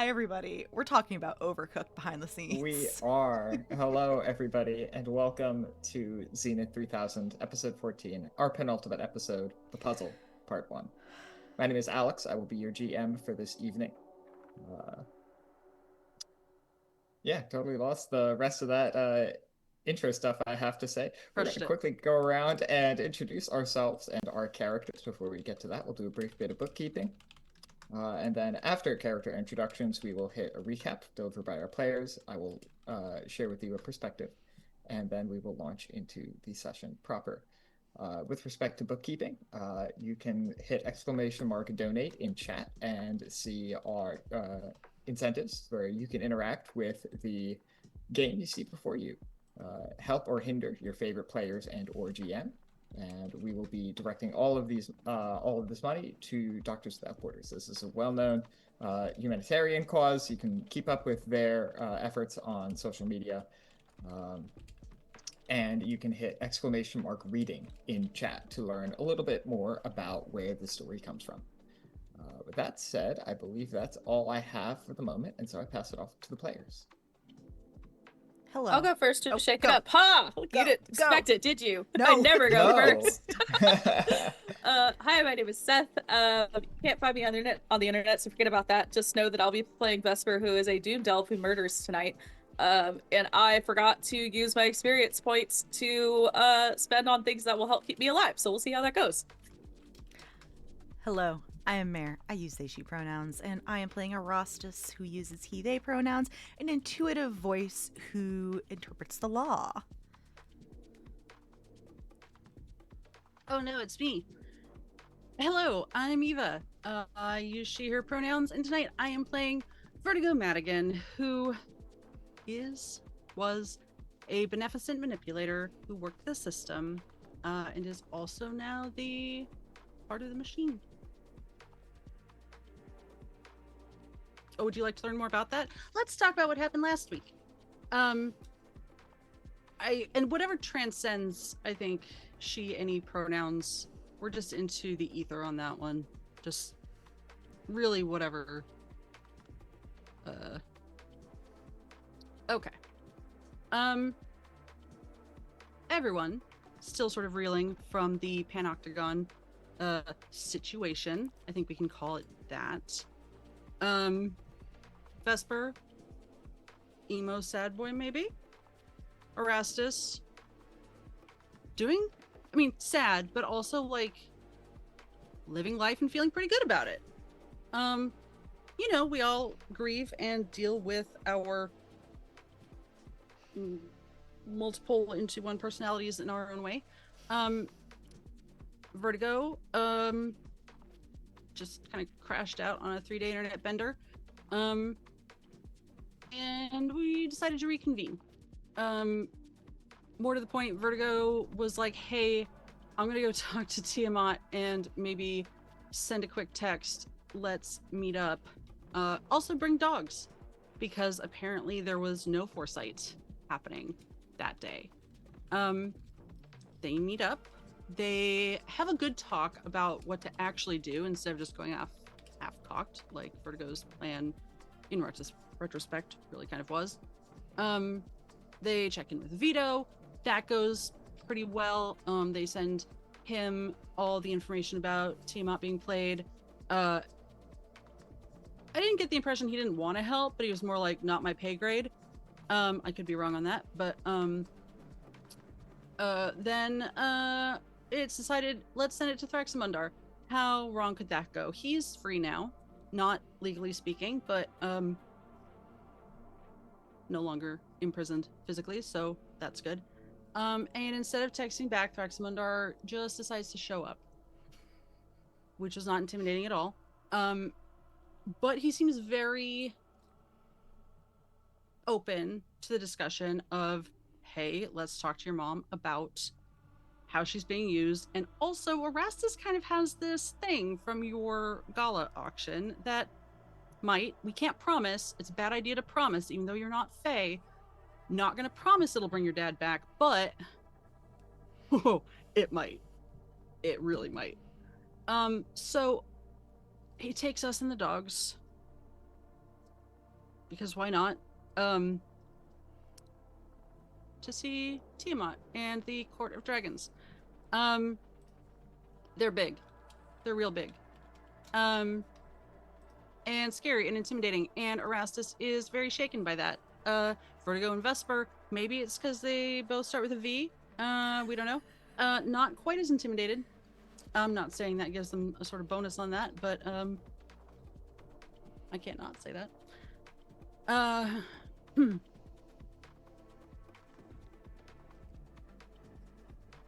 Hi, everybody. We're talking about Overcooked behind the scenes. We are. Hello, everybody, and welcome to Zenith 3000, episode 14, our penultimate episode, The Puzzle, part 1. My name is Alex. I will be your GM for this evening. Yeah, totally lost the rest of that intro stuff, I have to say. We're going to quickly go around and introduce ourselves and our characters. Before we get to that, we'll do a brief bit of bookkeeping. And then after character introductions, we will hit a recap delivered by our players. I will share with you a perspective, and then we will launch into the session proper. With respect to bookkeeping, you can hit !donate in chat and see our incentives where you can interact with the game you see before you. Help or hinder your favorite players and or GM. And we will be directing all of this money to Doctors Without Borders. This is a well-known humanitarian cause. You can keep up with their efforts on social media, and you can hit !reading in chat to learn a little bit more about where the story comes from. With that said, I believe that's all I have for the moment, and so I pass it off to the players. Hello. I'll go first to shake it up. Ha! You didn't expect it, did you? No. I never go No. first. Hi, my name is Seth. You can't find me on the internet, so forget about that. Just know that I'll be playing Vesper, who is a Doom Delve who murders tonight. And I forgot to use my experience points to spend on things that will help keep me alive. So we'll see how that goes. Hello. I am Mare. I use they, she pronouns, and I am playing Erastus, who uses he, they pronouns, an intuitive voice who interprets the law. Oh no, it's me. Hello, I'm Eva. I use she, her pronouns, and tonight I am playing Vertigo Madigan, who was a beneficent manipulator who worked the system, and is also now the part of the machine. Oh, would you like to learn more about that? Let's talk about what happened last week. And whatever transcends, I think, she, any pronouns, we're just into the ether on that one. Just really whatever. Okay. Everyone still sort of reeling from the Panoctagon situation. I think we can call it that. Vesper, emo sad boy maybe. Erastus, sad, but also like living life and feeling pretty good about it. We all grieve and deal with our multiple into one personalities in our own way. Vertigo, just kind of crashed out on a 3-day internet bender. And we decided to reconvene. More to the point, Vertigo was like, hey, I'm gonna go talk to Tiamat and maybe send a quick text. Let's meet up. Also bring dogs, because apparently there was no foresight happening that day. They meet up. They have a good talk about what to actually do instead of just going half-cocked, like Vertigo's plan in retrospect really kind of was. They check in with Vito. That goes pretty well. They send him all the information about Tiamat being played. I didn't get the impression he didn't want to help, but he was more like, not my pay grade. I could be wrong on that, but then it's decided, let's send it to Thraxamundar. How wrong could that go? He's free now, not legally speaking, but no longer imprisoned physically, so that's good. And instead of texting back, Thraxamundar just decides to show up, which was not intimidating at all. But he seems very open to the discussion of, hey, let's talk to your mom about how she's being used. And also, Erastus kind of has this thing from your gala auction that we can't promise, it's a bad idea to promise, even though you're not Fae, not gonna promise it'll bring your dad back, but it might. It really might. So he takes us and the dogs because why not? To see Tiamat and the Court of Dragons. They're big. They're real big. And scary and intimidating. And Erastus is very shaken by that. Vertigo and Vesper, maybe it's because they both start with a V. We don't know. Not quite as intimidated. I'm not saying that gives them a sort of bonus on that, but I can't not say that.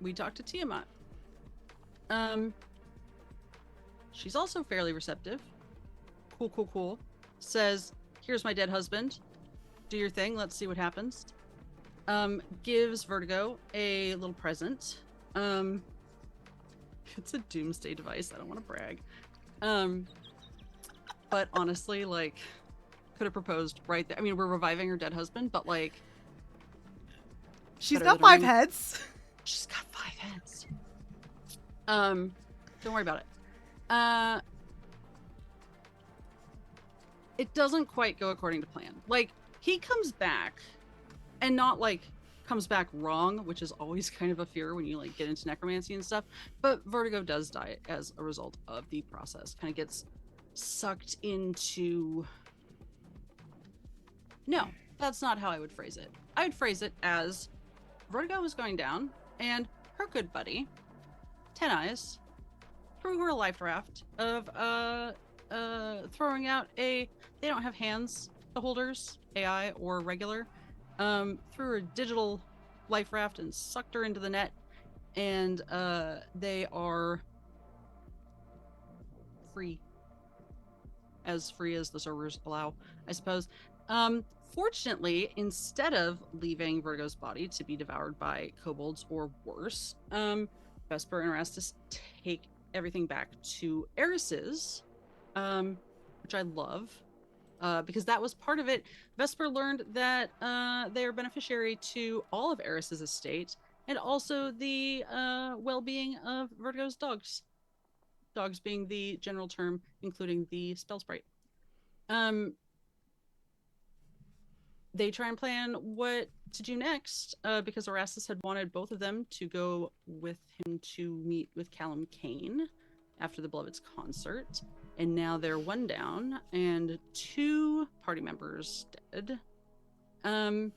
We talked to Tiamat. She's also fairly receptive. Cool. Says, here's my dead husband. Do your thing. Let's see what happens. Gives Vertigo a little present. It's a doomsday device. I don't want to brag. But honestly, like, could have proposed right there. I mean, we're reviving her dead husband, but like, she's got 5 heads. She's got 5 heads. Don't worry about it. It doesn't quite go according to plan. Like, he comes back, and not like comes back wrong, which is always kind of a fear when you like get into necromancy and stuff. But Vertigo does die as a result of the process. Kind of gets sucked into. No, that's not how I would phrase it. I would phrase it as Vertigo was going down, and her good buddy, Ten Eyes, threw her a life raft of throwing out a. They don't have hands, the holders, AI or regular. Threw her a digital life raft and sucked her into the net, and they are free as the servers allow, I suppose. Fortunately, instead of leaving Vertigo's body to be devoured by kobolds or worse, Vesper and Erastus take everything back to Eris's, which I love. Because that was part of it. Vesper learned that they are beneficiary to all of Eris's estate, and also the well-being of Vertigo's dogs. Dogs being the general term, including the spell sprite. They try and plan what to do next, because Erastus had wanted both of them to go with him to meet with Callum Kane after the Beloved's concert. And now they're 1 down and 2 party members dead. Vertigo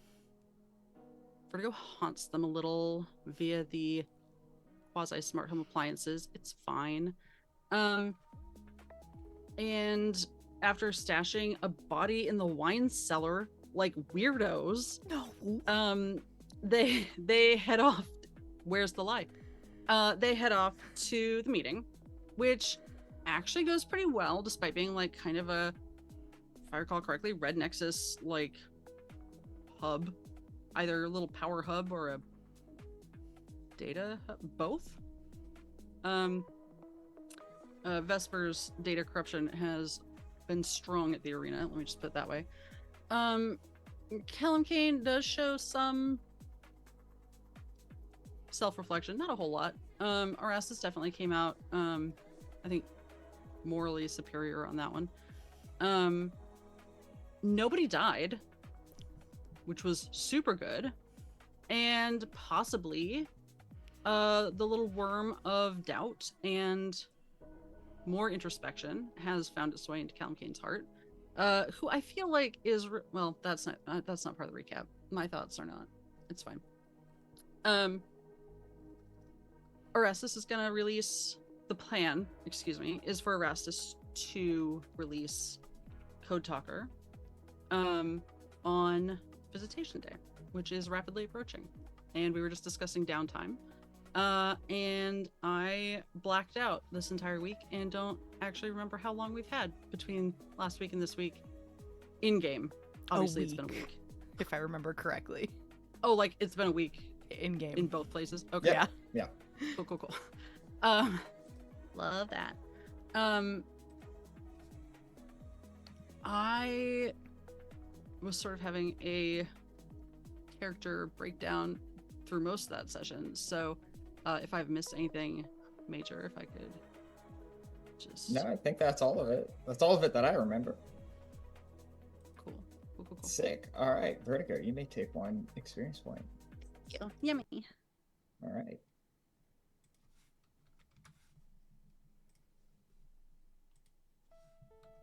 haunts them a little via the quasi-smart home appliances. It's fine. And after stashing a body in the wine cellar like weirdos, they head off. Where's the lie? They head off to the meeting, which actually goes pretty well, despite being like kind of a, if I recall correctly, Red Nexus like hub, either a little power hub or a data hub, both. Vesper's data corruption has been strong at the arena, let me just put it that way. Callum Kane does show some self-reflection, not a whole lot. Erastus definitely came out, I think, morally superior on that one. Nobody died, which was super good, and possibly the little worm of doubt and more introspection has found its way into Callum Kane's heart, who I feel like is well, that's not part of the recap. My thoughts are not. It's fine. Erastus is gonna release. The plan, is for Erastus to release Code Talker on Visitation Day, which is rapidly approaching. And we were just discussing downtime. And I blacked out this entire week and don't actually remember how long we've had between last week and this week in-game. Obviously, it's been a week. If I remember correctly. Oh, like it's been a week in-game. In both places? Okay. Yeah. Cool. Love that. I was sort of having a character breakdown through most of that session, so if I've missed anything major, if I could just... No, I think that's all of it. That's all of it that I remember. Cool. Sick. All right, Vertigo, you may take 1 experience point. Thank you. Yummy. All right.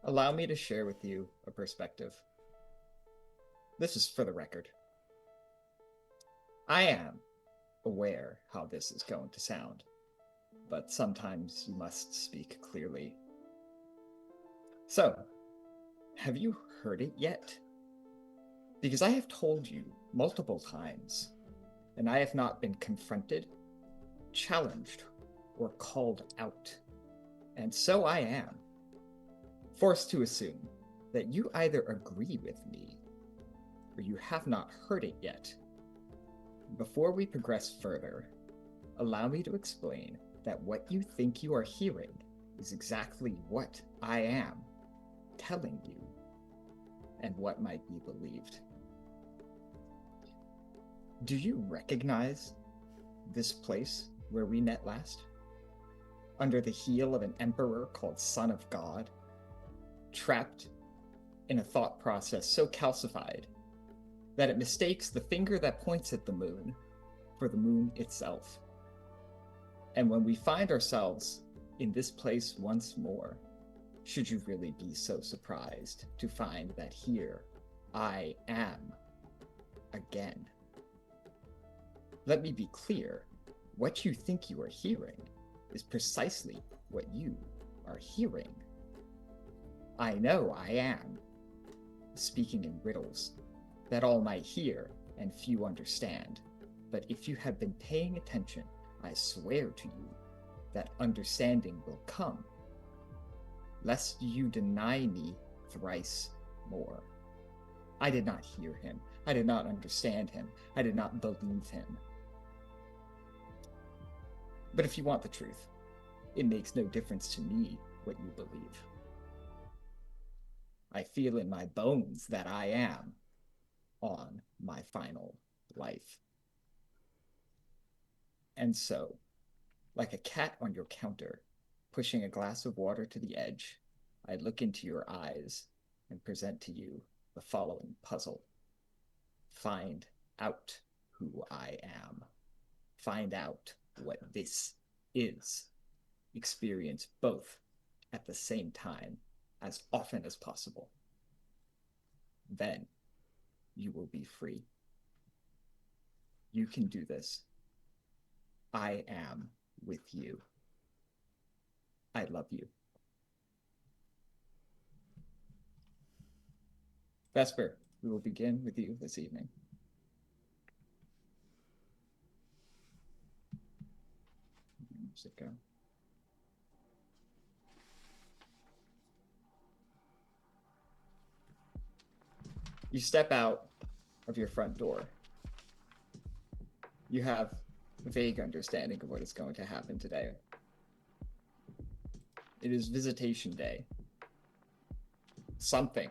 Allow me to share with you a perspective. This is for the record. I am aware how this is going to sound, but sometimes you must speak clearly. So, have you heard it yet? Because I have told you multiple times, and I have not been confronted, challenged, or called out. And so I am forced to assume that you either agree with me or you have not heard it yet. Before we progress further, allow me to explain that what you think you are hearing is exactly what I am telling you and what might be believed. Do you recognize this place where we met last? Under the heel of an emperor called Son of God, trapped in a thought process so calcified that it mistakes the finger that points at the moon for the moon itself. And when we find ourselves in this place once more, should you really be so surprised to find that here I am again? Let me be clear, what you think you are hearing is precisely what you are hearing. I know I am speaking in riddles that all might hear and few understand, but if you have been paying attention, I swear to you that understanding will come, lest you deny me thrice more. I did not hear him. I did not understand him. I did not believe him. But if you want the truth, it makes no difference to me what you believe. I feel in my bones that I am on my final life. And so, like a cat on your counter, pushing a glass of water to the edge, I look into your eyes and present to you the following puzzle. Find out who I am. Find out what this is. Experience both at the same time as often as possible. Then you will be free. You can do this. I am with you. I love you. Vesper, we will begin with you this evening. Where's it go? You step out of your front door. You have a vague understanding of what is going to happen today. It is visitation day. Something,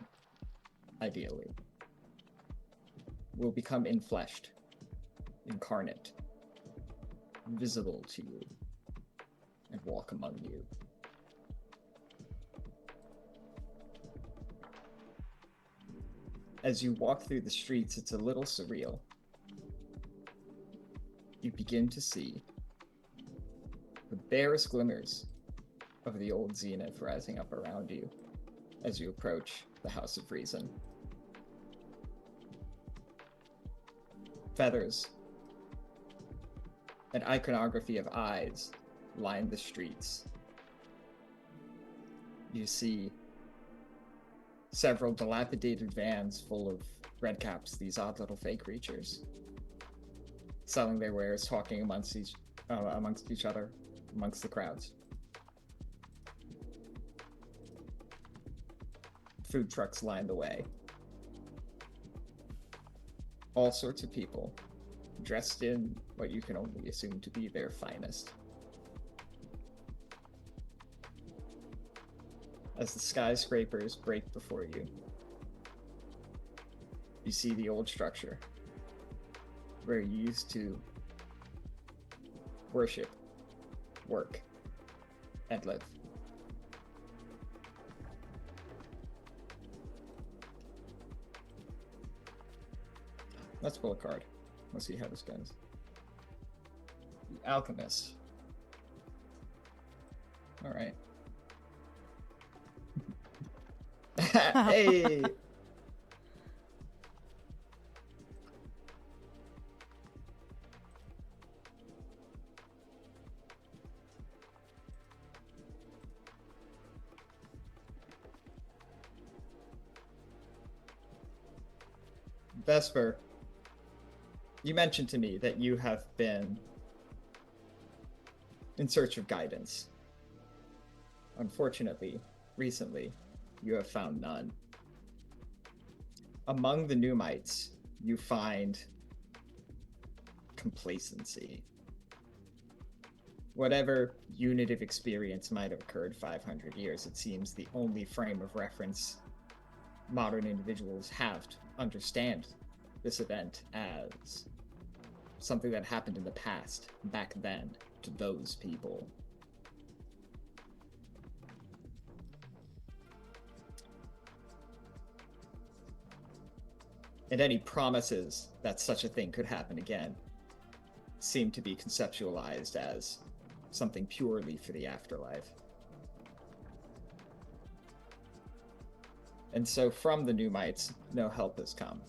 ideally, will become infleshed, incarnate, visible to you, and walk among you. As you walk through the streets, it's a little surreal. You begin to see the barest glimmers of the old Zenith rising up around you as you approach the House of Reason. Feathers, an iconography of eyes line the streets. You see several dilapidated vans full of redcaps, these odd little fake creatures, selling their wares, talking amongst each other, amongst the crowds. Food trucks line the way. All sorts of people, dressed in what you can only assume to be their finest. As the skyscrapers break before you, you see the old structure where you used to worship, work, and live. Let's pull a card. Let's see how this goes. The Alchemist. All right. Hey! Vesper, you mentioned to me that you have been in search of guidance. Unfortunately, recently, you have found none. Among the Numites, you find complacency. Whatever unitive experience might have occurred 500 years, it seems the only frame of reference modern individuals have to understand this event as something that happened in the past, back then, to those people. And any promises that such a thing could happen again seem to be conceptualized as something purely for the afterlife. And so from the Numites, no help has come.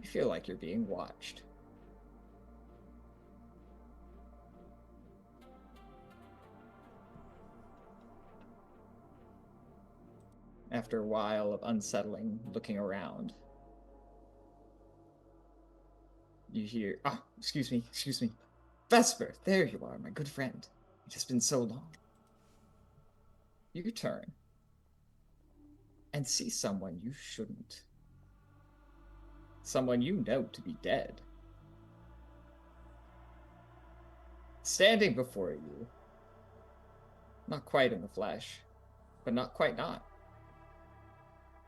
You feel like you're being watched. After a while of unsettling looking around, you hear, excuse me. Vesper, there you are, my good friend. It has been so long. You turn and see someone you shouldn't. Someone you know to be dead. Standing before you, not quite in the flesh, but not quite not.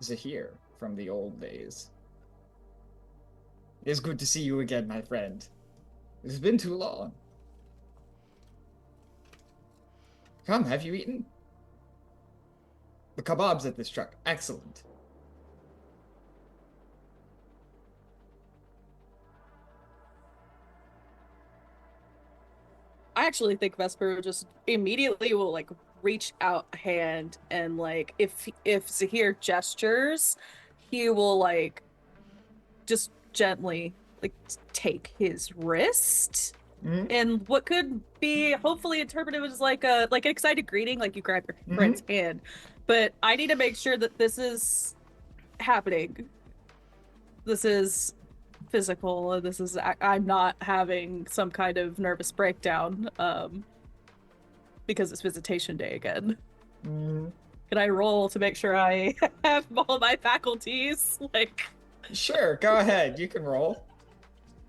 Zahir from the old days. It is good to see you again, my friend. It has been too long. Come, have you eaten? The kebabs at this truck, excellent. I actually think Vesper just immediately will like reach out a hand and like if Zahir gestures, he will like just gently like take his wrist. Mm-hmm. And what could be hopefully interpreted as like an excited greeting, like you grab your friend's hand. But I need to make sure that this is happening. This is physical. This is I'm not having some kind of nervous breakdown because it's visitation day again. Can I roll to make sure I have all my faculties? Like, sure, go ahead. You can roll.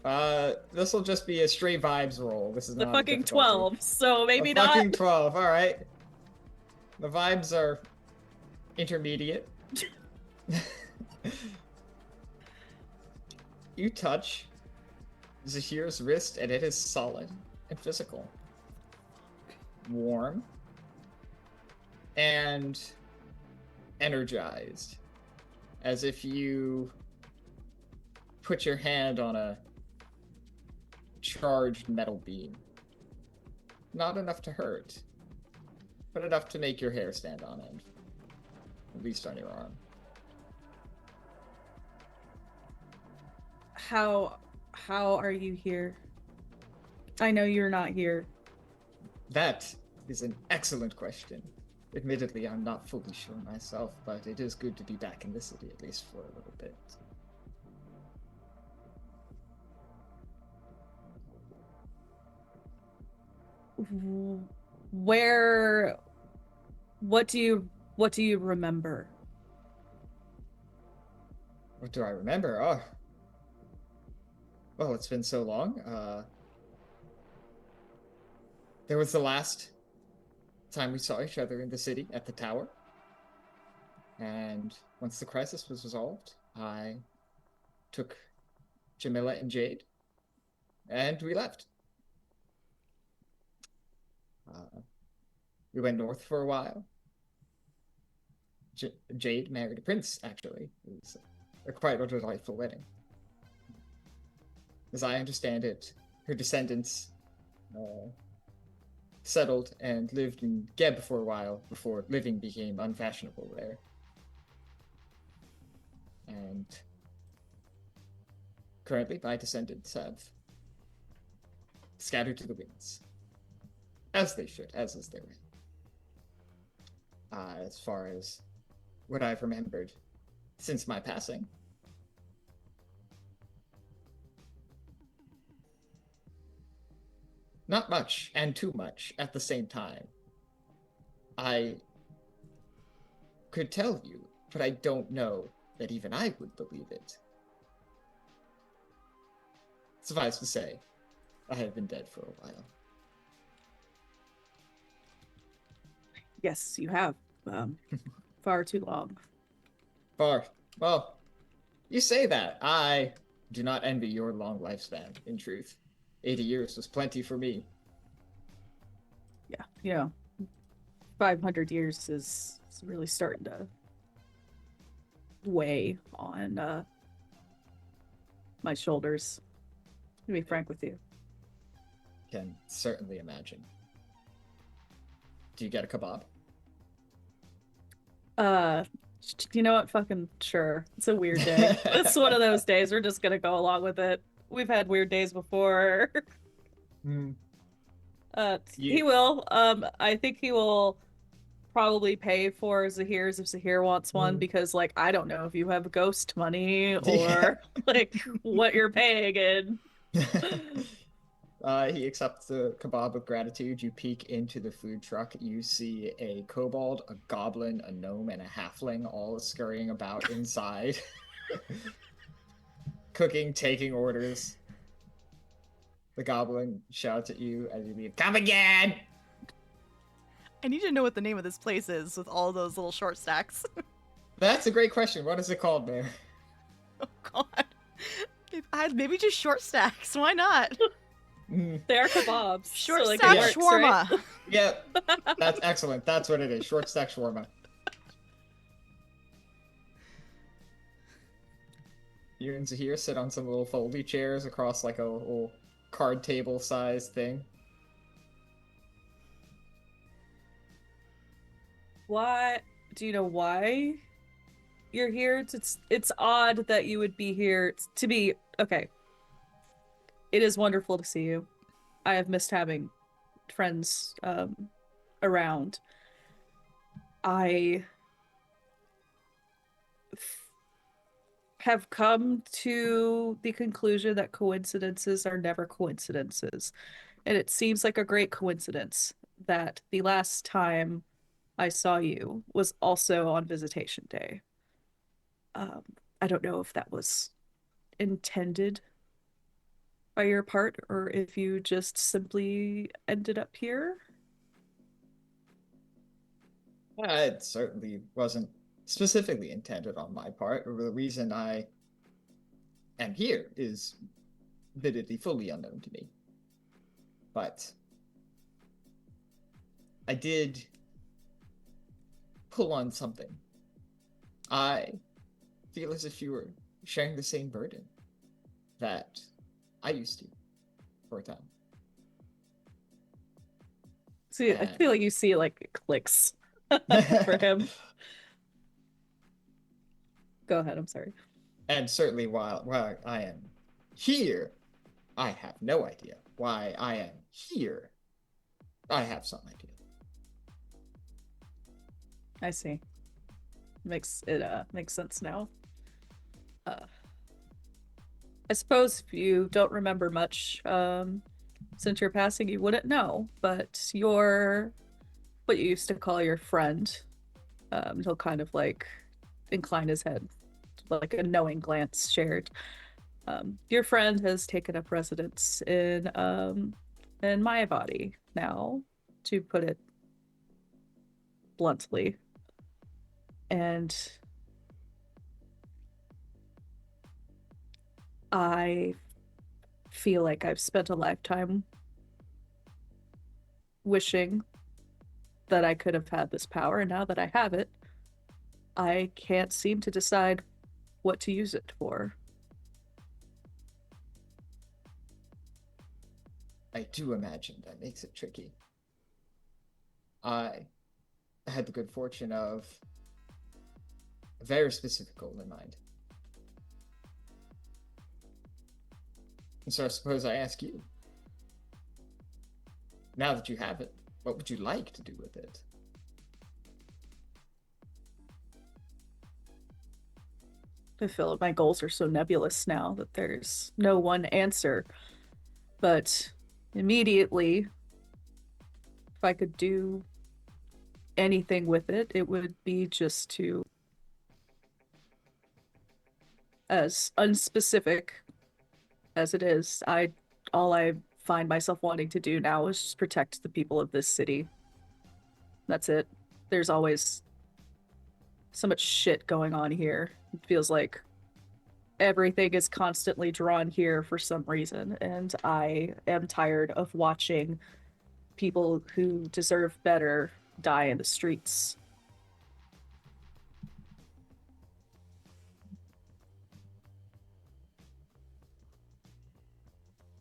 This will just be a straight vibes roll. This is the not fucking a difficulty. 12, so maybe a not. Fucking 12. All right. The vibes are intermediate. You touch Zahir's wrist, and it is solid and physical, warm, and energized, as if you put your hand on a charged metal beam. Not enough to hurt, but enough to make your hair stand on end, at least on your arm. How are you here? I know you're not here. That is an excellent question. Admittedly, I'm not fully sure myself, but it is good to be back in the city, at least for a little bit. What do you remember? What do I remember? Oh. Well, it's been so long. There was the last time we saw each other in the city at the tower. And once the crisis was resolved, I took Jamila and Jade, and we left. We went north for a while. Jade married a prince, actually. It was quite a delightful wedding. As I understand it, her descendants settled and lived in Geb for a while before living became unfashionable there. And currently, my descendants have scattered to the winds. As they should, as is their way. As far as what I've remembered since my passing. Not much, and too much at the same time. I could tell you, but I don't know that even I would believe it. Suffice to say, I have been dead for a while. Yes, you have. Far too long. Well, you say that. I do not envy your long lifespan, in truth. 80 years was plenty for me. Yeah, 500 years is really starting to weigh on my shoulders, to be frank with you. Can certainly imagine. Do you get a kebab? You know what? Fucking sure. It's a weird day. It's one of those days. We're just gonna go along with it. We've had weird days before. He will. I think he will probably pay for Zahir's if Zahir wants one, because like I don't know if you have ghost money or like what you're paying in. He accepts the kebab with gratitude. You peek into the food truck. You see a kobold, a goblin, a gnome, and a halfling all scurrying about inside. Cooking, taking orders. The goblin shouts at you as you leave. Come again! I need to know what the name of this place is with all those little short stacks. That's a great question. What is it called there? Oh, God. Maybe just short stacks. Why not? They are kebabs. Short so, like, stack works, shawarma. right? Yeah, that's excellent. That's what it is. Short stack shawarma. You and Zahir sit on some little foldy chairs across like a little card table sized thing. Why? Do you know why you're here? It's odd that you would be here to be okay. It is wonderful to see you. I have missed having friends around. I have come to the conclusion that coincidences are never coincidences. And it seems like a great coincidence that the last time I saw you was also on visitation day. I don't know if that was intended by your part or if you just simply ended up here. It certainly wasn't specifically intended on my part. The reason I am here is admittedly fully unknown to me. But I did pull on something. I feel as if you were sharing the same burden that I used to for a time. See, I feel like you see like it clicks for him. Go ahead, I'm sorry. And certainly while I am here, I have no idea why I am here. I have some idea. I see. Makes sense now. I suppose if you don't remember much, since you're passing, you wouldn't know. But your what you used to call your friend, he'll kind of like incline his head, like a knowing glance shared. Your friend has taken up residence in my body now, to put it bluntly. And I feel like I've spent a lifetime wishing that I could have had this power, and now that I have it, I can't seem to decide what to use it for. I do imagine that makes it tricky. I had the good fortune of a very specific goal in mind. And so I suppose I ask you, now that you have it, what would you like to do with it? I feel like my goals are so nebulous now that there's no one answer. But immediately, if I could do anything with it, it would be just to, as unspecific as it is, all I find myself wanting to do now is just protect the people of this city. That's it. There's always so much shit going on here. It feels like everything is constantly drawn here for some reason, and I am tired of watching people who deserve better die in the streets.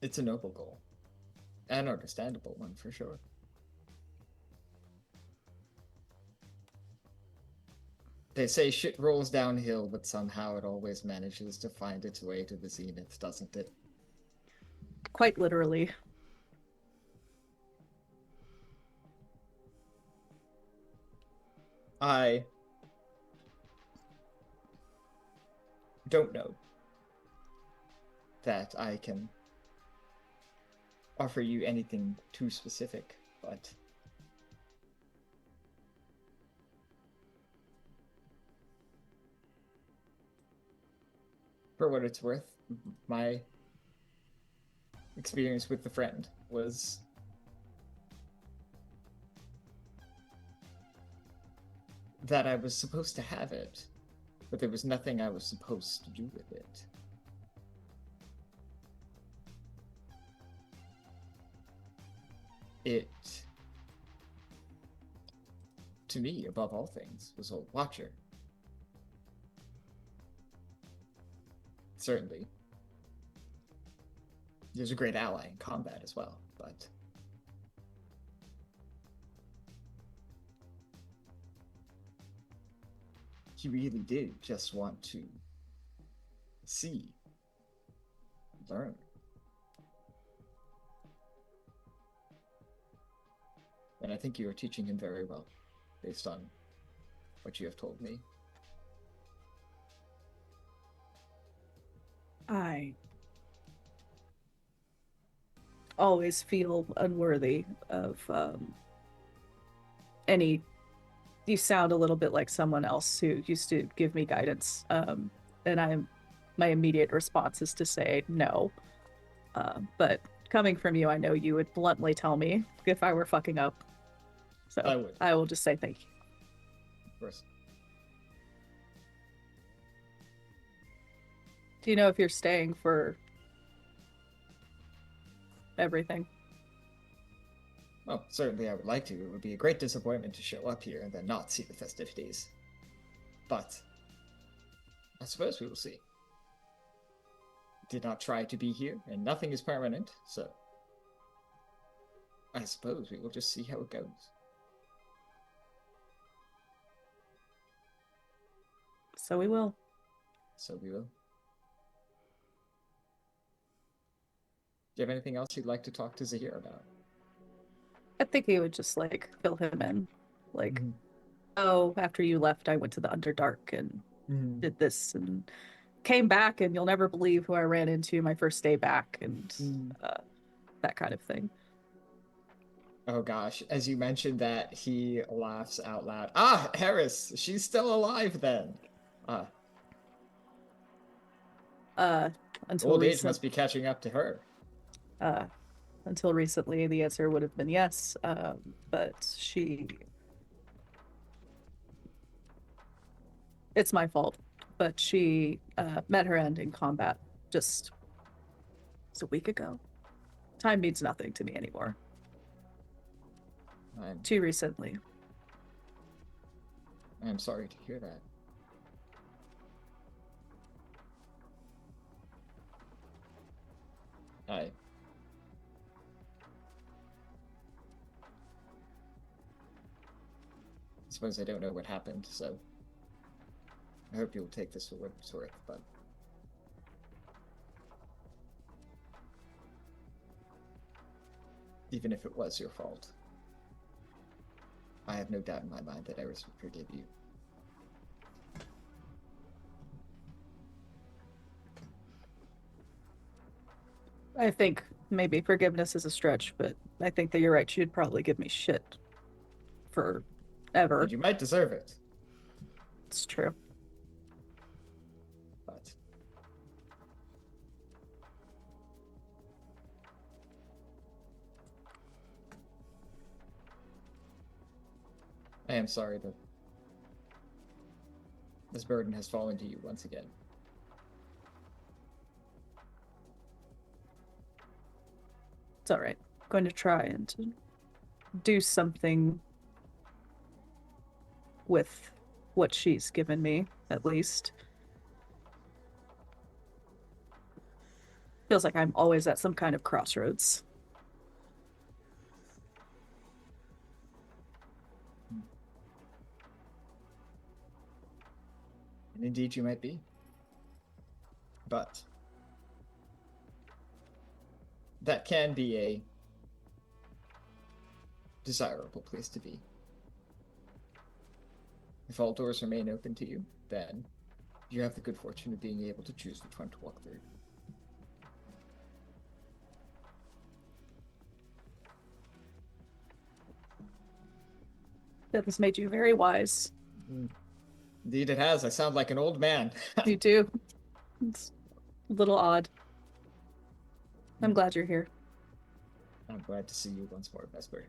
It's a noble goal. An understandable one, for sure. They say shit rolls downhill, but somehow it always manages to find its way to the Zenith, doesn't it? Quite literally. I don't know that I can offer you anything too specific, but for what it's worth, my experience with the friend was that I was supposed to have it, but there was nothing I was supposed to do with it. It, to me, above all things, was a watcher. Certainly. There's a great ally in combat as well, but he really did just want to see, learn. And I think you are teaching him very well, based on what you have told me. I always feel unworthy of any. You sound a little bit like someone else who used to give me guidance, and my immediate response is to say no. But coming from you, I know you would bluntly tell me if I were fucking up. So I would. I will just say thank you. Of course. Do you know if you're staying for everything? Well, certainly I would like to. It would be a great disappointment to show up here and then not see the festivities. But I suppose we will see. Did not try to be here, and nothing is permanent, so I suppose we will just see how it goes. So we will. So we will. Do you have anything else you'd like to talk to Zahir about? I think he would just like fill him in. Like, Mhm. oh, after you left, I went to the Underdark and did this and came back, and you'll never believe who I ran into my first day back, and that kind of thing. Oh gosh, as you mentioned that, he laughs out loud. Ah, Eris, she's still alive then. Until Old age must be catching up to her. Until recently, the answer would have been yes, but it's my fault, but she met her end in combat just a week ago. Time means nothing to me anymore. Too recently. I'm sorry to hear that. I suppose I don't know what happened, so I hope you'll take this for what it's worth, but even if it was your fault, I have no doubt in my mind that Eris would forgive you. I think maybe forgiveness is a stretch, but I think that you're right. She'd probably give me shit forever. And you might deserve it. It's true. But I am sorry that this burden has fallen to you once again. It's all right. I'm going to try and do something with what she's given me, at least. Feels like I'm always at some kind of crossroads. And indeed you might be. But that can be a desirable place to be. If all doors remain open to you, then you have the good fortune of being able to choose which one to walk through. That has made you very wise. Indeed it has. I sound like an old man. You do. It's a little odd. I'm glad you're here. I'm glad to see you once more, Vesper.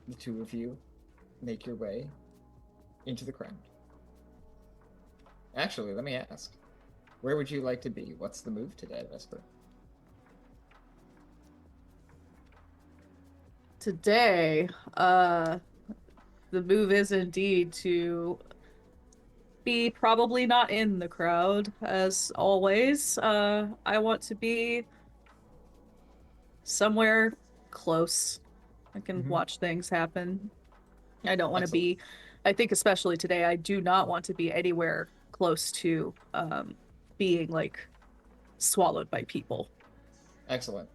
The two of you make your way into the crowd. Actually, let me ask. Where would you like to be? What's the move today, Vesper? Today, the move is indeed to be probably not in the crowd, as always. I want to be somewhere close. I can watch things happen. I don't want to be, I think especially today, I do not want to be anywhere close to being like swallowed by people. Excellent.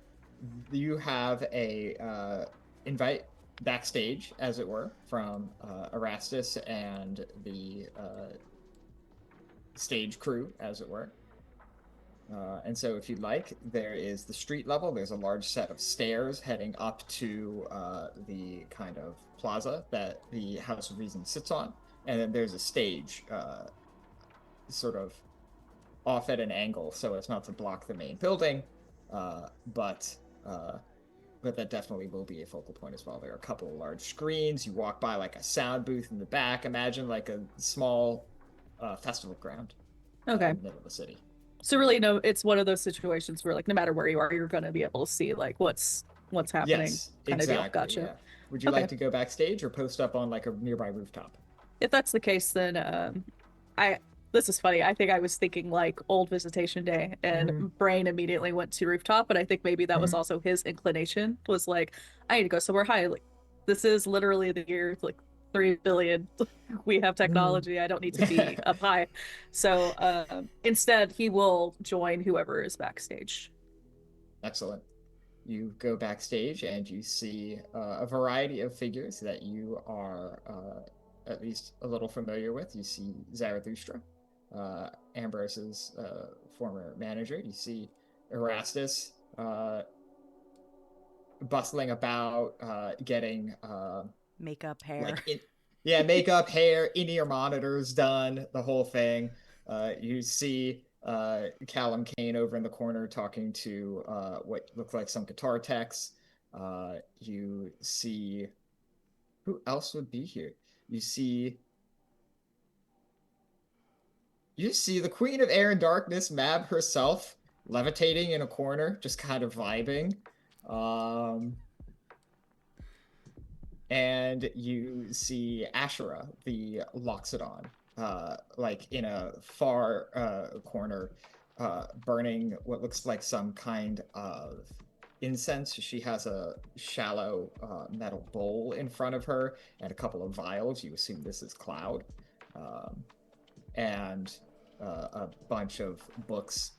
You have a invite backstage, as it were, from Erastus and the stage crew, as it were. And so if you'd like, there is the street level. There's a large set of stairs heading up to the kind of plaza that the House of Reason sits on. And then there's a stage sort of off at an angle so as not to block the main building. But that definitely will be a focal point as well. There are a couple of large screens. You walk by like a sound booth in the back. Imagine like a small festival ground in the middle of the city. So really, no, it's one of those situations where like no matter where you are, you're going to be able to see like what's happening. Yes, kind exactly. Of deal. Gotcha. Yeah. Would you like to go backstage or post up on like a nearby rooftop? If that's the case, then this is funny. I think I was thinking like old visitation day, and brain immediately went to rooftop, but I think maybe that was also his inclination. Was like, I need to go somewhere high. Like, this is literally the year like 3 billion. We have technology. I don't need to be up high. So instead, he will join whoever is backstage. Excellent. You go backstage and you see a variety of figures that you are at least a little familiar with. You see Zarathustra, Ambrose's former manager. You see Erastus bustling about, getting makeup, hair. Makeup, hair, in-ear monitors done, the whole thing. You see Callum Kane over in the corner talking to what look like some guitar techs. You see, who else would be here? You see the Queen of Air and Darkness, Mab herself, levitating in a corner, just kind of vibing. and you see Asherah, the Loxodon, like in a far corner, burning what looks like some kind of incense. She has a shallow metal bowl in front of her and a couple of vials. You assume this is Cloud. And a bunch of books.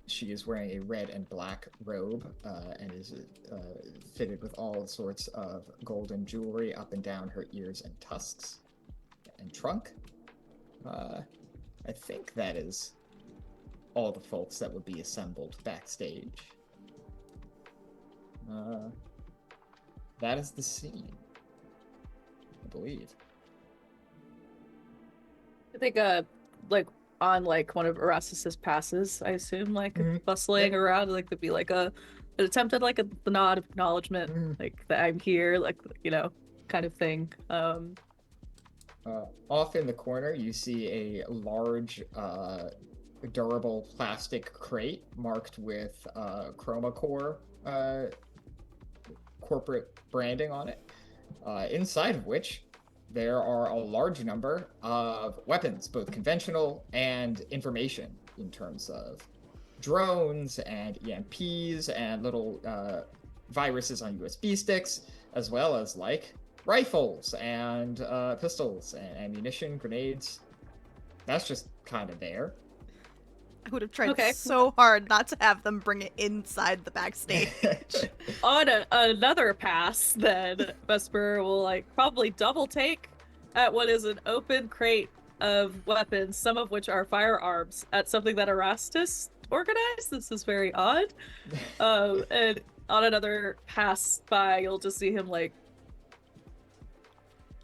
She is wearing a red and black robe and is fitted with all sorts of golden jewelry up and down her ears and tusks and trunk. I think that is all the folks that would be assembled backstage. That is the scene, I believe. I think, like, on, like, one of Erastus's passes, I assume, like, bustling around, like, there'd be, like, an attempt at, like, the nod of acknowledgement, like, that I'm here, like, you know, kind of thing. Off in the corner, you see a large, durable plastic crate marked with Chromacore corporate branding on it, inside of which there are a large number of weapons, both conventional and information, in terms of drones and EMPs and little viruses on USB sticks, as well as like rifles and pistols and ammunition, grenades. That's just kind of there. I would have tried so hard not to have them bring it inside the backstage. On another pass, then Vesper will like probably double take at what is an open crate of weapons, some of which are firearms, at something that Erastus organized. This is very odd. And on another pass by, you'll just see him like.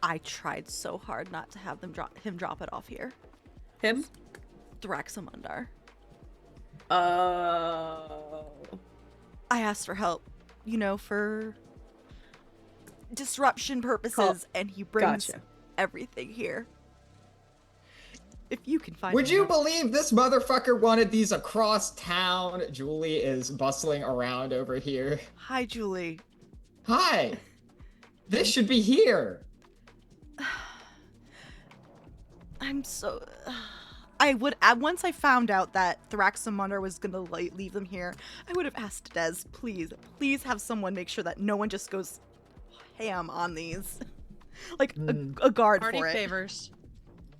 I tried so hard not to have them drop it off here. Him? Thraxamundar. Oh. I asked for help, you know, for disruption purposes, and he brings everything here. If you can find Would you believe this motherfucker wanted these across town? Julie is bustling around over here. Hi, Julie. Hi. This should be here. I'm so... I would, once I found out that Thraxamundar was gonna leave them here, I would have asked Des, please have someone make sure that no one just goes ham on these. Like, a guard party for it. Party favors.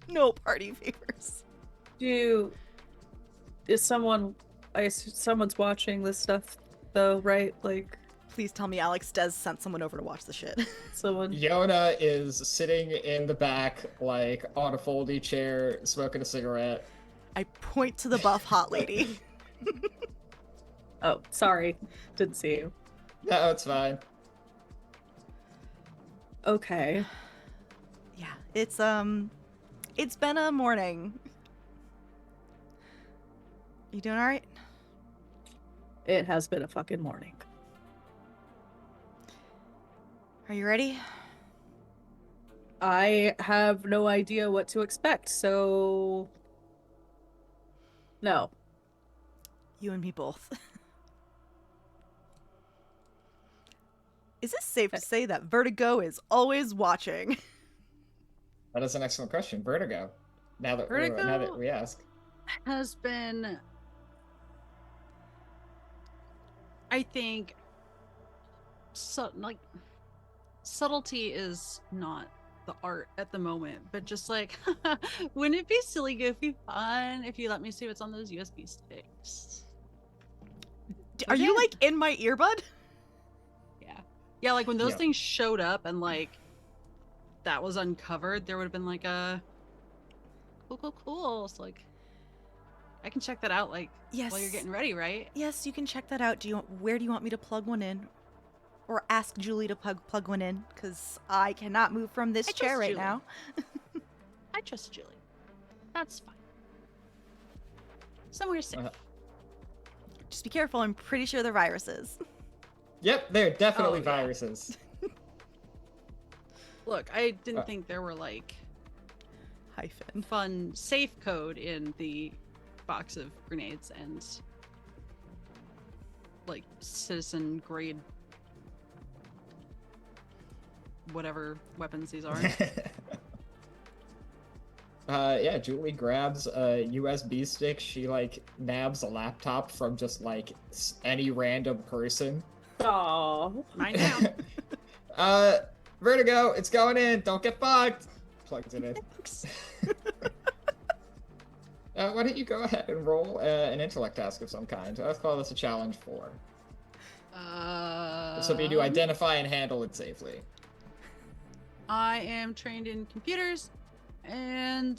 No party favors. Someone's watching this stuff, though, right? Like... Please tell me Alex Des sent someone over to watch the shit. Someone. Yona is sitting in the back, like, on a foldy chair, smoking a cigarette. I point to the buff hot lady. Oh, sorry. Didn't see you. No, it's fine. Okay. Yeah, it's been a morning. You doing alright? It has been a fucking morning. Are you ready? I have no idea what to expect, so... No. You and me both. Is it safe to say that Vertigo is always watching? That is an excellent question. Vertigo. Now that we ask. Has been... I think... So, like... Subtlety is not the art at the moment, but just like, wouldn't it be silly, goofy fun if you let me see what's on those USB sticks? Are you like in my earbud? Yeah, like when those things showed up and like that was uncovered, there would have been like a cool. So like, I can check that out like while you're getting ready, right? Yes, you can check that out. Where do you want me to plug one in? Or ask Julie to plug one in, because I cannot move from this chair right now. I trust Julie. That's fine. Somewhere safe. Just be careful. I'm pretty sure they're viruses. Yep, they're definitely viruses. Look, I didn't think there were like fun safe code in the box of grenades and like citizen grade whatever weapons these are. Yeah, Julie grabs a USB stick. She, like, nabs a laptop from just, like, any random person. Aww. Mine now. Vertigo, it's going in. Don't get fucked. Plugs it in. Why don't you go ahead and roll an intellect task of some kind? Let's call this a challenge 4. This will be to identify and handle it safely. I am trained in computers, and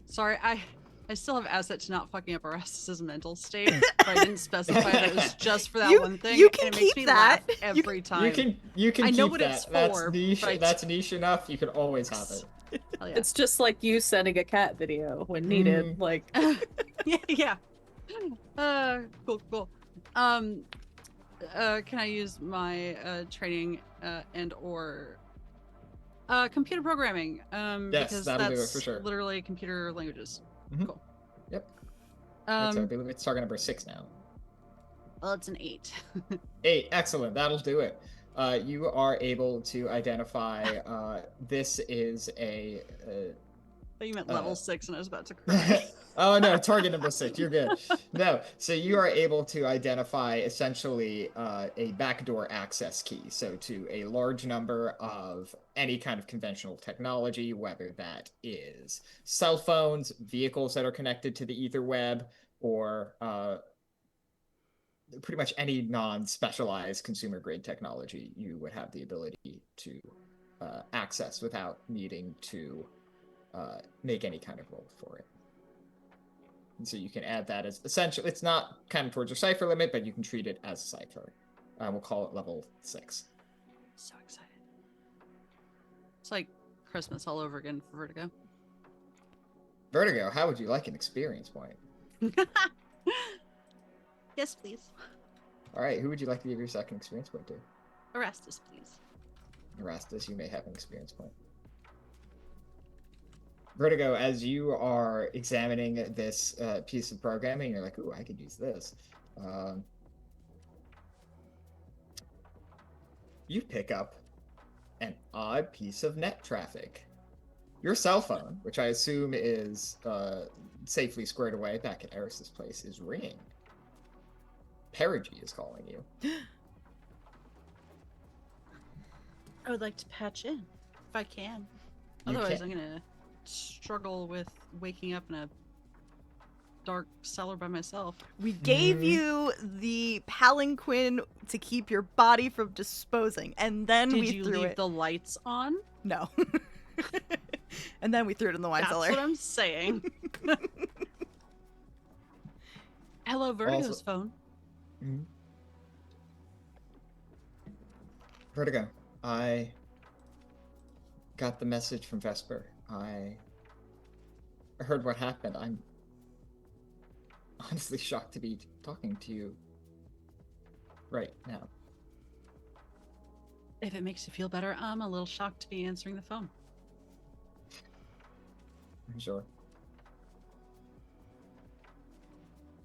sorry, I still have asset to not fucking up Erastus' mental state, but I didn't specify that it was just for that one thing. You can and it makes keep me that. laugh every time. You can I know keep what that. it's That's for, niche. but That's niche enough. You can always have it. Hell yeah. It's just like you sending a cat video when needed. Like, yeah. Cool. Can I use my training and or computer programming? Yes, because that'll do it that's for sure. literally computer languages. Mhm. Cool. Yep. I believe it's target number 6 now. Well, it's an 8. 8, excellent. That'll do it. You are able to identify. This is a. I thought you meant level 6, and I was about to cry. Oh no, target number 6. You're good. No, so you are able to identify essentially a backdoor access key. So to a large number of any kind of conventional technology, whether that is cell phones, vehicles that are connected to the ether web, or pretty much any non-specialized consumer-grade technology, you would have the ability to access without needing to make any kind of roll for it. And so you can add that as essential. It's not kind of towards your cipher limit, but you can treat it as a cipher. We'll call it level 6. So excited. It's like Christmas all over again for Vertigo. Vertigo, how would you like an experience point? Yes, please. All right, who would you like to give your second experience point to? Erastus, please. Erastus, you may have an experience point. Vertigo, as you are examining this piece of programming, you're like, ooh, I could use this. You pick up an odd piece of net traffic. Your cell phone, which I assume is safely squared away back at Eris's place, is ringing. Perigee is calling you. I would like to patch in, if I can. You Otherwise, can. I'm gonna struggle with waking up in a dark cellar by myself. We gave you the palanquin to keep your body from disposing, and then Did we you threw leave it. the lights on? No. And then we threw it in the wine That's cellar. what I'm saying. Hello, Vertigo's Also- phone. Mhm. Vertigo, I got the message from Vesper. I heard what happened. I'm honestly shocked to be talking to you right now. If it makes you feel better, I'm a little shocked to be answering the phone. I'm sure.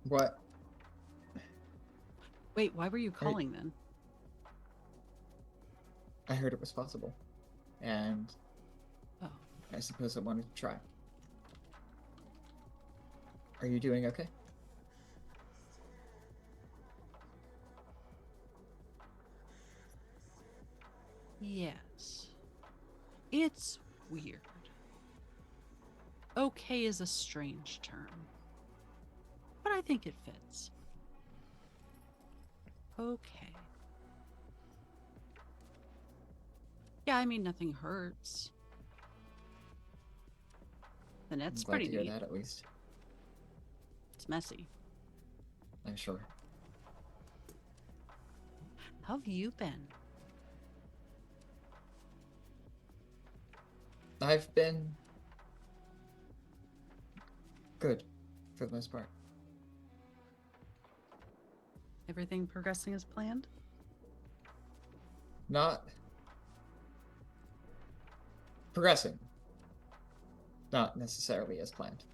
What? Wait, why were you calling then? I heard it was possible. And Oh. I suppose I wanted to try. Are you doing okay? Yes. It's weird. Okay is a strange term, but I think it fits. Okay. Yeah, I mean, nothing hurts. The net's I'm glad pretty to hear neat. that at least. It's messy. I'm sure. How have you been? I've been good for the most part. Everything progressing as planned? Not progressing. Not necessarily as planned.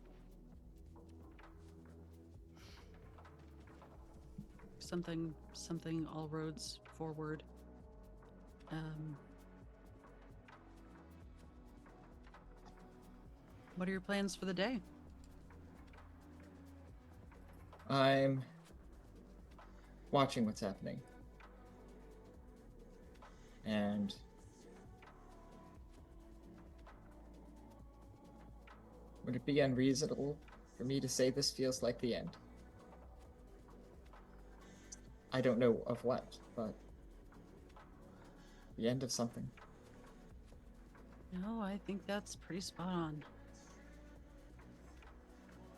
something all roads forward. What are your plans for the day? I'm watching what's happening. And would it be unreasonable for me to say this feels like the end? I don't know of what, but the end of something. No, I think that's pretty spot on.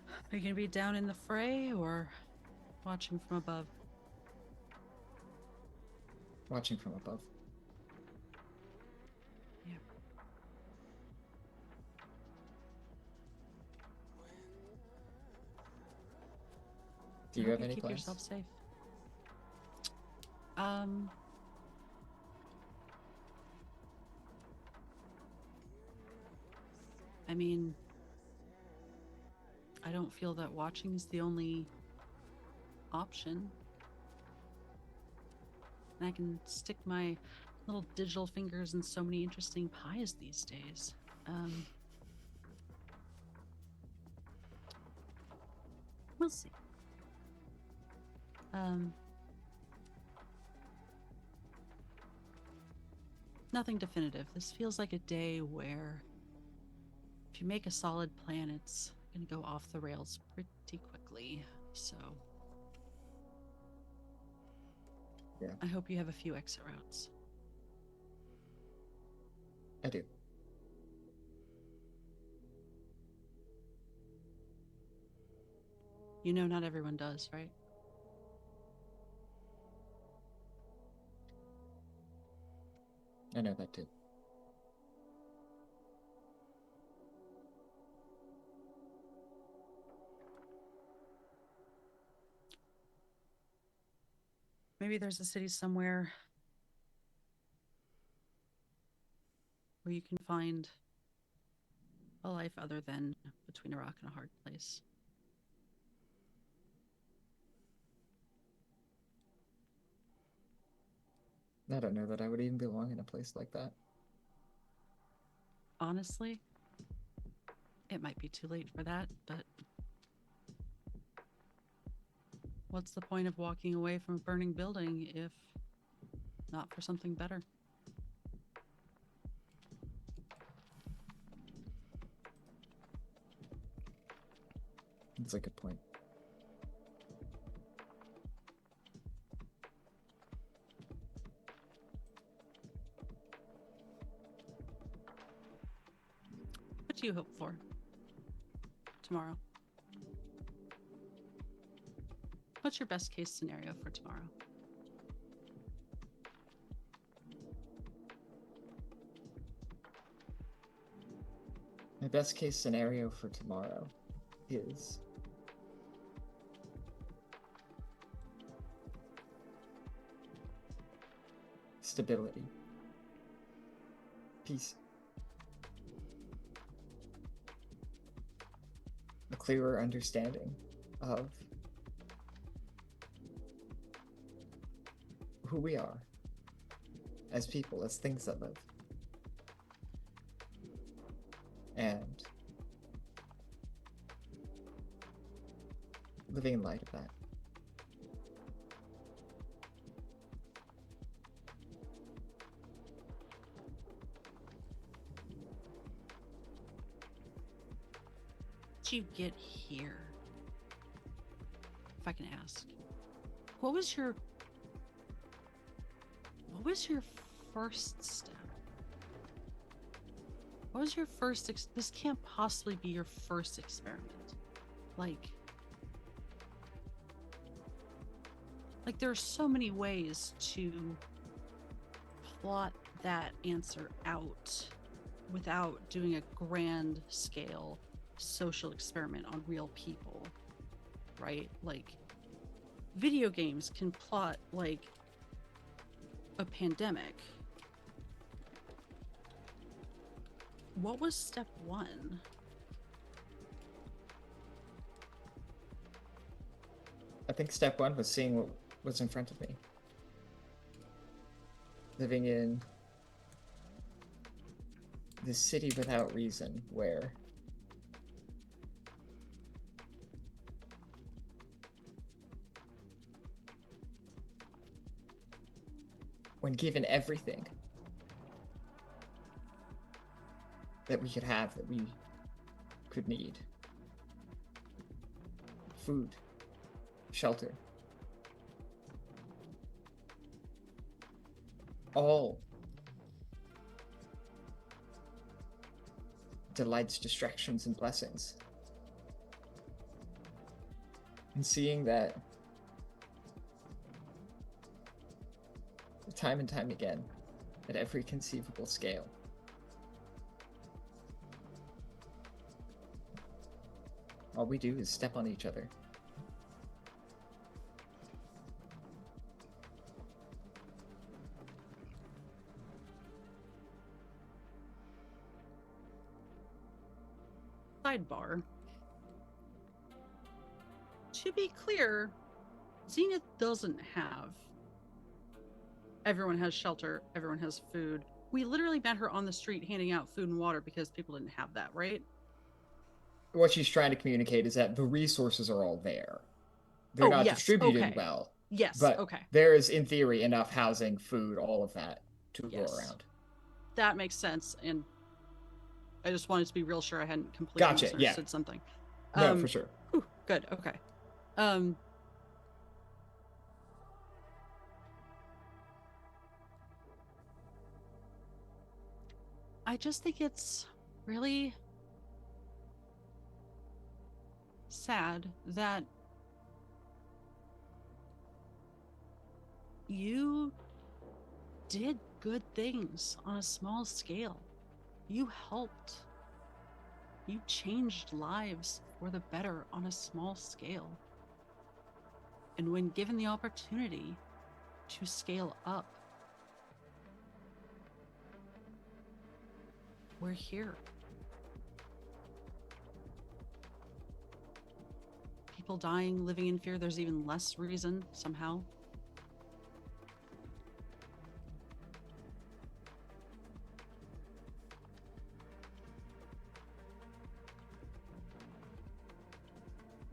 Are you gonna be down in the fray or watching from above? Watching from above. Yeah. Do you have any keep plans? Yourself safe. I mean, I don't feel that watching is the only option. And I can stick my little digital fingers in so many interesting pies these days. We'll see. Nothing definitive. This feels like a day where if you make a solid plan, it's gonna go off the rails pretty quickly. So yeah, I hope you have a few exit routes. I do. You know, not everyone does, right? I know that too. Maybe there's a city somewhere where you can find a life other than between a rock and a hard place. I don't know that I would even belong in a place like that. Honestly, it might be too late for that, but what's the point of walking away from a burning building if not for something better? That's a good point. What do you hope for tomorrow? What's your best case scenario for tomorrow? My best case scenario for tomorrow is stability, peace, a clearer understanding of who we are as people, as things that live. And living in light of that. Did you get here? If I can ask. What was your first step? What was your first this can't possibly be your first experiment. Like there are so many ways to plot that answer out without doing a grand scale social experiment on real people, right? Like video games can plot like a pandemic. What was step one? I think step one was seeing what's in front of me. Living in this city without reason, where when given everything that we could have, that we could need, food, shelter, all delights, distractions, and blessings. And seeing that time and time again, at every conceivable scale, all we do is step on each other. Sidebar. To be clear, Zenith doesn't have everyone has shelter, everyone has food. We literally met her on the street handing out food and water because people didn't have that, right? What she's trying to communicate is that the resources are all there. They're not distributed well. Yes, but okay. There is, in theory, enough housing, food, all of that to go around. That makes sense, and I just wanted to be real sure I hadn't completely misunderstood something. No, for sure. Whew, good, okay. I just think it's really sad that you did good things on a small scale. You helped. You changed lives for the better on a small scale. And when given the opportunity to scale up, we're here. People dying, living in fear, there's even less reason somehow.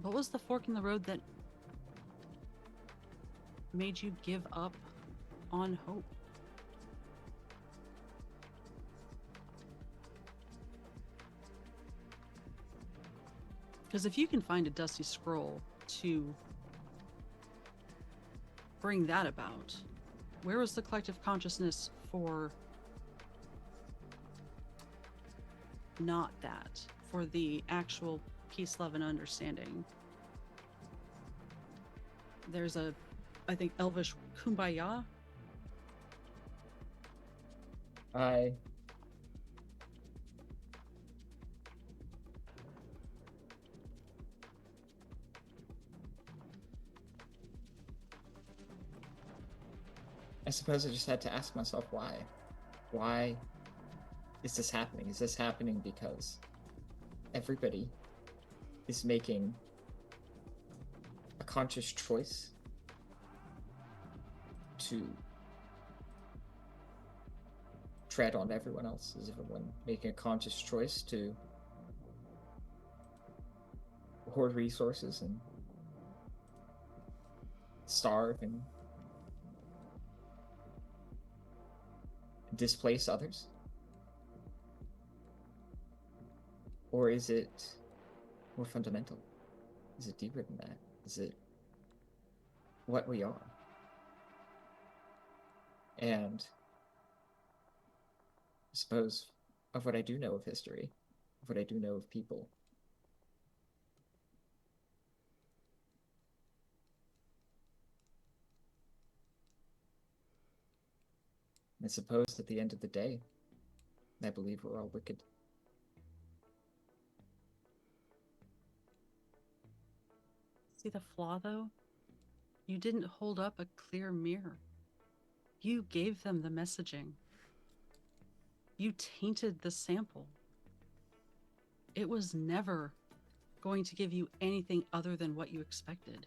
What was the fork in the road that made you give up on hope? Because if you can find a dusty scroll to bring that about, where was the collective consciousness for not that, for the actual peace, love, and understanding? There's a, I think, Elvish kumbaya. I suppose I just had to ask myself why. Why is this happening? Is this happening because everybody is making a conscious choice to tread on everyone else? Is everyone making a conscious choice to hoard resources and starve and displace others? Or is it more fundamental? Is it deeper than that? Is it what we are? And I suppose of what I do know of history, of what I do know of people, I suppose at the end of the day, I believe we're all wicked. See the flaw, though? You didn't hold up a clear mirror. You gave them the messaging. You tainted the sample. It was never going to give you anything other than what you expected.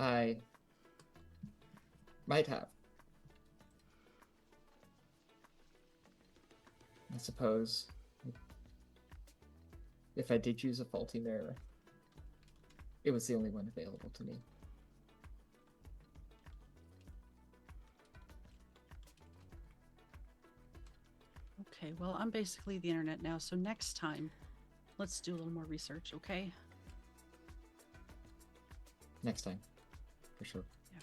I might have. I suppose if I did use a faulty mirror, it was the only one available to me. Okay, well, I'm basically the internet now, so next time, let's do a little more research, okay? Next time, for sure. Yeah.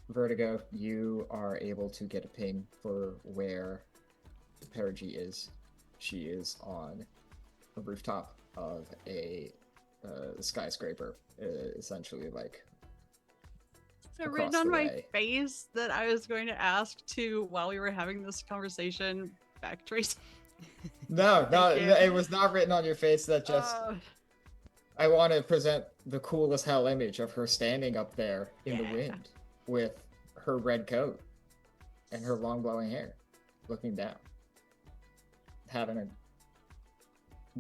Vertigo, you are able to get a ping for where Perigi is. She is on a rooftop of a skyscraper, essentially like. So written on my face that I was going to ask to, while we were having this conversation, backtrace. No, it was not written on your face. That just I want to present the cool as hell image of her standing up there in the wind with her red coat and her long blowing hair, looking down, having a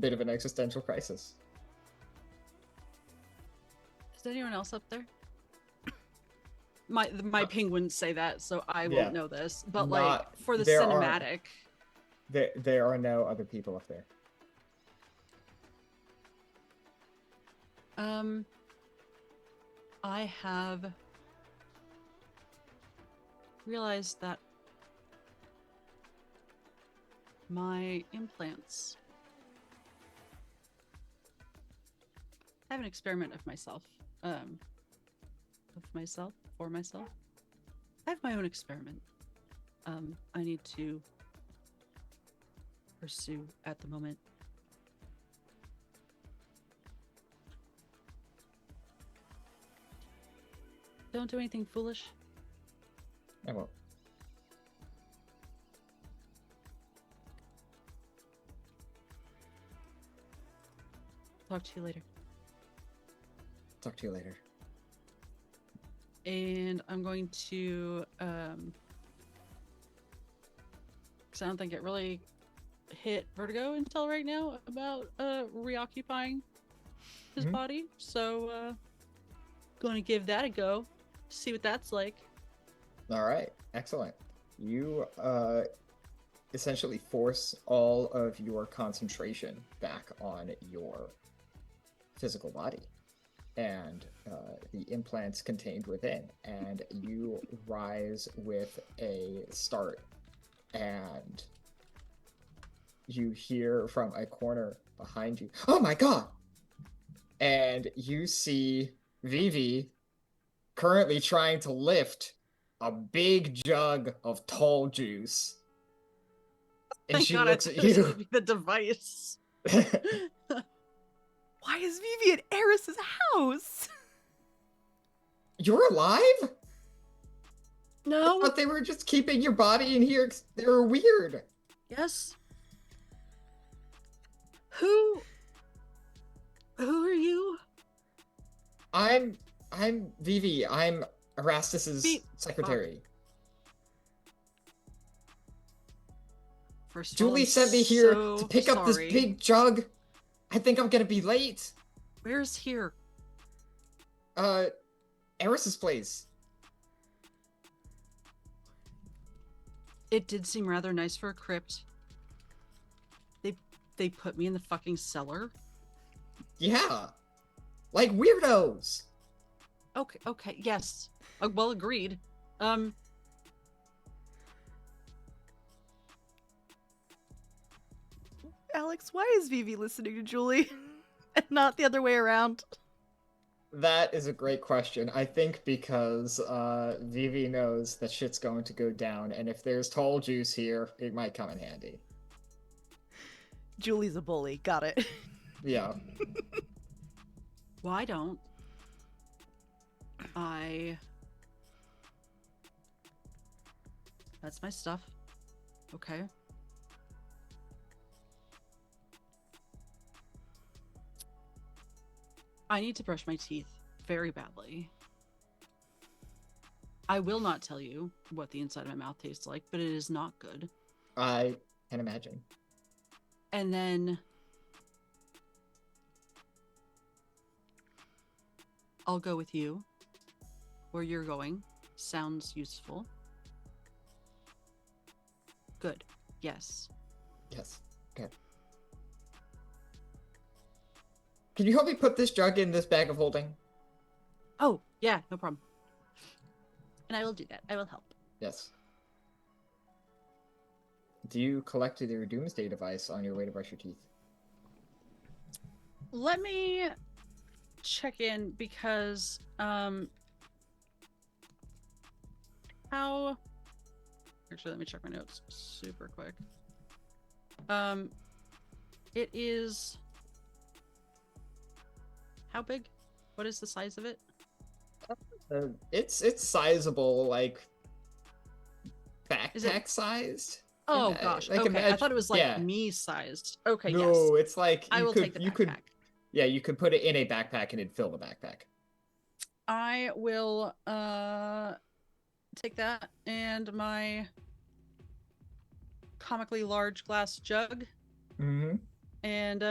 bit of an existential crisis. Is anyone else up there? My ping wouldn't say that, so I won't know this. But like for the cinematic, there are no other people up there. I have realized that my implants. I have an experiment of myself. For myself. I have my own experiment. I need to pursue at the moment. Don't do anything foolish. I won't. Talk to you later. Talk to you later. And I'm going to, because I don't think it really hit Vertigo until right now about reoccupying his body. So, going to give that a go, see what that's like. All right, excellent. You essentially force all of your concentration back on your physical body and the implants contained within, and you rise with a start, and you hear from a corner behind you, "Oh my god!" And you see Vivi currently trying to lift a big jug of tall juice. And Thank she God looks I at you. the device. Why is Vivi at Eris's house? You're alive? No. I thought they were just keeping your body in here. They were weird. Yes. Who are you? I'm Vivi. I'm Erastus's secretary. First of Julie all, sent me here so to pick up this big jug. I think I'm gonna be late. Where's here? Eris's place. It did seem rather nice for a crypt. They put me in the fucking cellar. Yeah. Like weirdos. Okay, yes. Well, agreed. Alex, why is Vivi listening to Julie and not the other way around? That is a great question. I think because Vivi knows that shit's going to go down, and if there's tall juice here, it might come in handy. Julie's a bully. Got it. Yeah. Why don't I... That's my stuff. Okay. I need to brush my teeth very badly. I will not tell you what the inside of my mouth tastes like, but it is not good. I can imagine. And then I'll go with you. Where you're going sounds useful. Good. Yes. Yes. Okay. Can you help me put this jug in this bag of holding? Oh, yeah, no problem. And I will do that. I will help. Yes. Do you collect your doomsday device on your way to brush your teeth? Let me check in because how actually let me check my notes super quick. It is how big? What is the size of it? It's sizable, like backpack sized. Oh gosh. Like okay. I thought it was like me sized. Okay, yes. No, it's like I will take the backpack. You could put it in a backpack and it'd fill the backpack. I will take that and my comically large glass jug. Mm-hmm. And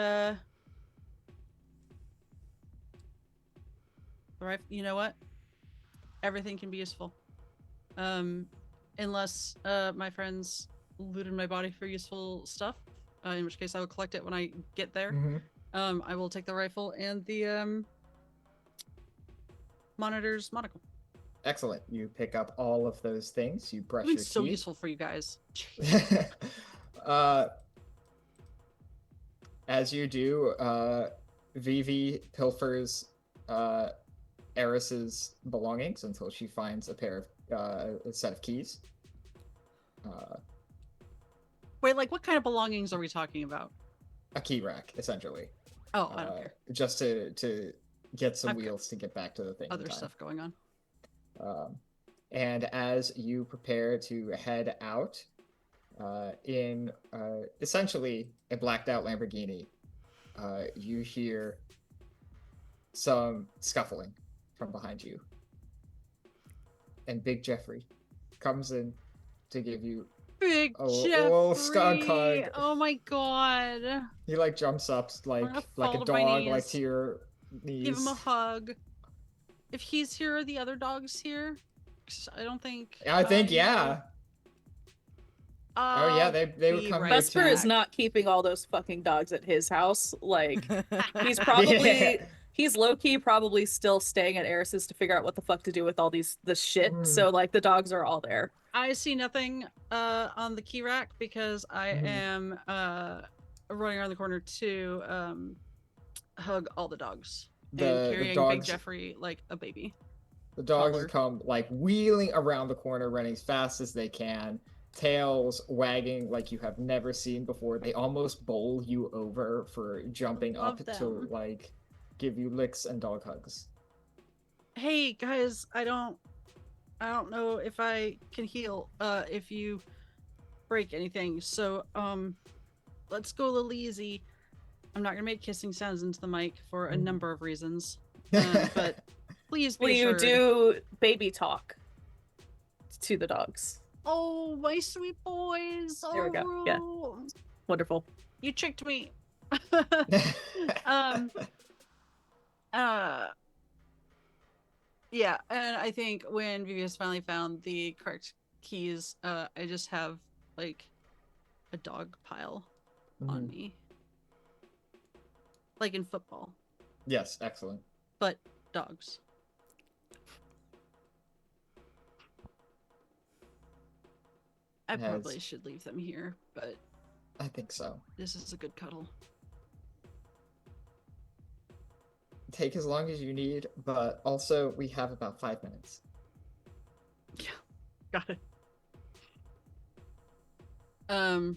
right, you know what? Everything can be useful. Unless my friends looted my body for useful stuff, in which case I will collect it when I get there. Mm-hmm. I will take the rifle and the monitor's monocle. Excellent. You pick up all of those things. You brush It's your so teeth. useful for you guys. As you do, Vivi pilfers Eris's belongings until she finds a set of keys. Wait, like what kind of belongings are we talking about? A key rack, essentially. Oh, I don't care. Just to get some wheels to get back to the thing. Other stuff going on. And as you prepare to head out in essentially a blacked out Lamborghini, you hear some scuffling from behind you. And Big Jeffrey comes in to give you Big Jeffrey! little skunk hug. Oh my god. He like jumps up like a dog, like to your knees. Give him a hug. If he's here, are the other dogs here? 'Cause I don't think. I think yeah. Oh yeah, they would come. Vesper is not keeping all those fucking dogs at his house. Like he's probably he's low key probably still staying at Eris's to figure out what the fuck to do with all this shit. So like the dogs are all there. I see nothing on the key rack because I am running around the corner to hug all the dogs and carrying Big Jeffrey like a baby. The dogs come like wheeling around the corner, running as fast as they can, tails wagging like you have never seen before. They almost bowl you over for jumping up to like give you licks and dog hugs. Hey guys, I don't know if I can heal if you break anything. So let's go a little easy. I'm not gonna make kissing sounds into the mic for a number of reasons. But please be assured. Will you do baby talk to the dogs? Oh, my sweet boys. There we go. Yeah. Wonderful. You tricked me. Yeah, and I think when Vivi has finally found the correct keys, I just have like a dog pile on me. Like in football. Yes, excellent. But dogs. I probably should leave them here, but I think so. This is a good cuddle. Take as long as you need, but also we have about 5 minutes. Yeah, got it. I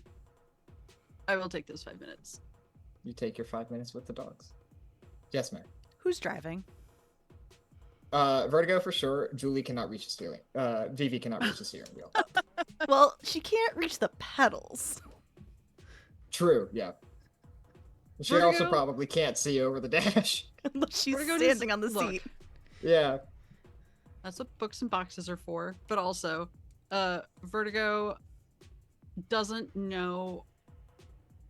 will take those 5 minutes. You take your 5 minutes with the dogs. Yes, Mary. Who's driving? Vertigo for sure. Julie cannot reach the steering. Vivi cannot reach the steering wheel. Well, she can't reach the pedals. True, yeah. She also probably can't see over the dash. Unless she's standing on the seat. Yeah. That's what books and boxes are for. But also, Vertigo doesn't know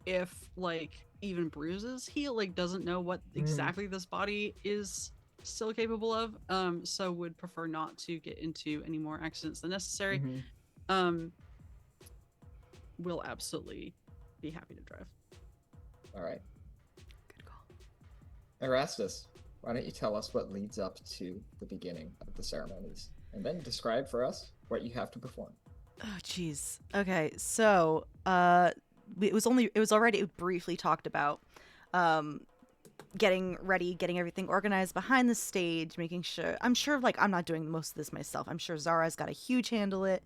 if, like, even bruises heal. Like, doesn't know what exactly this body is still capable of. So would prefer not to get into any more accidents than necessary. Mm-hmm. Will absolutely be happy to drive. All right. Good call. Erastus, why don't you tell us what leads up to the beginning of the ceremonies, and then describe for us what you have to perform. Oh, jeez. Okay, so it was already briefly talked about. Getting ready, getting everything organized behind the stage, making sure. I'm sure, like, I'm not doing most of this myself. I'm sure Zara's got a huge handle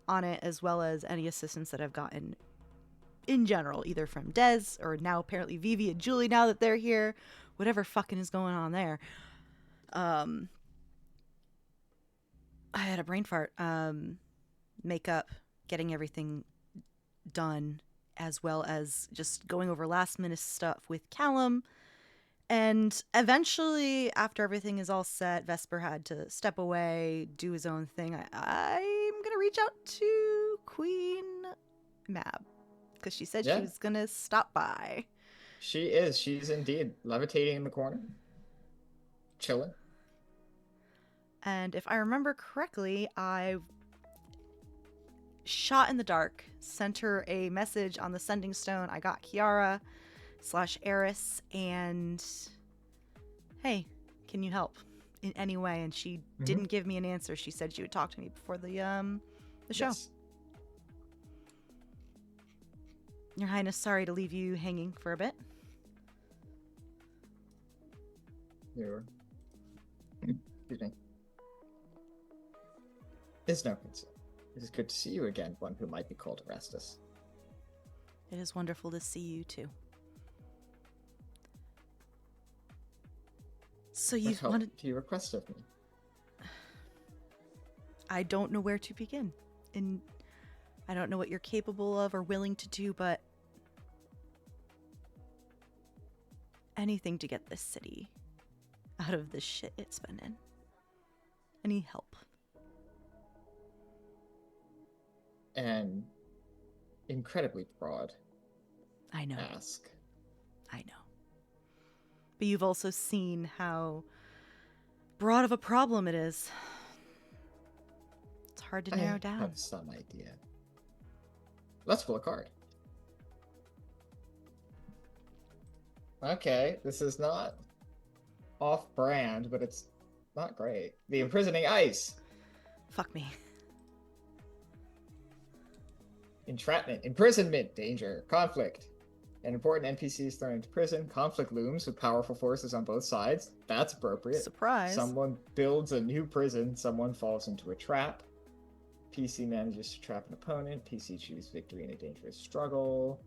on it, as well as any assistance that I've gotten in general, either from Dez or now apparently Vivi and Julie now that they're here. Whatever fucking is going on there. I had a brain fart. Makeup, getting everything done, as well as just going over last minute stuff with Callum. And eventually, after everything is all set, Vesper had to step away, do his own thing. I'm going to reach out to Queen Mab, because she said she was going to stop by. She is. She's indeed levitating in the corner. Chilling. And if I remember correctly, I shot in the dark, sent her a message on the sending stone. I got Kiara/Eris, and hey, can you help in any way? And she didn't give me an answer. She said she would talk to me before the show. Yes. Your Highness, sorry to leave you hanging for a bit. Excuse me. It's no concern. It is good to see you again, one who might be called Erastus. It is wonderful to see you too. So you wanted... do you request of me? I don't know where to begin. And I don't know what you're capable of or willing to do, but anything to get this city out of the shit it's been in. Any help. An incredibly broad I know. ask. I know. But you've also seen how broad of a problem it is. It's hard to narrow down. I have some idea. Let's pull a card. Okay, this is not off-brand, but it's not great. The imprisoning ice. Fuck me. Entrapment, imprisonment, danger, conflict. An important NPC is thrown into prison. Conflict looms with powerful forces on both sides. That's appropriate. Surprise. Someone builds a new prison. Someone falls into a trap. PC manages to trap an opponent. PC achieves victory in a dangerous struggle.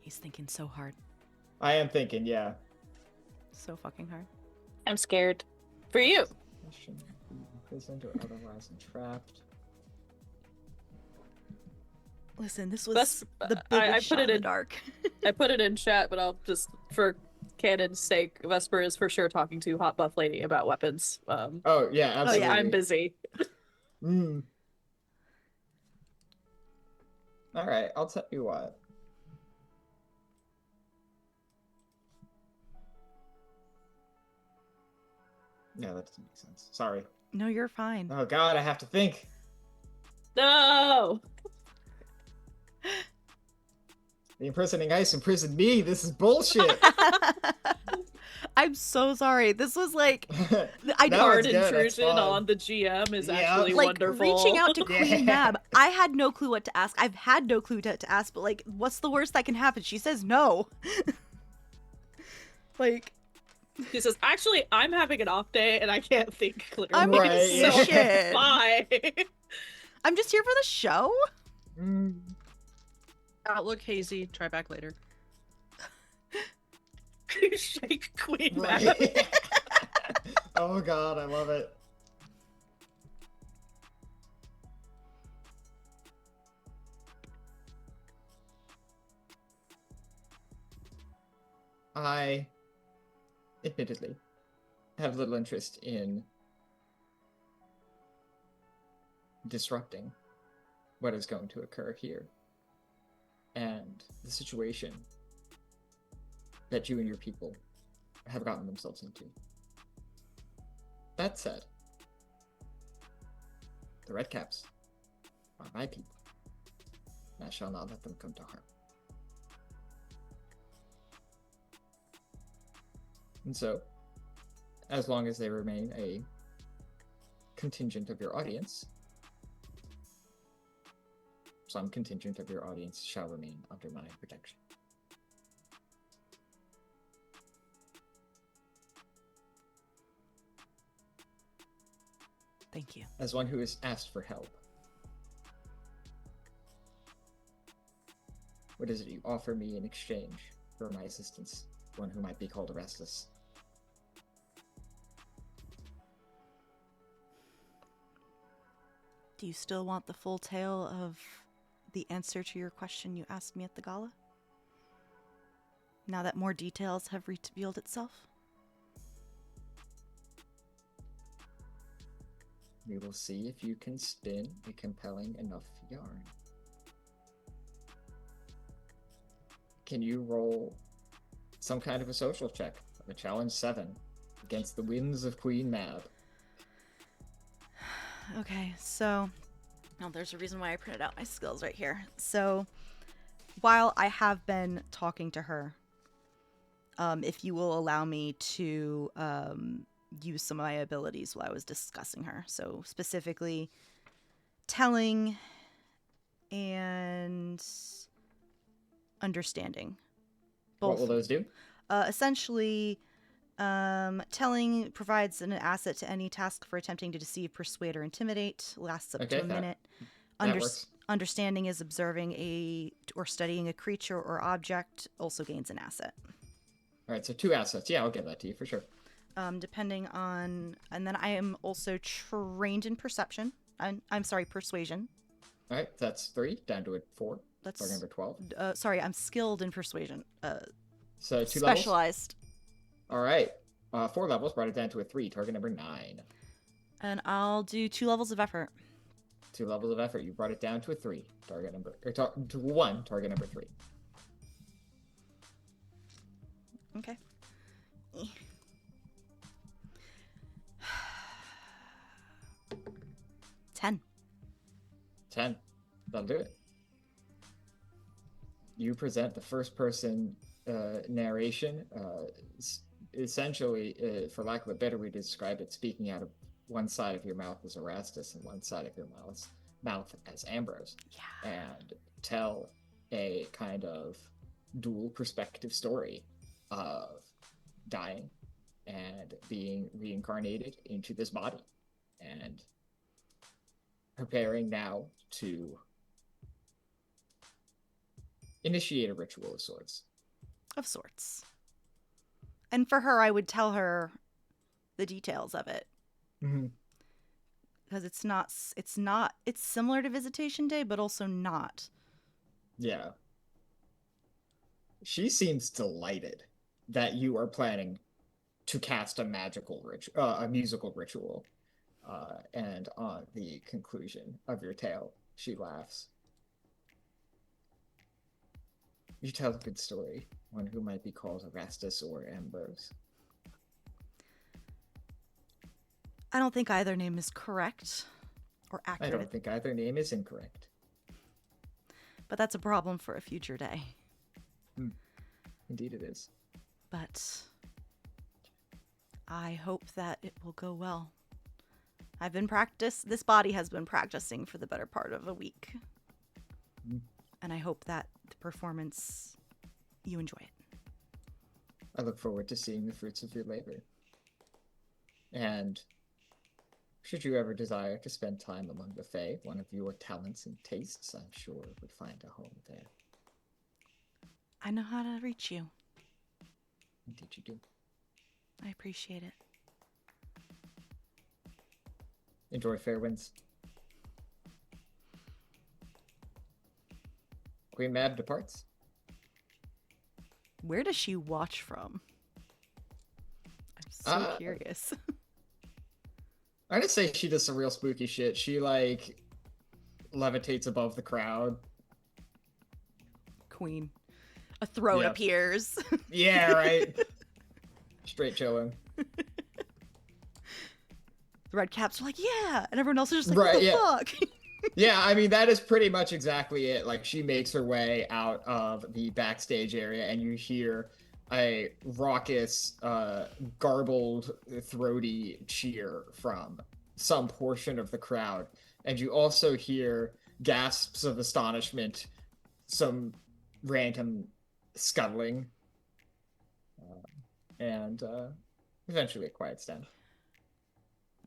He's thinking so hard. I am thinking, yeah. So fucking hard. I'm scared. For you. Imprisoned or otherwise entrapped. Listen, this was the biggest I put shot it in in the dark. I put it in chat, but I'll just, for canon's sake, Vesper is for sure talking to Hot Buff Lady about weapons. Oh, yeah, absolutely. I'm busy. Alright, I'll tell you what. No, that doesn't make sense. Sorry. No, you're fine. Oh god, I have to think. No! The imprisoning ice imprisoned me. This is bullshit. I'm so sorry. This was like I No, Hard it's good, intrusion it's fine. on the GM is Yeah. actually like wonderful. reaching out to Queen Yeah. Mab. I had no clue what to ask. I've had no clue to ask, but like, what's the worst that can happen? She says no. Like, She says, actually, I'm having an off day and I can't think clearly. I'm Right. so shit. bye. I'm just here for the show. Outlook hazy. Try back later. Shake Queen Right. Mab. Oh god, I love it. I, admittedly, have little interest in disrupting what is going to occur here and the situation that you and your people have gotten themselves into. That said, the Redcaps are my people, and I shall not let them come to harm. And so, as long as they remain a contingent of your audience, some contingent of your audience shall remain under my protection. Thank you. As one who has asked for help, what is it you offer me in exchange for my assistance? One who might be called Erastus. Do you still want the full tale of the answer to your question you asked me at the gala? Now that more details have revealed itself? We will see if you can spin a compelling enough yarn. Can you roll some kind of a social check of a challenge 7 against the winds of Queen Mab? Okay, so there's a reason why I printed out my skills right here. So while I have been talking to her, if you will allow me to use some of my abilities while I was discussing her. So specifically telling and understanding. Both. What will those do? Essentially, telling provides an asset to any task for attempting to deceive, persuade, or intimidate. Lasts up to a minute. Works. Understanding is observing or studying a creature or object. Also gains an asset. All right, so 2 assets. Yeah, I'll give that to you for sure. Depending on, and then I am also trained in perception. I'm sorry, persuasion. All right, that's 3 down to a 4. That's number 12. Sorry, I'm skilled in persuasion. So 2 specialized. Levels? All right, 4 levels brought it down to a 3. Target number 9. And I'll do 2 levels of effort. 2 levels of effort. You brought it down to a 3. Target number to 1. Target number 3. Okay. 10. 10. That'll do it. You present the first person narration. Essentially, for lack of a better way to describe it, speaking out of one side of your mouth as Erastus and one side of your mouth as Ambrose. Yeah. And tell a kind of dual perspective story of dying and being reincarnated into this body and preparing now to initiate a ritual of sorts. Of sorts. And for her, I would tell her the details of it. Mm-hmm. Because it's similar to Visitation Day, but also not. Yeah. She seems delighted that you are planning to cast a musical ritual. And on the conclusion of your tale, she laughs. You tell a good story, one who might be called Erastus or Ambrose. I don't think either name is correct or accurate. I don't think either name is incorrect. But that's a problem for a future day. Indeed it is. But I hope that it will go well. This body has been practicing for the better part of a week. And I hope that the performance, you enjoy it. I look forward to seeing the fruits of your labor. And should you ever desire to spend time among the Fae, one of your talents and tastes, I'm sure, would find a home there. I know how to reach you. Indeed you do. I appreciate it. Enjoy Fairwinds. Queen Mab departs. Where does she watch from? I'm so curious. I'm gonna say she does some real spooky shit. She, like, levitates above the crowd. Queen. A throne appears. Yeah, right. Straight chilling. The red caps are like, yeah, and everyone else is just like, what the fuck? Yeah, I mean, that is pretty much exactly it. Like, she makes her way out of the backstage area, and you hear a raucous, garbled, throaty cheer from some portion of the crowd. And you also hear gasps of astonishment, some random scuttling, and eventually a quiet stand.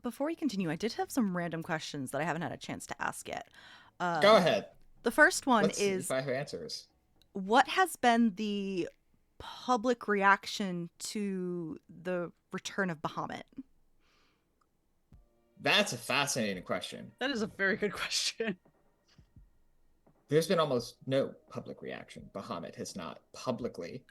Before we continue, I did have some random questions that I haven't had a chance to ask yet. Go ahead. The first one Let's see is, if I have answers. what has been the public reaction to the return of Bahamut? That's a fascinating question. That is a very good question. There's been almost no public reaction. Bahamut has not publicly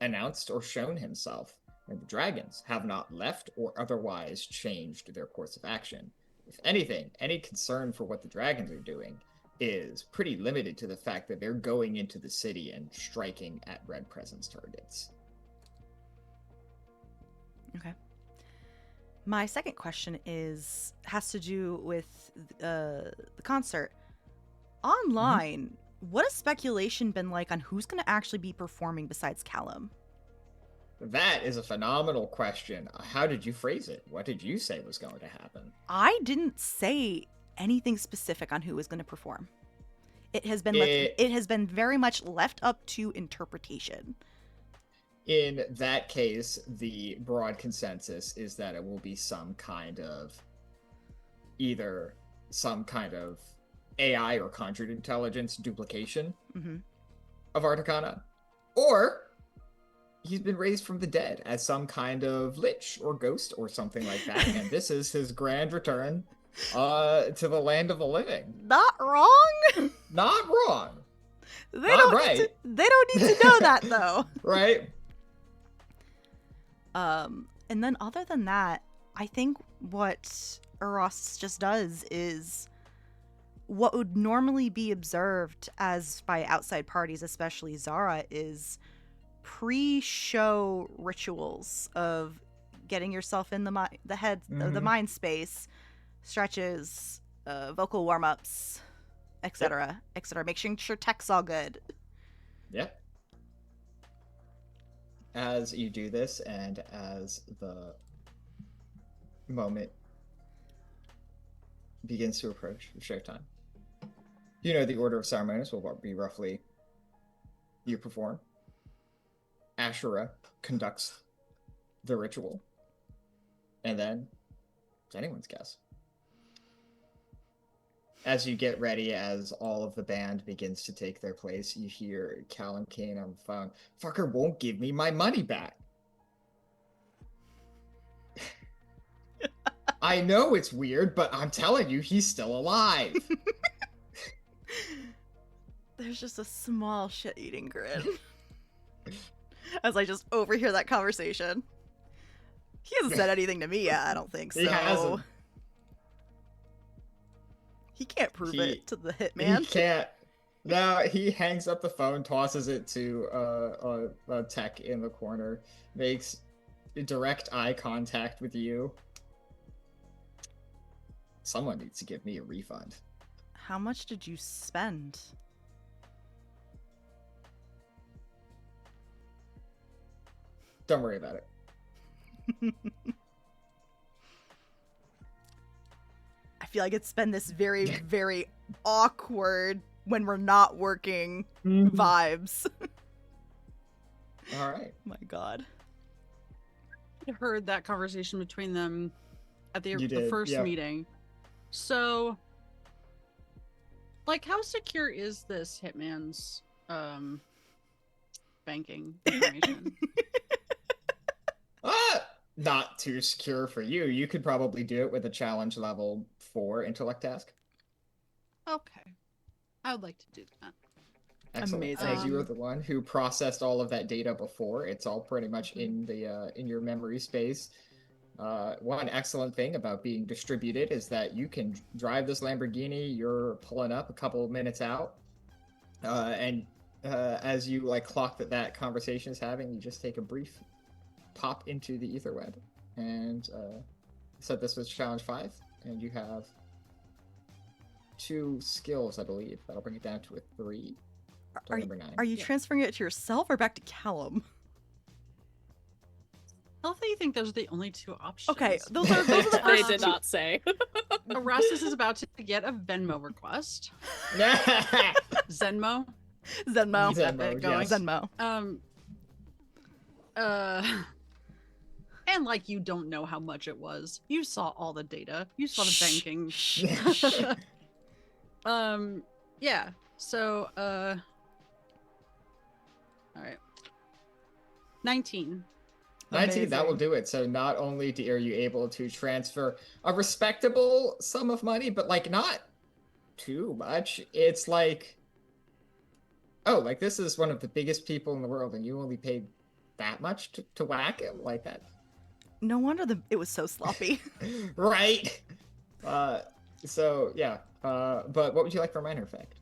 announced or shown himself, and the dragons have not left or otherwise changed their course of action. If anything, any concern for what the dragons are doing is pretty limited to the fact that they're going into the city and striking at Red Presence targets. Okay. My second question has to do with the concert. Online, what has speculation been like on who's going to actually be performing besides Callum? That is a phenomenal question. How did you phrase it? What did you say was going to happen? I didn't say anything specific on who was going to perform. It has been very much left up to interpretation. In that case, the broad consensus is that it will be some kind of AI or conjured intelligence duplication of Articana, or he's been raised from the dead as some kind of lich or ghost or something like that, and this is his grand return to the land of the living. Not wrong. Not wrong. They don't need to know that though. Right. And then other than that, I think what Erastus just does is what would normally be observed as by outside parties, especially Zara, is pre-show rituals of getting yourself in the mind space, stretches, vocal warm-ups, etc., etc. Making sure tech's all good. Yep. As you do this, and as the moment begins to approach showtime, you know the order of ceremonies will be roughly: you perform, Ashura conducts the ritual, and then it's anyone's guess. As you get ready, as all of the band begins to take their place, you hear Callum Kane on the phone. Fucker won't give me my money back. I know it's weird, but I'm telling you, he's still alive. There's just a small shit-eating grin as I just overhear that conversation. He hasn't said anything to me yet, I don't think so. He hasn't. He can't prove it to the hitman. He can't. No, he hangs up the phone, tosses it to a tech in the corner, makes direct eye contact with you. Someone needs to give me a refund. How much did you spend? Don't worry about it. I feel like it's been this very, very awkward when we're not working vibes. All right. My God. I heard that conversation between them at the first yeah. meeting. So, like, how secure is this hitman's banking information? Not too secure for you. You could probably do it with a challenge level 4 intellect task. Okay. I would like to do that. Excellent. Amazing. As you were the one who processed all of that data before, it's all pretty much in the in your memory space. One excellent thing about being distributed is that you can drive this Lamborghini. You're pulling up a couple of minutes out, and as you like clock that conversation is having, you just take a brief pop into the etherweb, and so this was challenge 5, and you have 2 skills, I believe. That'll bring it down to a 3. Number 9. Are you transferring it to yourself or back to Callum? I love that you think those are the only 2 options. Okay, those are the They first did 2. not say. Erastus is about to get a Venmo request. Zenmo. Zenmo. Keep that bit going. yes. Zenmo. And like you don't know how much it was. You saw all the data. You saw the banking. Yeah. So all right. 19. 19, that will Amazing. do it. So not only are you able to transfer a respectable sum of money, but like not too much. It's like, oh, like this is one of the biggest people in the world, and you only paid that much to whack him like that. No wonder it was so sloppy. Right. So yeah. But what would you like for minor effect?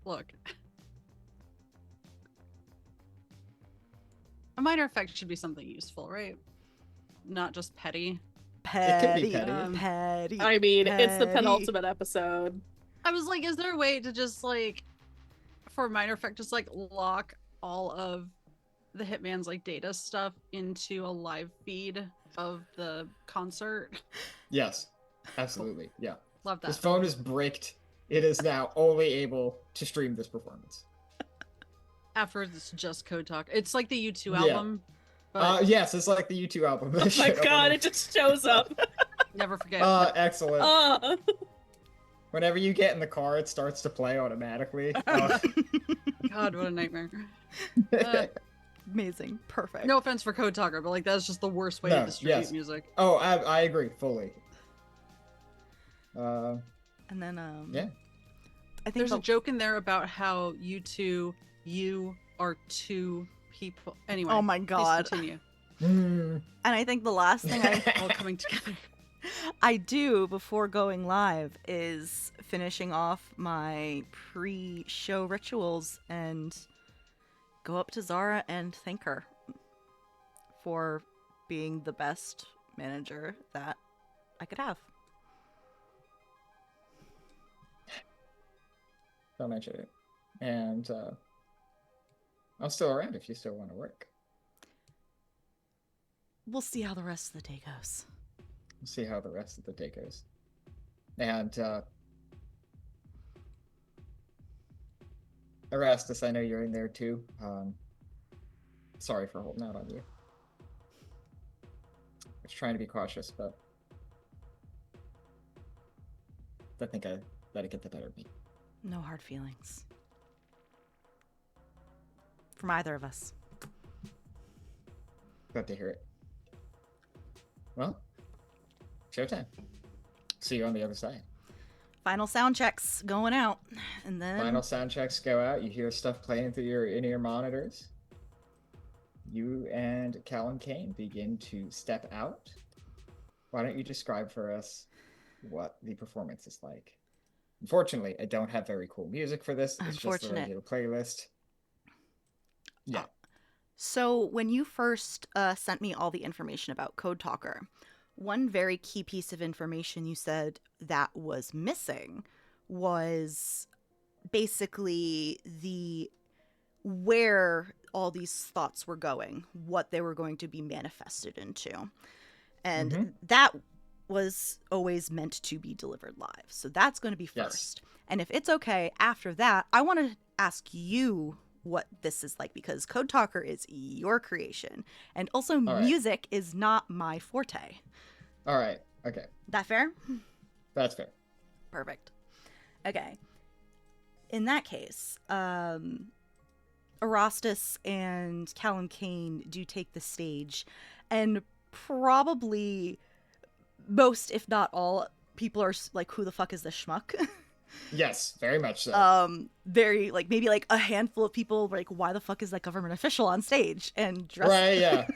Look. A minor effect should be something useful, right? Not just petty. Petty. petty. Petty. I mean, it's the petty. penultimate episode. I was like, is there a way to just like, for a minor effect, just like lock all of the Hitman's like data stuff into a live feed of the concert? Yes. Absolutely. Yeah. Love that. This phone is bricked. It is now only able to stream this performance. Afterwards, it's just Code Talk. It's like the U2 Yeah. album. But Yes, it's like the U2 album. Oh my god, it just shows up. never forget. Excellent. Whenever you get in the car, it starts to play automatically. God, what a nightmare. Amazing. Perfect. No offense for Code Talker, but like that's just the worst way to distribute yes. music. Oh, I agree fully. And then Yeah. I think There's a joke in there about how you are 2 people. Anyway. Oh my please god. continue. And I think the last thing All coming together. I do before going live is finishing off my pre-show rituals and go up to Zara and thank her for being the best manager that I could have. Don't mention it. And I'm still around if you still want to work. We'll see how the rest of the day goes. We'll see how the rest of the day goes. And Erastus, I know you're in there too. Sorry for holding out on you. I was trying to be cautious, but I think I let it get the better of me. No hard feelings. From either of us. Glad to hear it. Well, showtime. See you on the other side. Final sound checks going out. And then Final sound checks go out. You hear stuff playing through your in-ear monitors. You and Callum Kane begin to step out. Why don't you describe for us what the performance is like? Unfortunately, I don't have very cool music for this. It's just the regular playlist. Yeah. So when you first sent me all the information about Code Talker, one very key piece of information you said that was missing was basically where all these thoughts were going, what they were going to be manifested into. And that was always meant to be delivered live. So that's going to be first. Yes. And if it's okay, after that, I want to ask you what this is like, because Code Talker is your creation. And also music is not my forte. All right. Okay. That fair? That's fair. Perfect. Okay. In that case, Erastus and Callum Kane do take the stage, and probably most, if not all, people are like, who the fuck is this schmuck? Yes, very much so. Very, like, maybe like a handful of people like, why the fuck is that government official on stage and dressed? Right, yeah.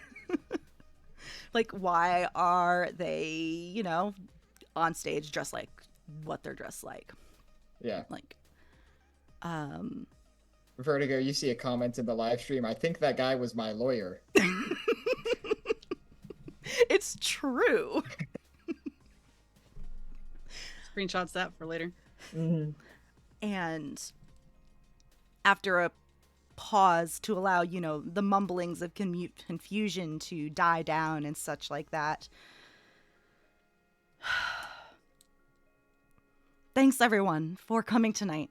Like, why are they, you know, on stage dressed like what they're dressed like? Yeah. Like, Vertigo, you see a comment in the live stream. I think that guy was my lawyer. it's true. Screenshots that for later. Mm-hmm. And after a pause to allow, you know, the mumblings of confusion to die down and such like that. Thanks, everyone, for coming tonight.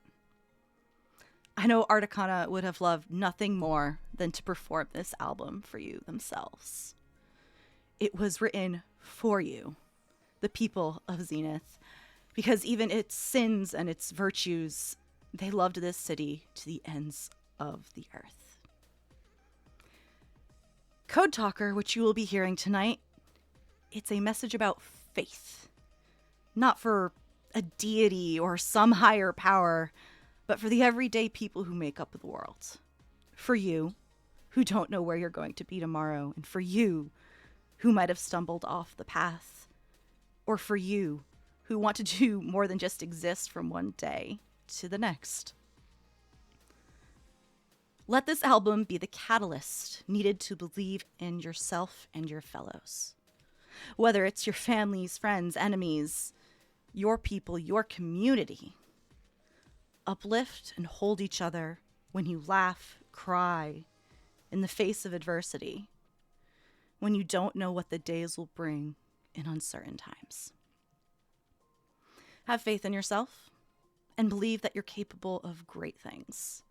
I know Articana would have loved nothing more than to perform this album for you themselves. It was written for you, the people of Zenith, because even its sins and its virtues, they loved this city to the ends of the earth. Code Talker, which you will be hearing tonight, it's a message about faith. Not for a deity or some higher power, but for the everyday people who make up the world. For you, who don't know where you're going to be tomorrow, and for you, who might have stumbled off the path. Or for you, who want to do more than just exist from one day to the next. Let this album be the catalyst needed to believe in yourself and your fellows. Whether it's your families, friends, enemies, your people, your community. Uplift and hold each other when you laugh, cry, in the face of adversity, when you don't know what the days will bring in uncertain times. Have faith in yourself and believe that you're capable of great things.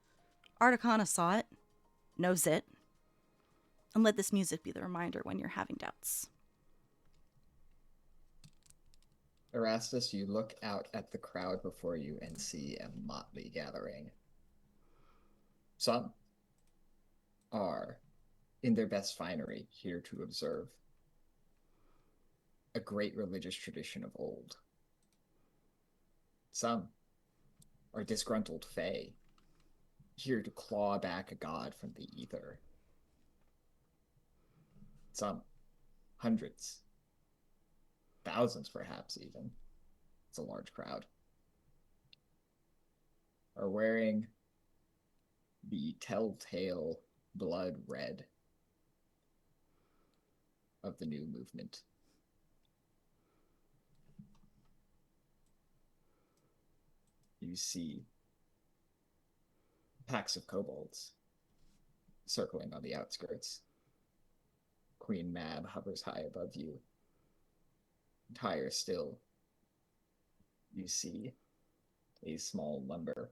Articana saw it, knows it, and let this music be the reminder when you're having doubts. Erastus, you look out at the crowd before you and see a motley gathering. Some are in their best finery, here to observe a great religious tradition of old. Some are disgruntled fae, here to claw back a god from the ether. Some, hundreds, thousands perhaps even, it's a large crowd, are wearing the telltale blood red of the new movement. You see packs of kobolds circling on the outskirts. Queen Mab hovers high above you. And higher still, you see a small number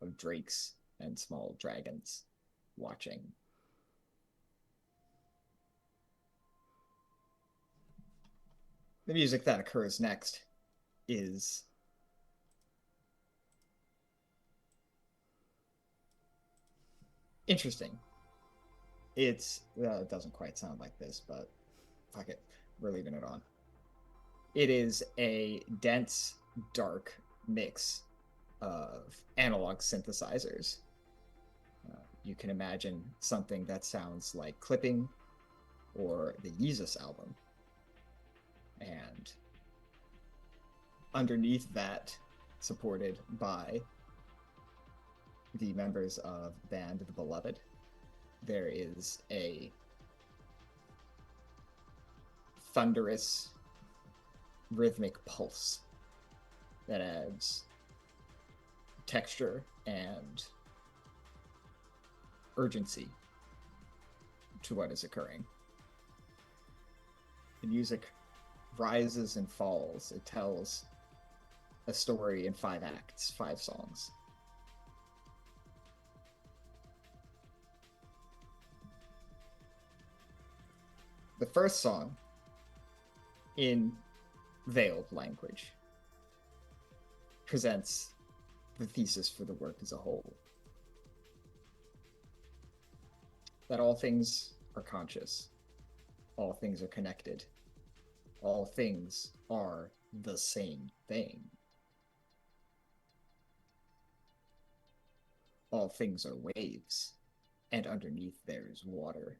of drakes and small dragons watching. The music that occurs next is interesting. It doesn't quite sound like this, but fuck it, we're leaving it on. It is a dense, dark mix of analog synthesizers. You can imagine something that sounds like Clipping or the Yeezus album. And underneath that, supported by the members of the band The Beloved, there is a thunderous rhythmic pulse that adds texture and urgency to what is occurring. The music rises and falls. It tells a story in 5 acts, 5 songs. The first song, in veiled language, presents the thesis for the work as a whole. that all things are conscious, all things are connected, all things are the same thing. All things are waves, and underneath there is water,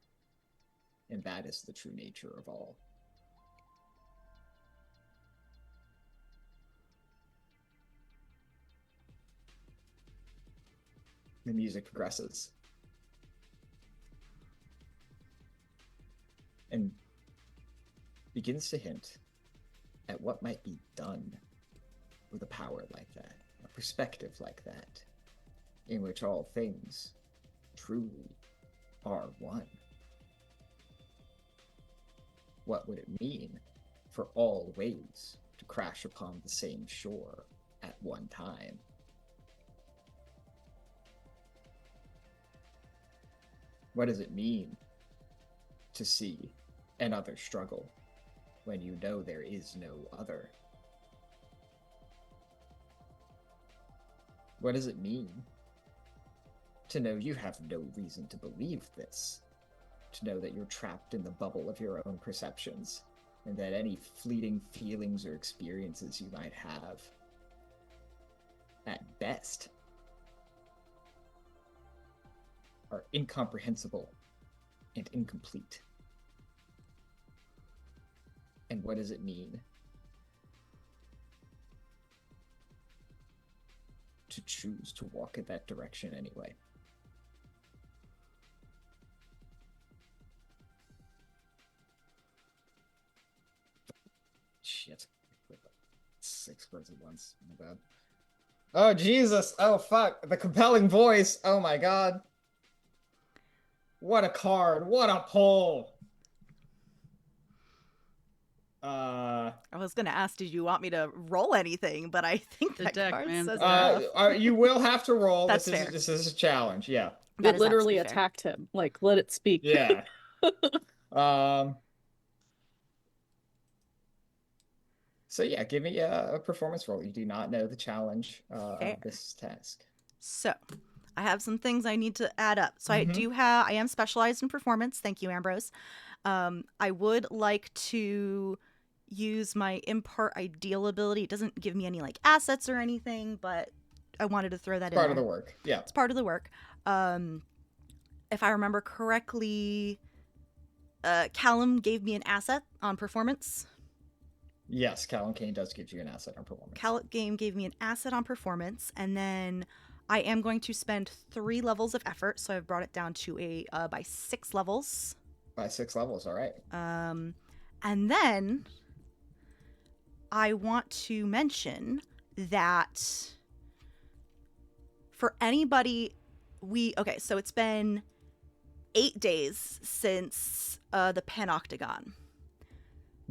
and that is the true nature of all. The music progresses. And begins to hint at what might be done with a power like that, a perspective like that, in which all things truly are one. What would it mean for all waves to crash upon the same shore at one time? What does it mean to see another struggle when you know there is no other? What does it mean to know you have no reason to believe this? To know that you're trapped in the bubble of your own perceptions, and that any fleeting feelings or experiences you might have, at best, are incomprehensible and incomplete. And what does it mean to choose to walk in that direction anyway? Shit. 6 words at once. My bad. Oh, Jesus. Oh, fuck. The compelling voice. Oh, my God. What a card. What a pull. I was gonna ask, did you want me to roll anything? But I think The that deck, card man. says enough. You will have to roll. That's this fair. Is a challenge. Yeah. That It is literally absolutely fair. attacked him. Like, let it speak. Yeah. So yeah, give me a performance roll. You do not know the challenge of this task. So, I have some things I need to add up. So I am specialized in performance. Thank you, Ambrose. I would like to use my impart ideal ability. It doesn't give me any like assets or anything, but I wanted to throw that in Part of there. the work. Yeah. It's part of the work. If I remember correctly, Callum gave me an asset on performance. Yes, Callum Kane does give you an asset on performance. Callum gave me an asset on performance, and then I am going to spend 3 levels of effort, so I've brought it down to by 6 levels. By 6 levels, all right. And then I want to mention that for anybody, so it's been 8 days since the Panoctagon.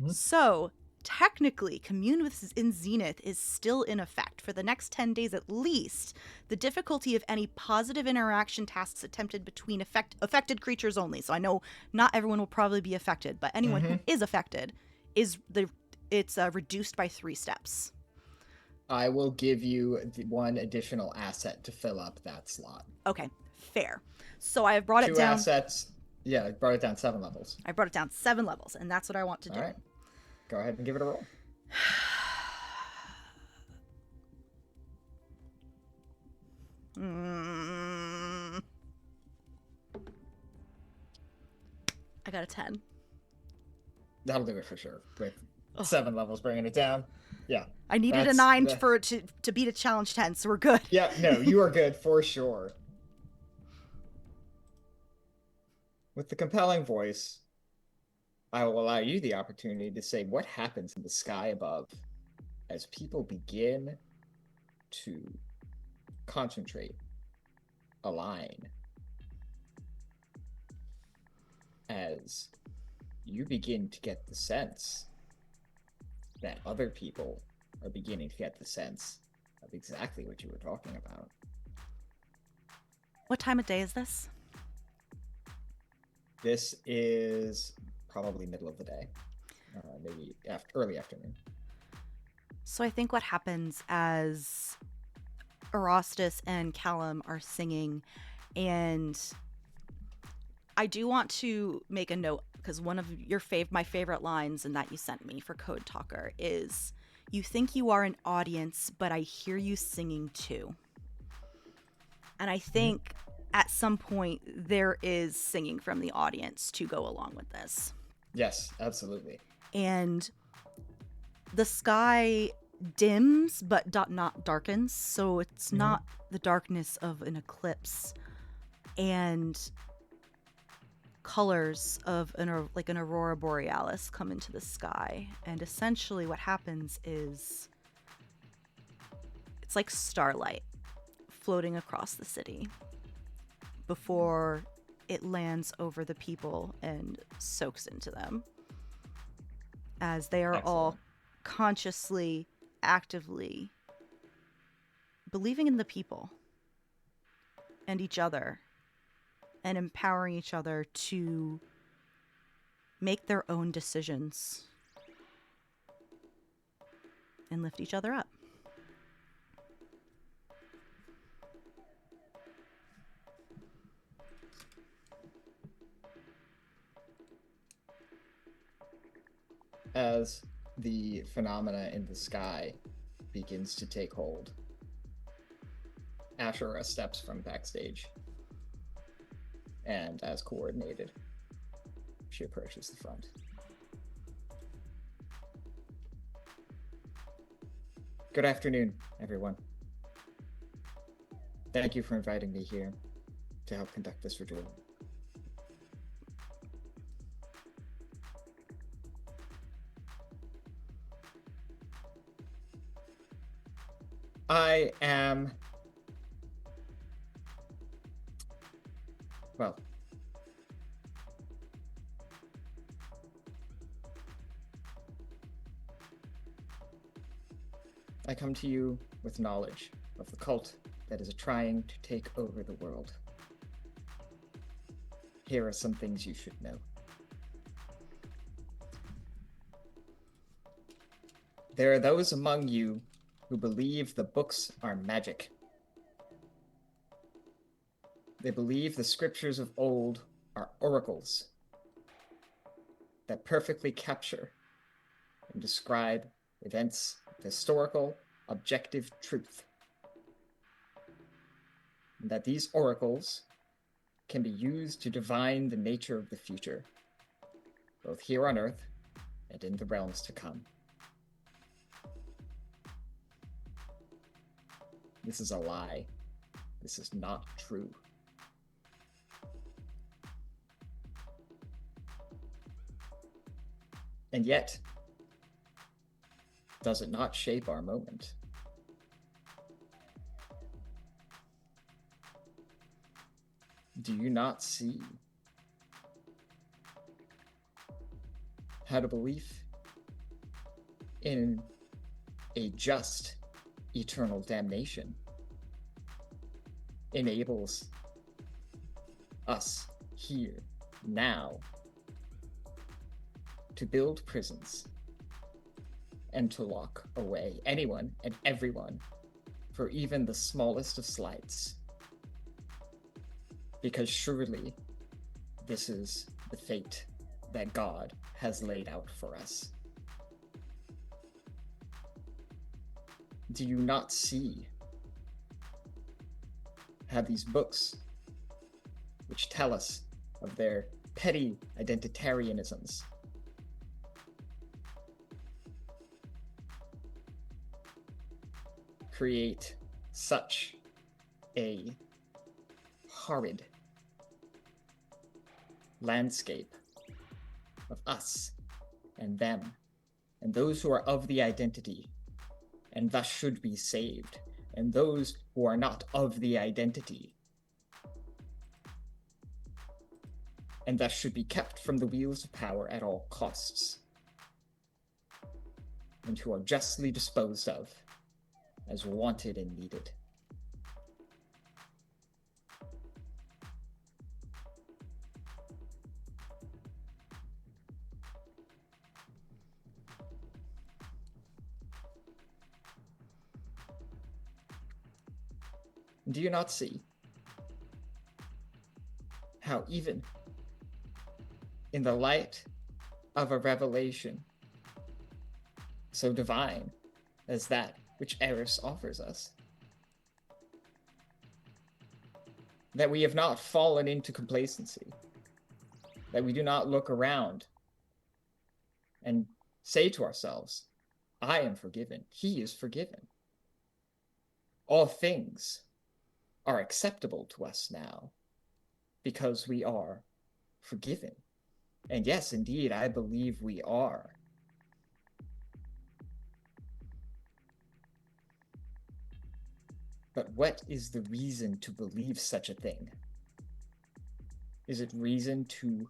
Mhm. So technically, Commune in Zenith is still in effect for the next 10 days at least. The difficulty of any positive interaction tasks attempted between affected creatures only. So I know not everyone will probably be affected, but anyone who is affected it's reduced by 3 steps. I will give you 1 additional asset to fill up that slot. Okay, fair. So I have brought it 2 down. assets. Yeah, I brought it down 7 levels. I brought it down 7 levels, and that's what I want to do. All right. Go ahead and give it a roll. I got a 10. That'll do it for sure. With 7 levels bringing it down. Yeah. I needed a 9 for it to beat a challenge 10, so we're good. Yeah, no, you are good for sure. With the compelling voice, I will allow you the opportunity to say what happens in the sky above as people begin to concentrate, align, as you begin to get the sense that other people are beginning to get the sense of exactly what you were talking about. What time of day is this? This is probably middle of the day, maybe early afternoon. So I think what happens as Erastus and Callum are singing, and I do want to make a note, because one of my favorite lines in that you sent me for Code Talker is, "You think you are an audience, but I hear you singing too." And I think at some point there is singing from the audience to go along with this. Yes, absolutely. And the sky dims but not darkens, so it's not the darkness of an eclipse, and colors of an aurora borealis come into the sky. And essentially what happens is it's like starlight floating across the city before it lands over the people and soaks into them, as they are all consciously, actively believing in the people and each other and empowering each other to make their own decisions and lift each other up. As the phenomena in the sky begins to take hold, Ashura steps from backstage, and as coordinated, she approaches the front. Good afternoon, everyone. Thank you for inviting me here to help conduct this ritual. I am, well, I come to you with knowledge of the cult that is trying to take over the world. Here are some things you should know. There are those among you who believe the books are magic. They believe the scriptures of old are oracles that perfectly capture and describe events of historical, objective truth. And that these oracles can be used to divine the nature of the future, both here on Earth and in the realms to come. This is a lie. This is not true. And yet, does it not shape our moment? Do you not see how the belief in a just eternal damnation enables us here now to build prisons and to lock away anyone and everyone for even the smallest of slights? Because surely this is the fate that God has laid out for us. Do you not see how these books, which tell us of their petty identitarianisms, create such a horrid landscape of us and them and those who are of the identity and thus should be saved, and those who are not of the identity and thus should be kept from the wheels of power at all costs, and who are justly disposed of as wanted and needed? Do you not see how even in the light of a revelation so divine as that which Eris offers us. That we have not fallen into complacency. That we do not look around and say to ourselves, I am forgiven. He is forgiven. All things are acceptable to us now because we are forgiven. And yes, indeed, I believe we are. But what is the reason to believe such a thing? Is it reason to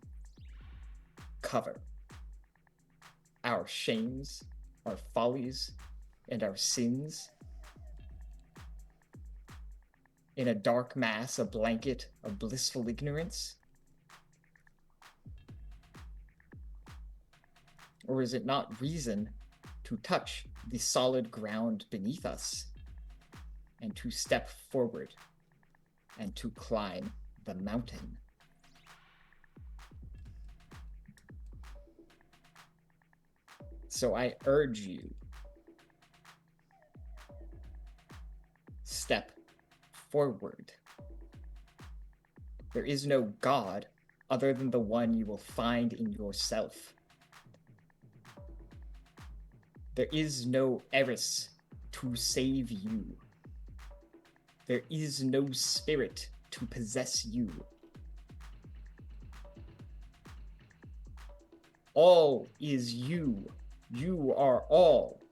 cover our shames, our follies, and our sins in a dark mass, a blanket of blissful ignorance? Or is it not reason to touch the solid ground beneath us and to step forward and to climb the mountain? So I urge you, step forward. There is no God other than the one you will find in yourself. There is no Eris to save you. There is no spirit to possess you. All is you. You are all.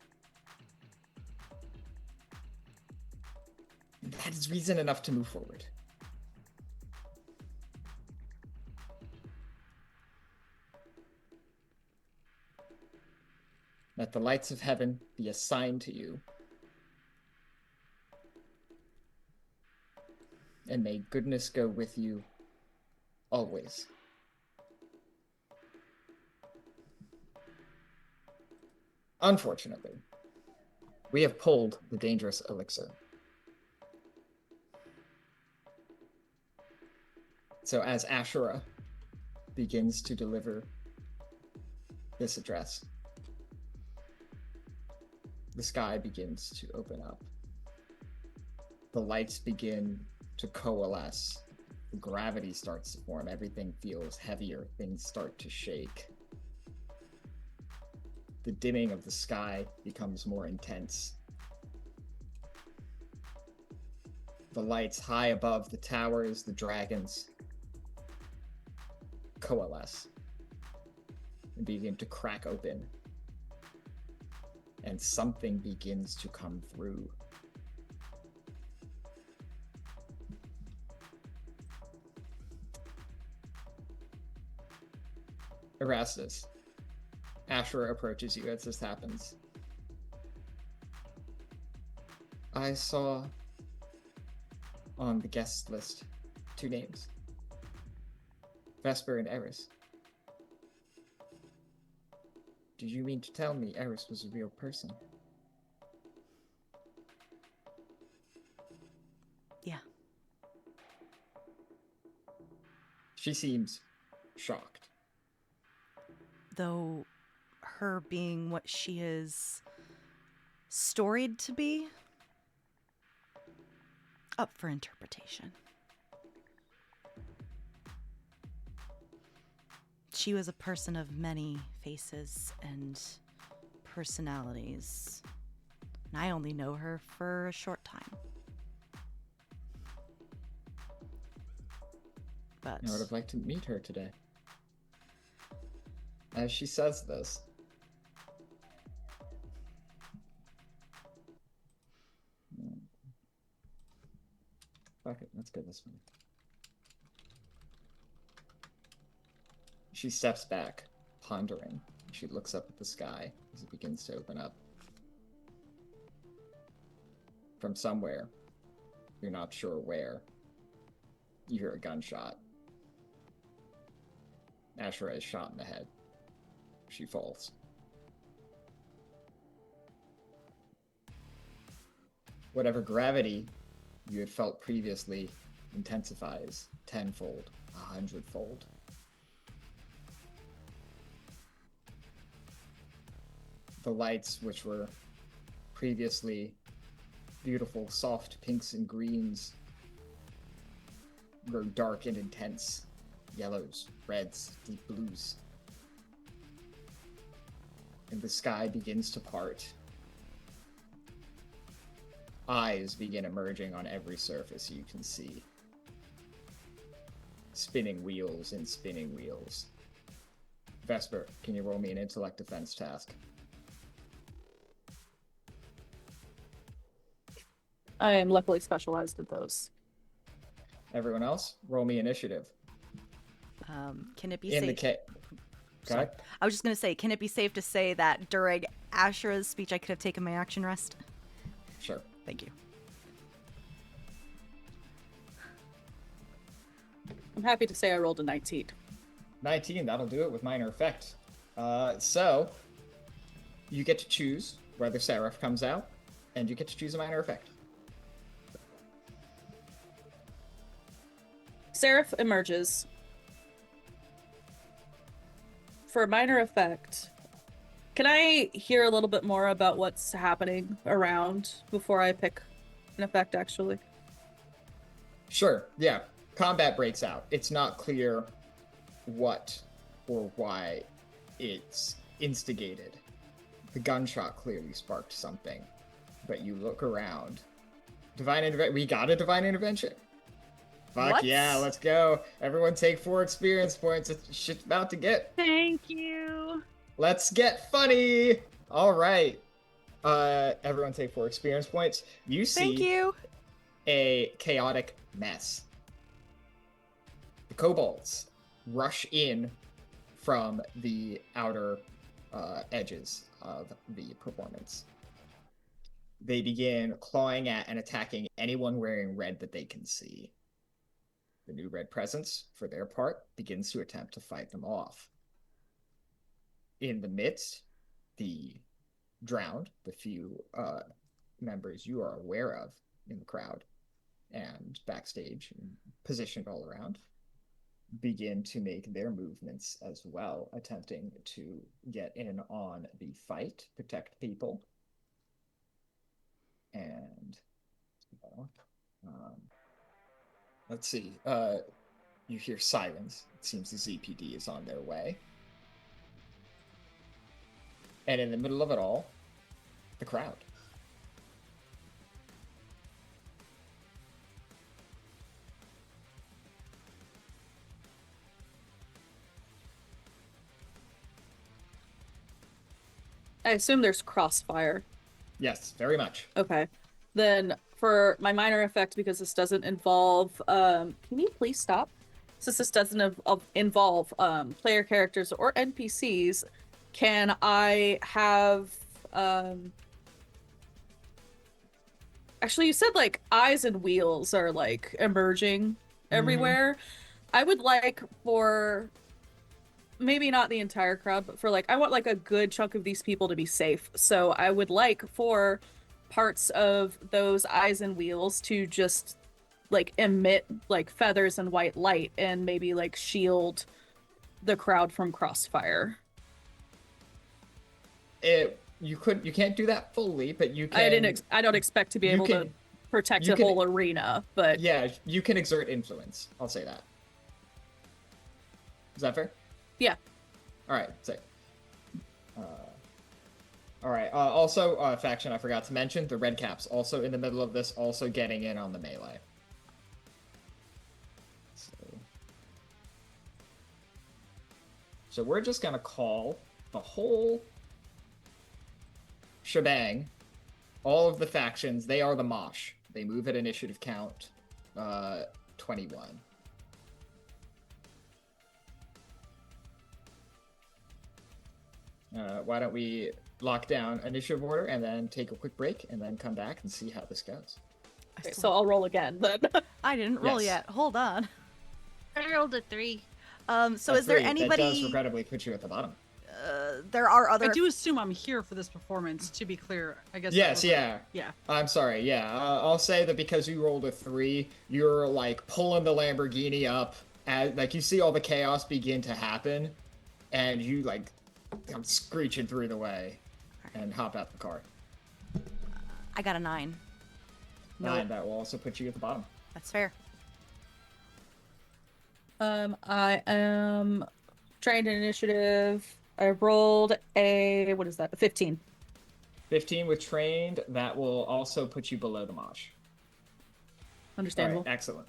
That is reason enough to move forward. Let the lights of heaven be a sign to you. And may goodness go with you always. Unfortunately, we have pulled the dangerous elixir. So as Ashura begins to deliver this address, the sky begins to open up. The lights begin to coalesce. The gravity starts to form. Everything feels heavier. Things start to shake. The dimming of the sky becomes more intense. The lights high above the towers, the dragons, coalesce and begin to crack open. And something begins to come through. Erastus, Ashura approaches you as this happens. I saw on the guest list 2 names. Vesper and Eris. Did you mean to tell me Eris was a real person? Yeah. She seems shocked. Though her being what she is storied to be, up for interpretation. She was a person of many faces and personalities, and I only know her for a short time. But I would have liked to meet her today. As she says this, fuck it, let's go this way. She steps back, pondering. She looks up at the sky as it begins to open up. From somewhere, you're not sure where, you hear a gunshot. Ashura is shot in the head. She falls. Whatever gravity you had felt previously intensifies tenfold, 100-fold. the lights, which were previously beautiful, soft pinks and greens, grow dark and intense yellows, reds, deep blues. And the sky begins to part. Eyes begin emerging on every surface you can see. Spinning wheels and spinning wheels. Vesper, can you roll me an intellect defense task? I am luckily specialized at those. Everyone else, roll me initiative. Can it be In safe? the Sorry. I was just gonna say, can it be safe to say that during Ashura's speech I could have taken my action rest? Sure. Thank you. I'm happy to say I rolled a 19. 19, that'll do it with minor effect. So, you get to choose whether Seraph comes out, and you get to choose a minor effect. Seraph emerges. For a minor effect, can I hear a little bit more about what's happening around before I pick an effect, actually? Sure, yeah. Combat breaks out. It's not clear what or why it's instigated. The gunshot clearly sparked something, but you look around. We got a divine intervention. Fuck What? yeah, let's go. Everyone take 4 experience points. Shit's about to get. Thank you. Let's get funny. All right. Everyone take 4 experience points. You see Thank you. a chaotic mess. The kobolds rush in from the outer edges of the performance. They begin clawing at and attacking anyone wearing red that they can see. The new red presence, for their part, begins to attempt to fight them off. In the midst, the drowned, the few members you are aware of in the crowd and backstage and positioned all around, begin to make their movements as well, attempting to get in on the fight, protect people. And let's see, you hear sirens. It seems the ZPD is on their way. And in the middle of it all, the crowd. I assume there's crossfire. Yes, very much. Okay. Then for my minor effect, because this doesn't involve can you please stop? Since this doesn't involve player characters or NPCs, can I have actually, you said like eyes and wheels are like emerging everywhere. I would like for maybe not the entire crowd, but for like, I want like a good chunk of these people to be safe. So I would like for parts of those eyes and wheels to just like emit like feathers and white light and maybe like shield the crowd from crossfire. You can't do that fully, but you can. I don't expect to be able to protect a whole arena, but yeah, you can exert influence. I'll say that. Is that fair? Yeah. All right. Sick. All right. Also, faction I forgot to mention: the Red Caps also in the middle of this, also getting in on the melee. So we're just gonna call the whole shebang, all of the factions. They are the mosh. They move at initiative count 21. Why don't we lock down initiative order and then take a quick break and then come back and see how this goes. okay, so I'll roll again then. I didn't roll Yes. yet. Hold on. I rolled a 3. So is there That does anybody? regrettably put you at the bottom. There are other. I do assume I'm here for this performance, to be clear. I guess. Yes, yeah. Yeah. I'm sorry, yeah. I'll say that because you rolled a 3, you're like pulling the Lamborghini up, as like you see all the chaos begin to happen, and you like come screeching through the way. Alright. and hop out the car. I got a 9. 9, that will also put you at the bottom. That's fair. I am trained in initiative. I rolled a, what is that? A 15. 15 with trained, that will also put you below the mosh. Understandable. All right, excellent.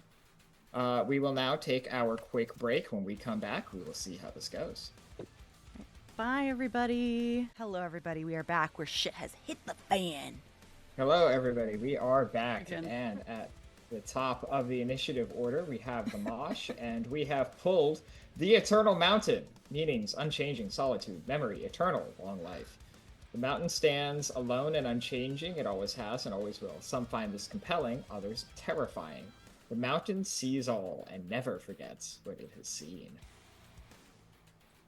We will now take our quick break. When we come back, we will see how this goes. Bye, everybody. Hello, everybody. We are back where shit has hit the fan. Hello, everybody. We are back, Again. and at the top of the initiative order, we have the Mosh, and we have pulled the Eternal Mountain. Meanings: unchanging, solitude, memory, eternal, long life. The mountain stands alone and unchanging. It always has and always will. Some find this compelling, others terrifying. The mountain sees all and never forgets what it has seen.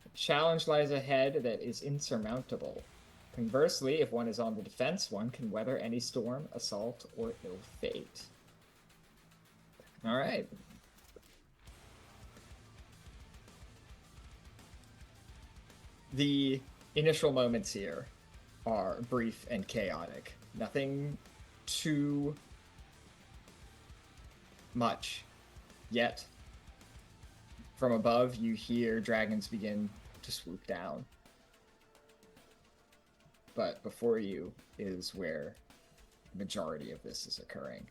A challenge lies ahead that is insurmountable. Conversely, if one is on the defense, one can weather any storm, assault, or ill fate. All right. The initial moments here are brief and chaotic. Nothing too much yet. From above, you hear dragons begin to swoop down. But before you is where the majority of this is occurring.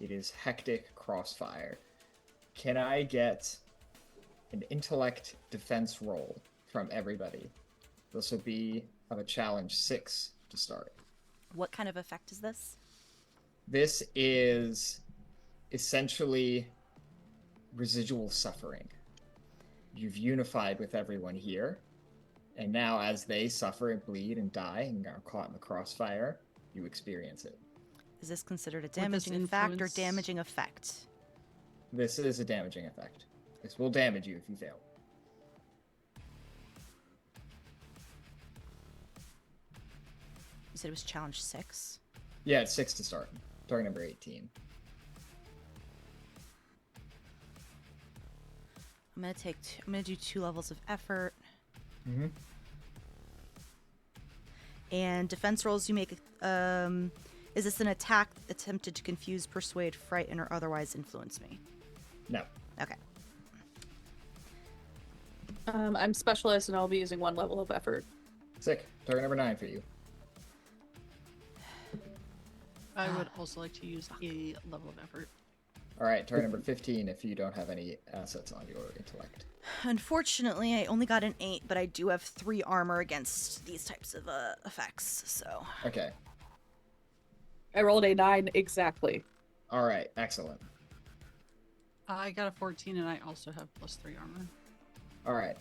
It is hectic crossfire. Can I get an intellect defense roll from everybody? This will be of a challenge 6 to start. What kind of effect is this? This is essentially residual suffering. You've unified with everyone here, and now as they suffer and bleed and die and are caught in the crossfire, you experience it. Is this considered a this damaging fact or influence- damaging effect? This is a damaging effect. This will damage you if you fail. You said it was challenge 6? Yeah, it's 6 to start. Target number 18. I'm gonna do 2 levels of effort. Mm-hmm. And defense rolls you make. Is this an attack attempted to confuse, persuade, frighten, or otherwise influence me? No. Okay. I'm specialist and I'll be using 1 level of effort. Sick. Target number 9 for you. I would also like to use a level of effort. All right, target number 15 if you don't have any assets on your intellect. Unfortunately, I only got an 8, but I do have 3 armor against these types of effects, so. Okay. I rolled a 9 exactly. All right, excellent. I got a 14 and I also have +3 armor. All right.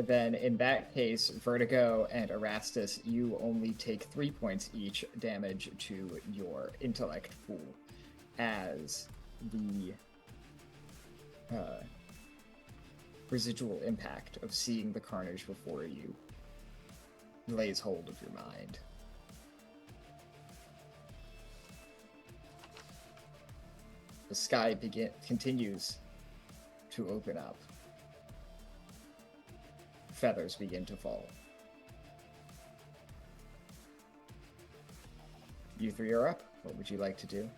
Then in that case, Vertigo and Erastus, you only take 3 points each damage to your intellect pool as the residual impact of seeing the carnage before you lays hold of your mind. The sky continues to open up. Feathers begin to fall. You 3 are up. What would you like to do?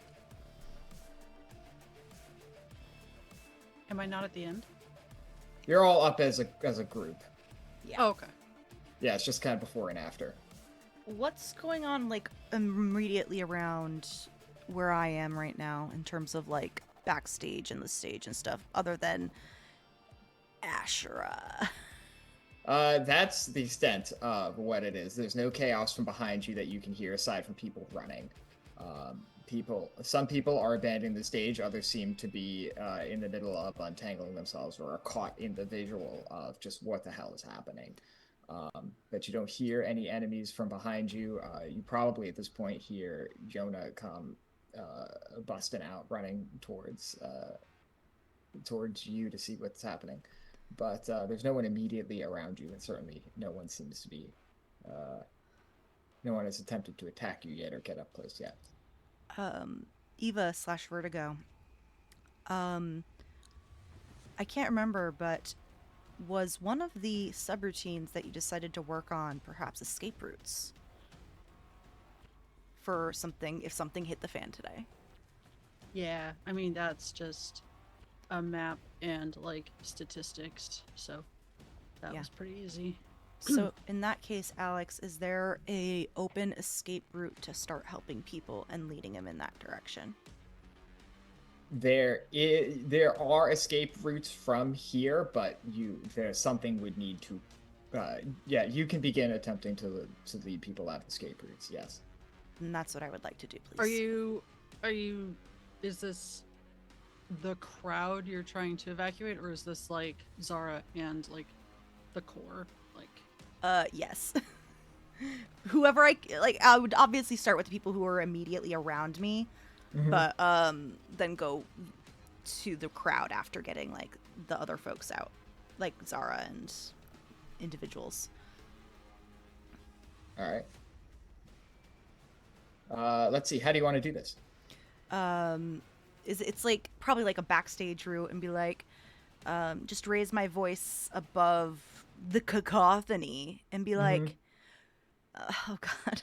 Am I not at the end? You're all up as a group. Yeah. Oh, okay. Yeah, it's just kind of before and after. What's going on, like, immediately around where I am right now in terms of, like, backstage and the stage and stuff, other than Ashura? That's the extent of what it is. There's no chaos from behind you that you can hear aside from people running. Some people are abandoning the stage, others seem to be in the middle of untangling themselves or are caught in the visual of just what the hell is happening. But you don't hear any enemies from behind you. You probably at this point hear Jonah come busting out, running towards you to see what's happening. But there's no one immediately around you, and certainly no one seems to be... no one has attempted to attack you yet or get up close yet. Eva/Vertigo. I can't remember, but was one of the subroutines that you decided to work on perhaps escape routes? for something if something hit the fan today. Yeah, I mean, that's just a map and, like, statistics, so that was pretty easy. So in that case, Alex, is there a open escape route to start helping people and leading them in that direction? There are escape routes from here, but there's something would need to. You can begin attempting to lead people out of escape routes. Yes. And that's what I would like to do, please. Are you? Is this the crowd you're trying to evacuate, or is this like Zara and like the core? Like, yes. Whoever I would obviously start with the people who are immediately around me, but then go to the crowd after getting like the other folks out, like Zara and individuals. All right. Let's see. How do you want to do this? It's like probably like a backstage route and be like, just raise my voice above the cacophony and be like, oh god.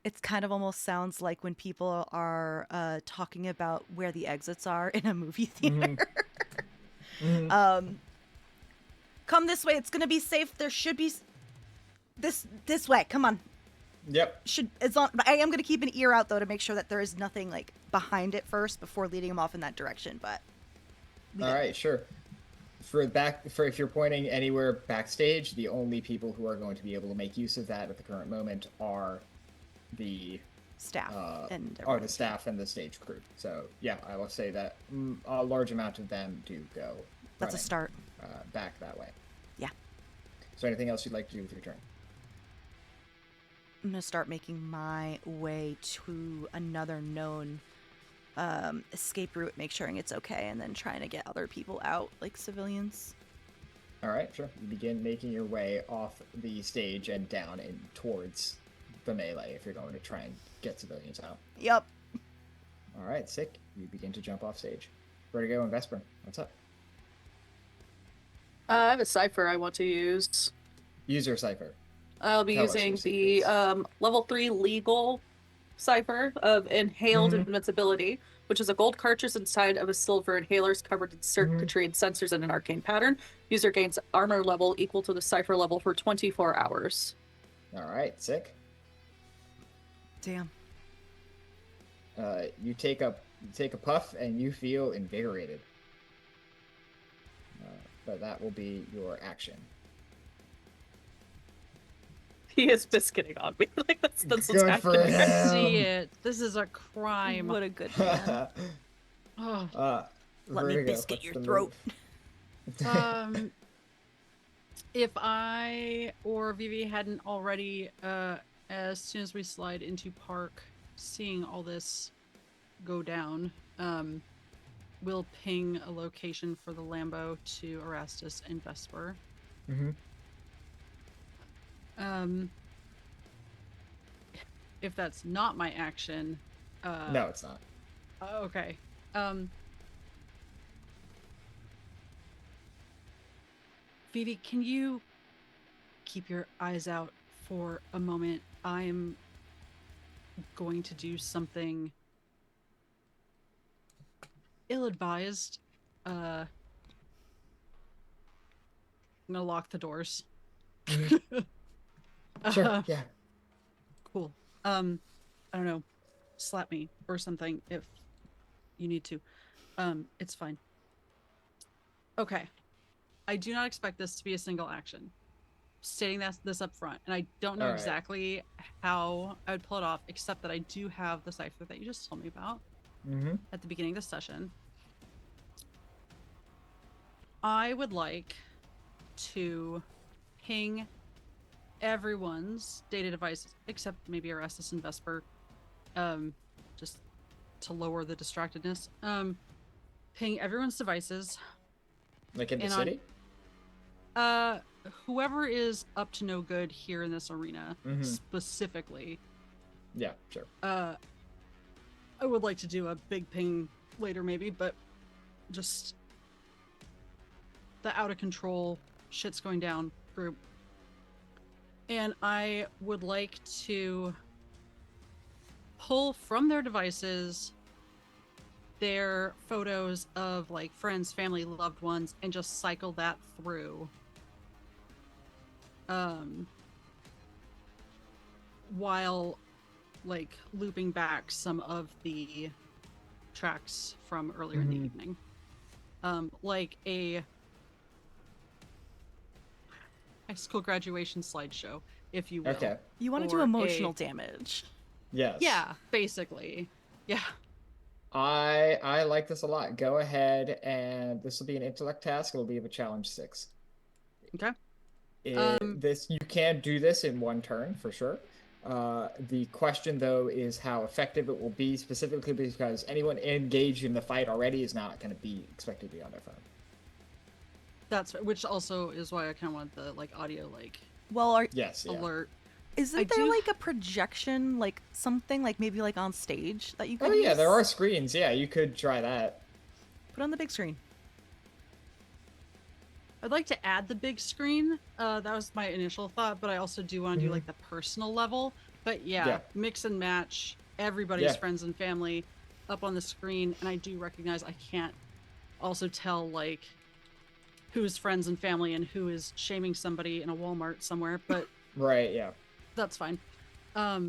It's kind of almost sounds like when people are talking about where the exits are in a movie theater. Come this way. It's gonna be safe. There should be this way. Come on. Yep. I am gonna keep an ear out though to make sure that there is nothing like behind it first before leading them off in that direction. But all right, sure. For if you're pointing anywhere backstage, the only people who are going to be able to make use of that at the current moment are the staff and the stage crew. So yeah, I will say that a large amount of them do go. That's a start. Back that way. Yeah. So anything else you'd like to do with your turn? I'm gonna start making my way to another known escape route, make sure it's okay, and then trying to get other people out, like civilians. All right, sure. You begin making your way off the stage and down and towards the melee if you're going to try and get civilians out. Yep. All right, sick. You begin to jump off stage. Vertigo and Vesper, what's up? I have a Cypher I want to use. Use your Cypher. I'll be using the level 3 legal Cypher of Inhaled Invincibility, which is a gold cartridge inside of a silver inhalers covered in circuitry and sensors in an arcane pattern. User gains armor level equal to the Cypher level for 24 hours. All right, sick. Damn. You take a puff and you feel invigorated. But that will be your action. He is biscuiting on me. Like that's Good spectacular. for him. See it. This is a crime. What a good man. Oh. Let me biscuit your throat. If I or Vivi hadn't already, as soon as we slide into park, seeing all this go down, we'll ping a location for the Lambo to Erastus and Vesper. If that's not my action, no, it's not. Okay. Vivi, can you keep your eyes out for a moment? I'm going to do something ill-advised. I'm gonna lock the doors. Sure, yeah. Cool. I don't know. Slap me or something if you need to. It's fine. Okay. I do not expect this to be a single action. Stating this up front, and I don't know exactly how I would pull it off, except that I do have the cipher that you just told me about at the beginning of the session. I would like to ping everyone's data devices, except maybe Erastus and Vesper, just to lower the distractedness. Ping everyone's devices. Like in the city? Whoever is up to no good here in this arena, specifically. Yeah, sure. I would like to do a big ping later maybe, but just the out of control, shit's going down group. And I would like to pull from their devices their photos of like friends, family, loved ones, and just cycle that through. While like looping back some of the tracks from earlier in the evening. Like a high school graduation slideshow, if you will. Okay. You want to do emotional damage. Yes. Yeah, basically. Yeah. I like this a lot. Go ahead, and this will be an intellect task. It will be of a challenge 6. Okay. This you can do this in one turn for sure. The question though is how effective it will be, specifically because anyone engaged in the fight already is not going to be expected to be on their phone. That's which also is why I kind of want the like audio like Well, yes, yeah. alert. Isn't there like a projection, like something like maybe like on stage that you could use? Yeah, there are screens. Yeah, you could try that. Put on the big screen. I'd like to add the big screen. That was my initial thought, but I also do want to do like the personal level. But yeah, mix and match everybody's friends and family up on the screen. And I do recognize I can't also tell like who's friends and family and who is shaming somebody in a Walmart somewhere, but right, yeah. That's fine. How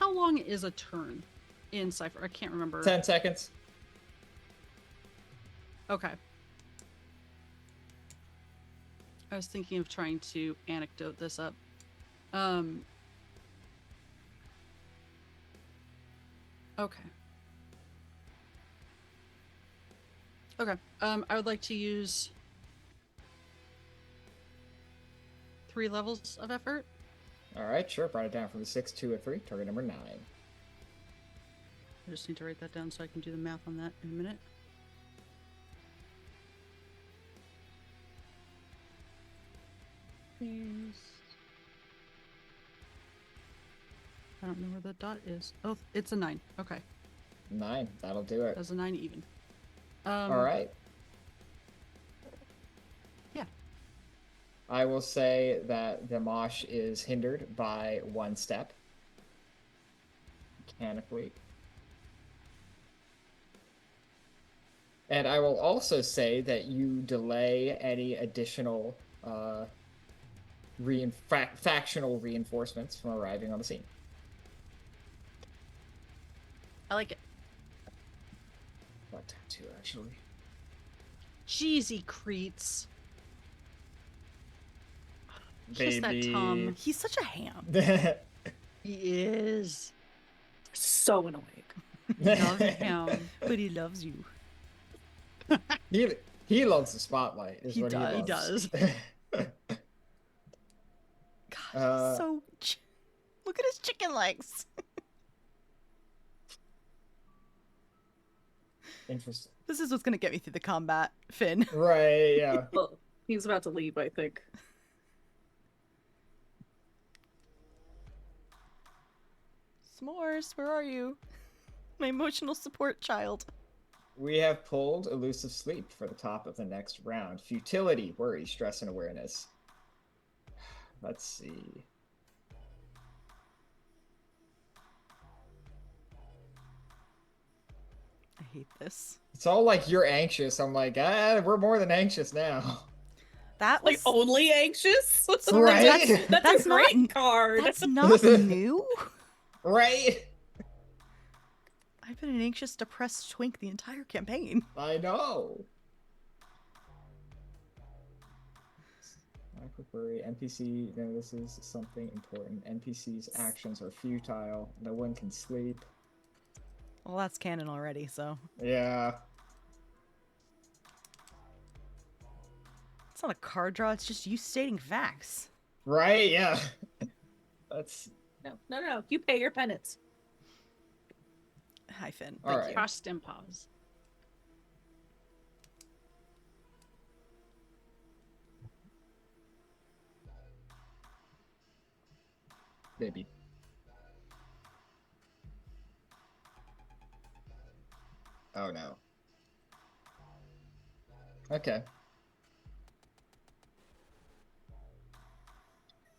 long is a turn in Cypher? I can't remember. 10 seconds. Okay. I was thinking of trying to anecdote this up. Okay. Okay. I would like to use 3 levels of effort. All right, sure. Brought it down from a 6 to a 3. Target number 9. I just need to write that down so I can do the math on that in a minute. I don't know where the dot is. Oh, it's a 9. Okay. 9. That'll do it. That's a 9 even. All right. Yeah. I will say that the mosh is hindered by 1 step. Mechanically. And I will also say that you delay any additional factional reinforcements from arriving on the scene. I like it. About time too, actually. Cheesy creeps. Baby. Kiss that Tom. He's such a ham. He is. So annoying. Love him. But he loves you. He loves the spotlight. Is He what does. He does. God, so... Look at his chicken legs. Interesting. This is what's going to get me through the combat, Finn. Right, yeah. Well, he's about to leave, I think. S'mores, where are you? My emotional support child. We have pulled Elusive Sleep for the top of the next round. Futility, worry, stress, and awareness. Let's see. I hate this. It's all like you're anxious. I'm like, we're more than anxious now. That was... Like, only anxious? Right? That's a great card. That's not new. Right? I've been an anxious, depressed twink the entire campaign. I know. Quick worry. NPC, no, this is something important. NPC's actions are futile. No one can sleep. Well, that's canon already, so... Yeah. It's not a card draw, it's just you stating facts. Right, yeah. That's... No. You pay your penance. Hi, Finn. All Thank right. you. Trust and pause. Baby. Oh no. Okay.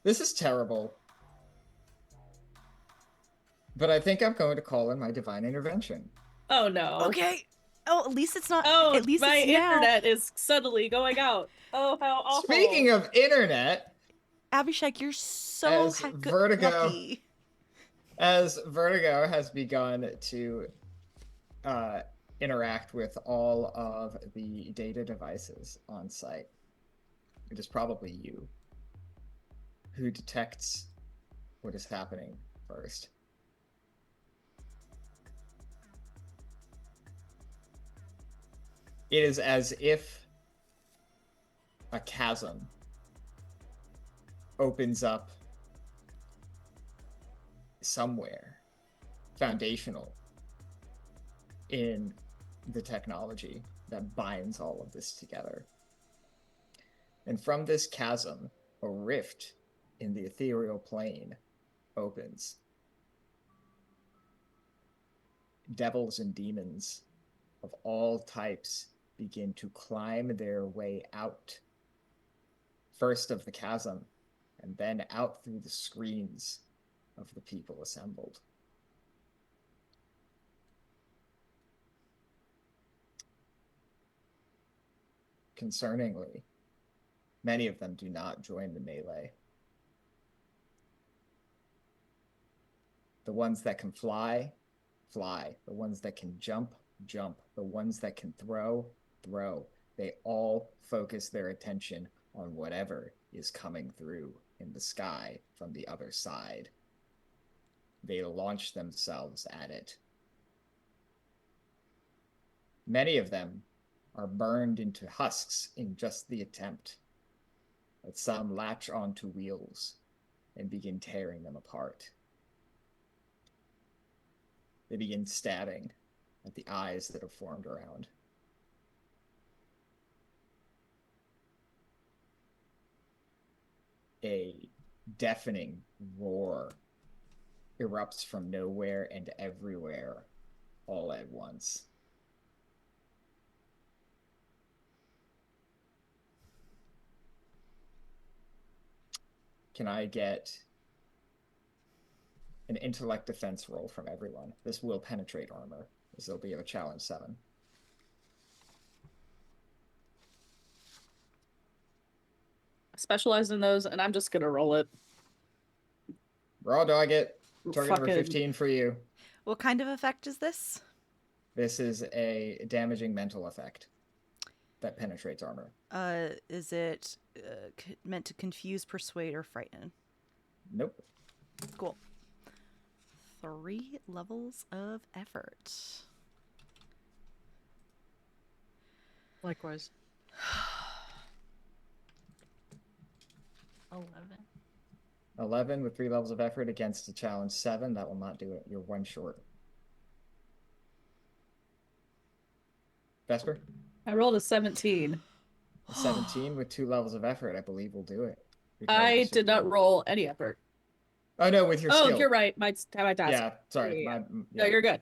This is terrible. But I think I'm going to call in my divine intervention. Oh no. Okay. Oh, at least it's not. Oh, at least my it's now. internet is suddenly going out. Oh, how awful. Speaking of internet, Abhishek, you're so as Vertigo, lucky. as Vertigo has begun to interact with all of the data devices on site, it is probably you who detects what is happening first. It is as if a chasm opens up somewhere foundational in the technology that binds all of this together. And from this chasm, a rift in the ethereal plane opens. Devils and demons of all types begin to climb their way out, first of the chasm, and then out through the screens of the people assembled. Concerningly, many of them do not join the melee. The ones that can fly, fly. The ones that can jump, jump. The ones that can throw, throw. They all focus their attention on whatever is coming through in the sky from the other side. They launch themselves at it. Many of them are burned into husks in just the attempt, but some latch onto wheels and begin tearing them apart. They begin stabbing at the eyes that have formed around. A deafening roar erupts from nowhere and everywhere all at once. Can I get an intellect defense roll from everyone? This will penetrate armor. This will be a challenge 7. Specialize in those, and I'm just gonna roll it. Raw dog it. Target number Fucking- 15 for you. What kind of effect is this? This is a damaging mental effect that penetrates armor. Is it meant to confuse, persuade, or frighten? Nope. Cool. 3 levels of effort. Likewise. 11 with 3 levels of effort against a challenge 7. That will not do it. You're 1 short. Vesper? I rolled a 17. A 17 with 2 levels of effort, I believe, will do it. I did not roll any effort. Oh, no, with your Oh, skill. you're right. My task. Yeah, sorry. Yeah. My- No, you're good.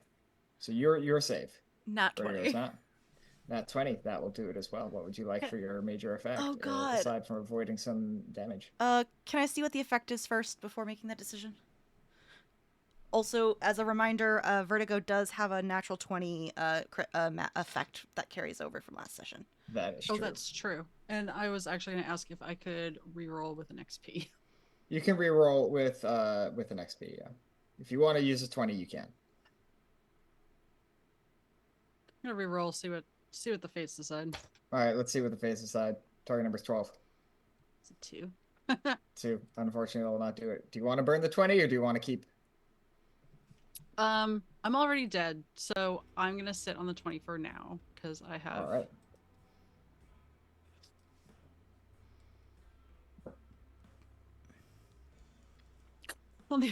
So you're safe. Not Vertigo's 20. not. Not 20. That will do it as well. What would you like for your major effect? Oh, God. Aside from avoiding some damage. Can I see what the effect is first before making that decision? Also, as a reminder, Vertigo does have a natural 20 effect that carries over from last session. That is true. Oh, that's true. And I was actually going to ask if I could reroll with an XP. You can reroll with an XP, yeah. If you want to use a 20, you can. I'm gonna reroll, see what the fates decide. All right, let's see what the face decide. Target number is 12. It's a 2. 2. Unfortunately, will not do it. Do you want to burn the 20 or do you want to keep? I'm already dead, so I'm gonna sit on the 20 for now because I have. All right.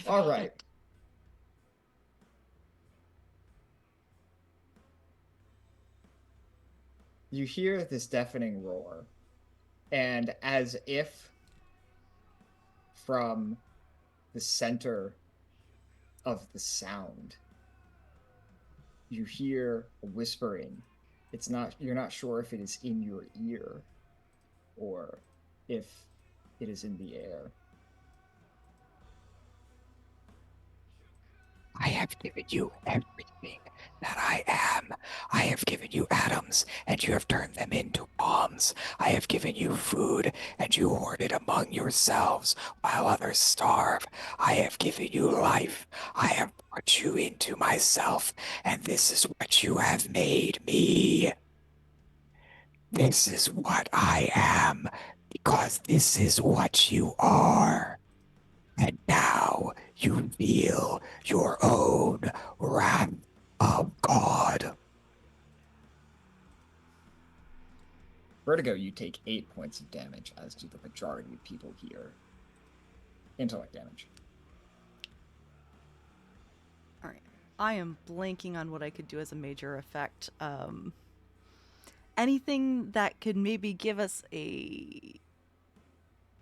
All right. You hear this deafening roar, and as if from the center of the sound, you hear a whispering. You're not sure if it is in your ear or if it is in the air. I have given you everything that I am. I have given you atoms, and you have turned them into bombs. I have given you food, and you hoard it among yourselves while others starve. I have given you life. I have brought you into myself, and this is what you have made me. This is what I am, because this is what you are. And now you feel your own wrath of God. Vertigo, you take 8 points of damage, as do the majority of people here. Intellect damage. All right. I am blanking on what I could do as a major effect. Anything that could maybe give us a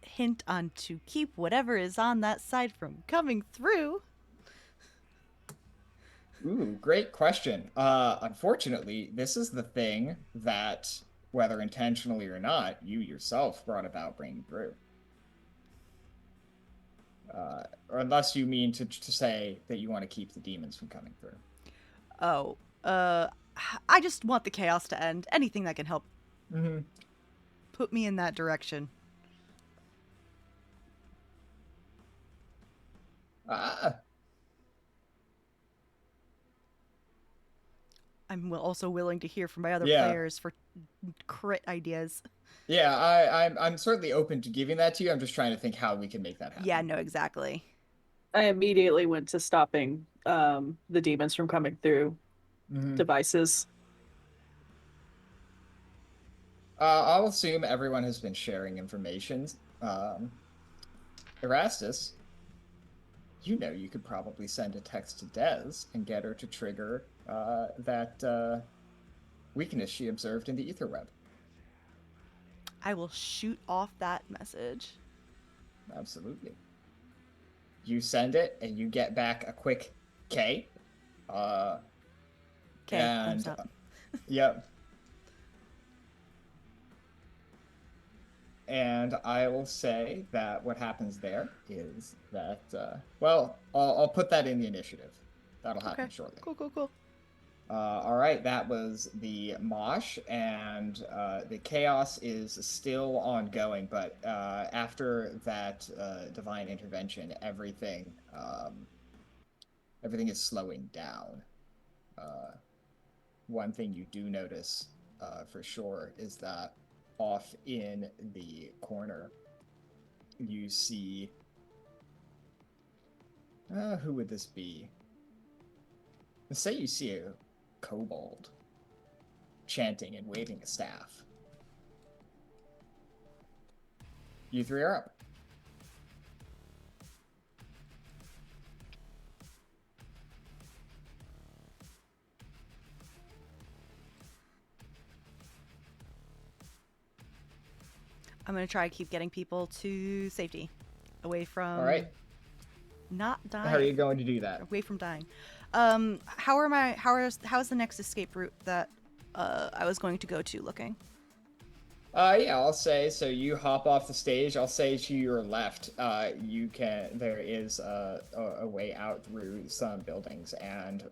hint on to keep whatever is on that side from coming through. Ooh, great question. Unfortunately, this is the thing that, whether intentionally or not, you yourself brought about bringing through. Or unless you mean to say that you want to keep the demons from coming through. Oh, I just want the chaos to end. Anything that can help put me in that direction. I'm also willing to hear from my other players for crit ideas. Yeah, I'm certainly open to giving that to you. I'm just trying to think how we can make that happen. Yeah, no, exactly. I immediately went to stopping the demons from coming through devices. I'll assume everyone has been sharing information. Erastus, you know you could probably send a text to Des and get her to trigger that weakness she observed in the ether web. I will shoot off that message. Absolutely. You send it, and you get back a quick K. Okay, thumbs up. Yep. And I will say that what happens there is that, well, I'll put that in the initiative. That'll happen shortly. Cool. All right, that was the mosh, and the chaos is still ongoing, but after that divine intervention, everything is slowing down. One thing you do notice for sure is that off in the corner, you see... who would this be? Let's say you see a kobold chanting and waving a staff. You three are up. I'm going to try to keep getting people to safety. Away from... All right. Not dying. How are you going to do that? Away from dying. How is the next escape route that I was going to go to looking? Yeah, I'll say, so you hop off the stage. I'll say to your left, there is a way out through some buildings, and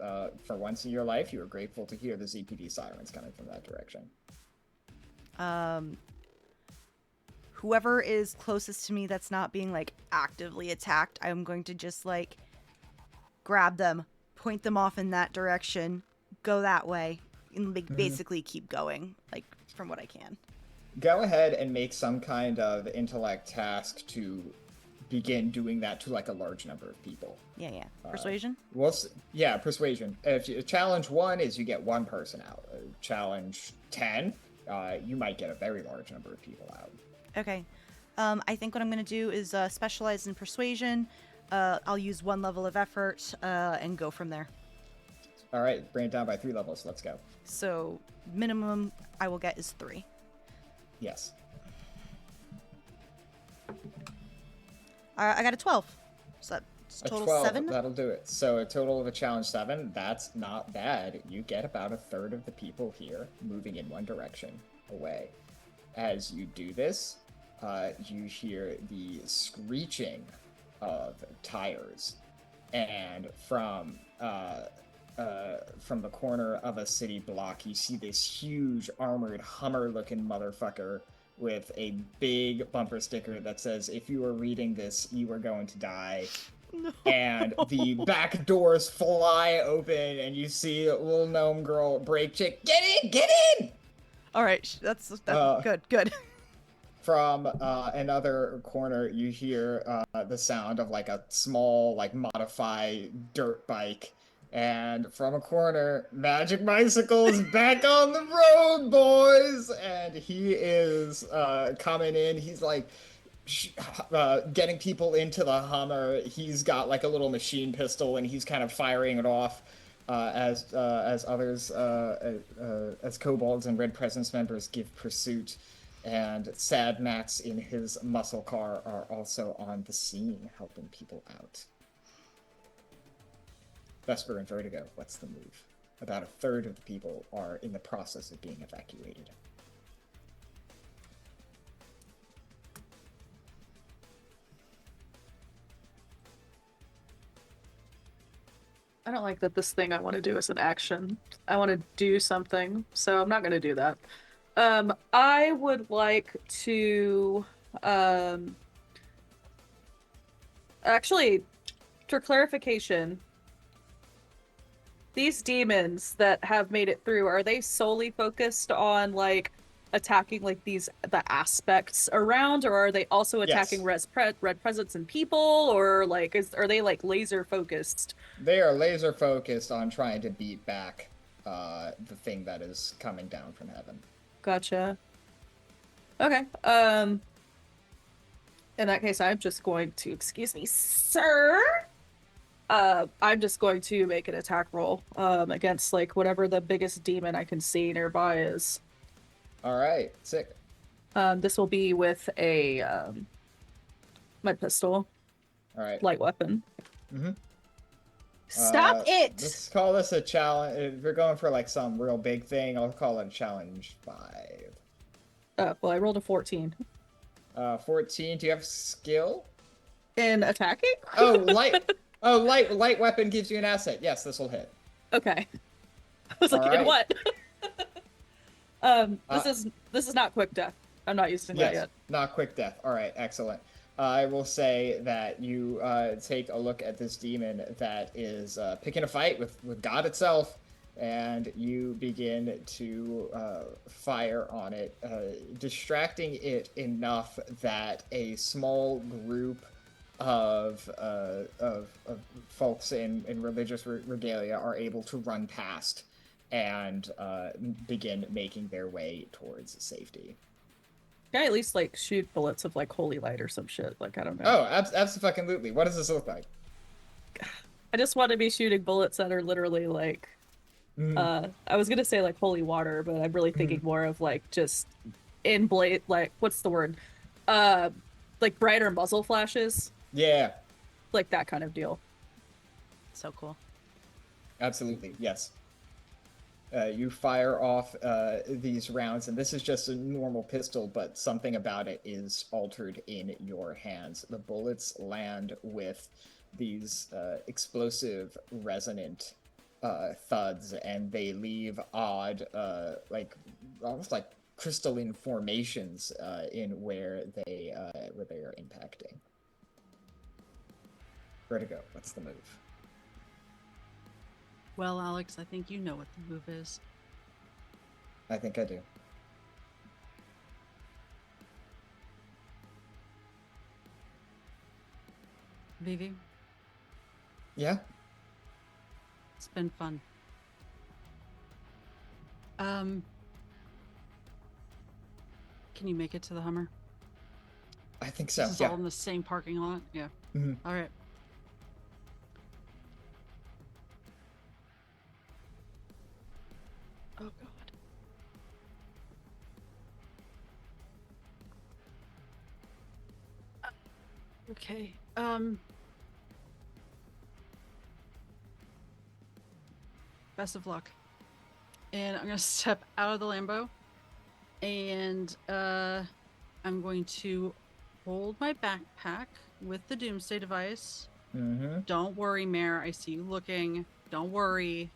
for once in your life, you are grateful to hear the ZPD sirens coming from that direction. Whoever is closest to me that's not being, like, actively attacked, I'm going to just, like, grab them, point them off in that direction, go that way, and, like, basically keep going, like, from what I can. Go ahead and make some kind of intellect task to begin doing that to, like, a large number of people. Yeah. Persuasion? Yeah, persuasion. Challenge 1 is you get one person out. Challenge 10, you might get a very large number of people out. Okay. I think what I'm going to do is specialize in persuasion. I'll use 1 level of effort and go from there. All right, bring it down by 3 levels. Let's go. So minimum I will get is 3. Yes. I got a 12. So that's total 12, 7? That'll do it. So a total of a challenge 7. That's not bad. You get about a third of the people here moving in one direction away. As you do this, you hear the screeching of tires and from the corner of a city block, you see this huge armored Hummer-looking motherfucker with a big bumper sticker that says, "If you are reading this, you are going to die." No. And the back doors fly open, and you see a little gnome girl break chick. Get in! Get in! All right, that's good. From another corner, you hear the sound of like a small, like modified dirt bike. And from a corner, Magic Bicycle is back on the road, boys! And he is coming in. He's like getting people into the Hummer. He's got like a little machine pistol, and he's kind of firing it off as others, as Kobolds and Red Presence members give pursuit. And Sad Max in his muscle car are also on the scene, helping people out. Vesper and Vertigo, what's the move? About a third of the people are in the process of being evacuated. I don't like that this thing I want to do is an action. I want to do something, so I'm not going to do that. I would like to, actually, for clarification, these demons that have made it through, are they solely focused on, like, attacking, like, the aspects around, or are they also attacking Yes. red presence and people, or, like, are they, like, laser focused? They are laser focused on trying to beat back the thing that is coming down from heaven. Gotcha. Okay. In that case, I'm just going to, excuse me, sir. I'm just going to make an attack roll against like whatever the biggest demon I can see nearby is. All right, sick. This will be with a my pistol. All right. Light weapon. Mm-hmm. Stop it! Let's call this a challenge. If we're going for like some real big thing, I'll call it a challenge 5. Well, I rolled a 14. 14. Do you have skill? In attacking? Light weapon gives you an asset. Yes, this will hit. Okay. I was like, in what? This is not quick death. I'm not using that yet. Not quick death. All right, excellent. I will say that you take a look at this demon that is picking a fight with God itself, and you begin to fire on it, distracting it enough that a small group of folks in religious regalia are able to run past and begin making their way towards safety. Can I at least like shoot bullets of like holy light or some shit? Like, I don't know. Oh, absolutely. What does this look like? I just want to be shooting bullets that are literally like I was gonna say like holy water, but I'm really thinking more of like just in blade, like what's the word? Like brighter muzzle flashes. Yeah. Like that kind of deal. So cool. Absolutely, yes. You fire off these rounds, and this is just a normal pistol, but something about it is altered in your hands. The bullets land with these explosive, resonant thuds, and they leave odd, like almost like crystalline formations in where they are impacting. Vertigo, what's the move? Well, Alex, I think you know what the move is. I think I do. Vivi? Yeah? It's been fun. Can you make it to the Hummer? I think so, This is yeah. all in the same parking lot? Yeah. Mm-hmm. All right. Oh, God. Okay. Best of luck. And I'm gonna step out of the Lambo, and I'm going to hold my backpack with the Doomsday device Don't worry, Mare. I see you looking. Don't worry.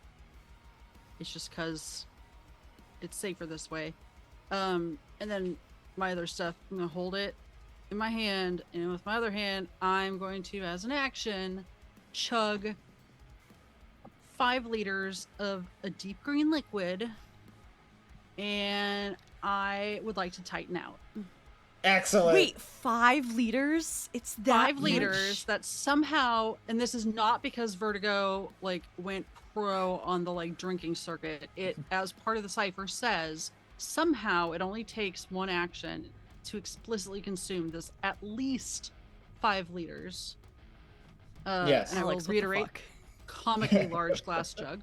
It's just because it's safer this way. And then my other stuff, I'm going to hold it in my hand. And with my other hand, I'm going to, as an action, chug 5 liters of a deep green liquid. And I would like to tighten out. Excellent. Wait, 5 liters? It's that 5 liters much? that somehow, and this is not because Vertigo like went pro on the like drinking circuit. It, as part of the cipher says, somehow it only takes one action to explicitly consume this at least 5 liters. Yes. And I will Alex, what the reiterate, fuck? comically large glass jug.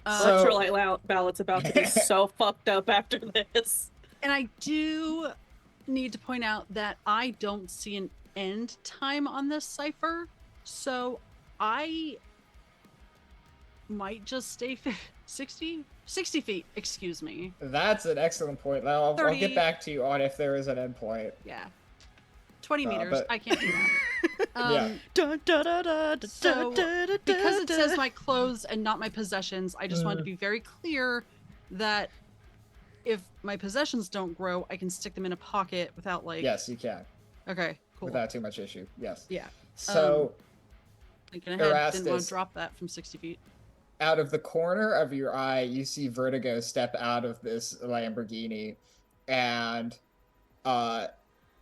So- Electrolyte ballot's about to be so fucked up after this. And I do need to point out that I don't see an end time on this cipher, so I might just stay 60 feet, excuse me. That's an excellent point. Now, I'll 30. get back to you on if there is an endpoint. Yeah. 20 meters, but- I can't do that. Yeah. Dun, da, da, da, da, So, da, da, because it da, says da. my clothes and not my possessions, I just want to be very clear that if my possessions don't grow, I can stick them in a pocket without like... Yes, you can. Okay, cool. Without too much issue. Yes. Yeah. So, Thinking ahead, didn't want Erastus. to drop that from 60 feet. out of the corner of your eye, you see Vertigo step out of this Lamborghini, and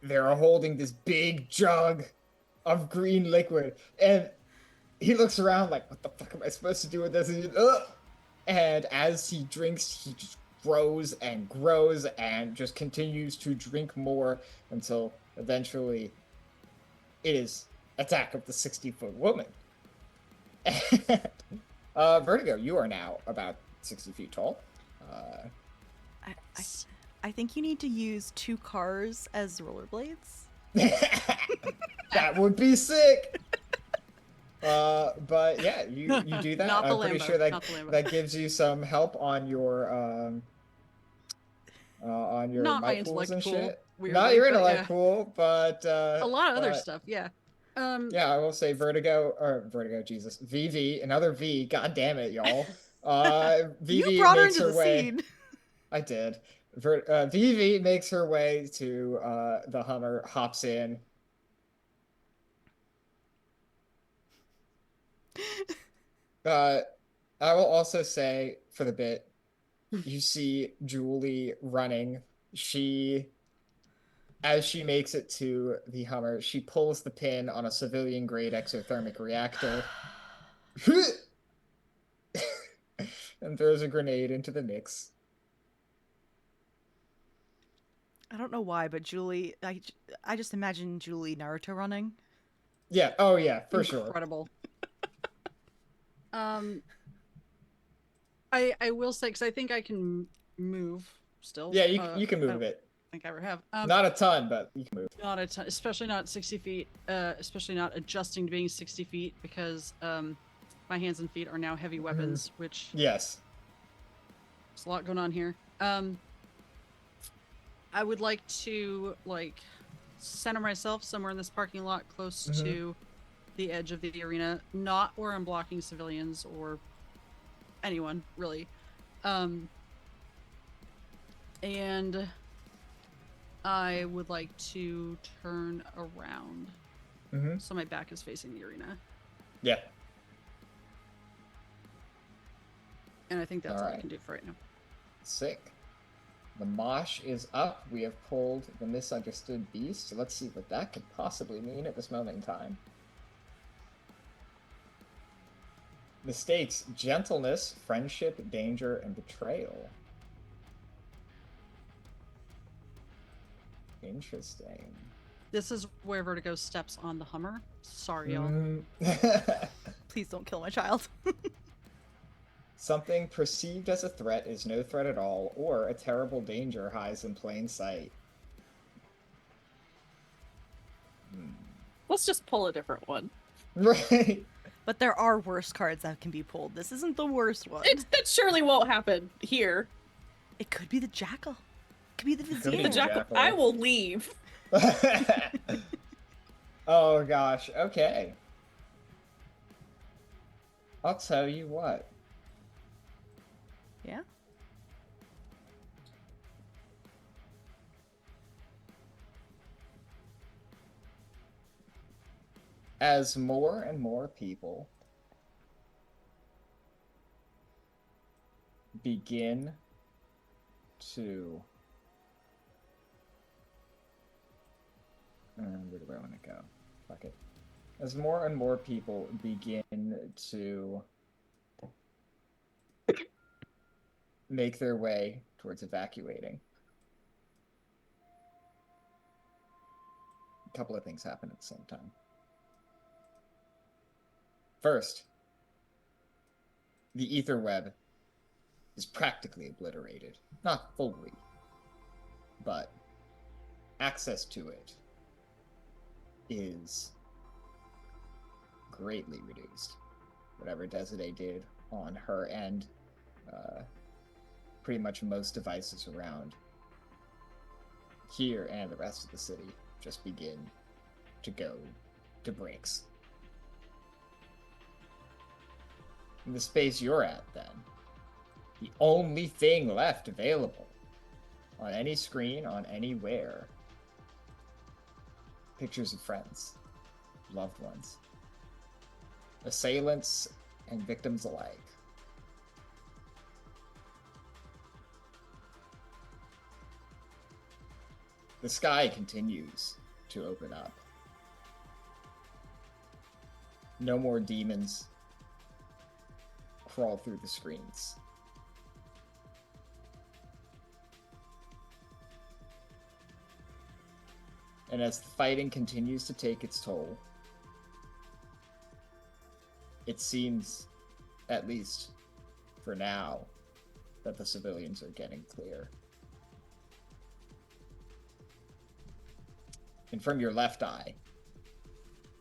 they're holding this big jug of green liquid, and he looks around like, what the fuck am I supposed to do with this? And as he drinks, he just grows and just continues to drink more until eventually it is attack of the 60-foot woman. Vertigo, you are now about 60 feet tall. I think you need to use 2 cars as rollerblades. That would be sick. But yeah, you do that. Not the I'm pretty Lambo, sure not the Lambo. that gives you some help on your Not my might pools intellect and pool, shit. weirdly, Not your but intellect yeah. pool, but A lot of other but- stuff, yeah. Yeah, I will say Vertigo, Jesus, VV, another V. God damn it, y'all. VV You brought her makes into her the way. scene. I did. VV makes her way to the Hummer, hops in. I will also say for the bit, you see Julie running. As she makes it to the Hummer, she pulls the pin on a civilian-grade exothermic reactor and throws a grenade into the mix. I don't know why, but Julie, I just imagine Julie Naruto running. Yeah, oh yeah, for sure. Incredible. I will say, because I think I can move still. Yeah, you can I move don't it. think I ever have. Not a ton, but you can move. Not a ton, especially not 60 feet, especially not adjusting to being 60 feet, because my hands and feet are now heavy weapons, which Yes. there's a lot going on here. I would like to, like, center myself somewhere in this parking lot close to the edge of the arena, not where I'm blocking civilians or anyone, really. And I would like to turn around so my back is facing the arena. Yeah. And I think that's all I Alright. can do for right now. Sick. The mosh is up. We have pulled the misunderstood beast. So let's see what that could possibly mean at this moment in time. Mistakes: gentleness, friendship, danger, and betrayal. Interesting. This is where Vertigo steps on the Hummer. Sorry, y'all. Please don't kill my child. Something perceived as a threat is no threat at all, or a terrible danger hides in plain sight. Let's just pull a different one. Right. But there are worse cards that can be pulled. This isn't the worst one. That surely won't happen here. It could be the jackal. It could be the be The vizier. the jackal. jackal. I will leave. Oh gosh. Okay. I'll tell you what. Yeah? As more and more people begin to... where do I want to go? Fuck it. As more and more people begin to make their way towards evacuating, a couple of things happen at the same time. First, the ether web is practically obliterated. Not fully, but access to it is greatly reduced. Whatever Desiree did on her end, pretty much most devices around here and the rest of the city just begin to go to breaks. In the space you're at, then, the only thing left available on any screen, on anywhere, pictures of friends, loved ones, assailants and victims alike. The sky continues to open up. No more demons crawl through the screens. And as the fighting continues to take its toll, it seems, at least for now, that the civilians are getting clear. And from your left eye,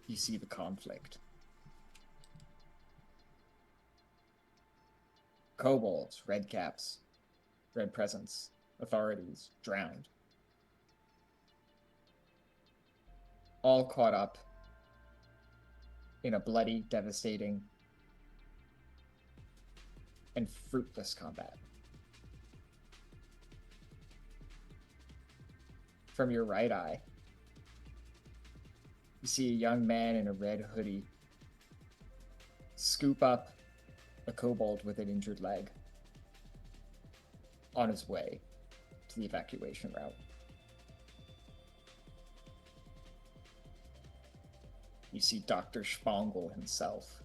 you see the conflict. Kobolds, red caps, red presence, authorities, drowned. All caught up in a bloody, devastating, and fruitless combat. From your right eye, you see a young man in a red hoodie scoop up a kobold with an injured leg on his way to the evacuation route. You see Dr. Spongel himself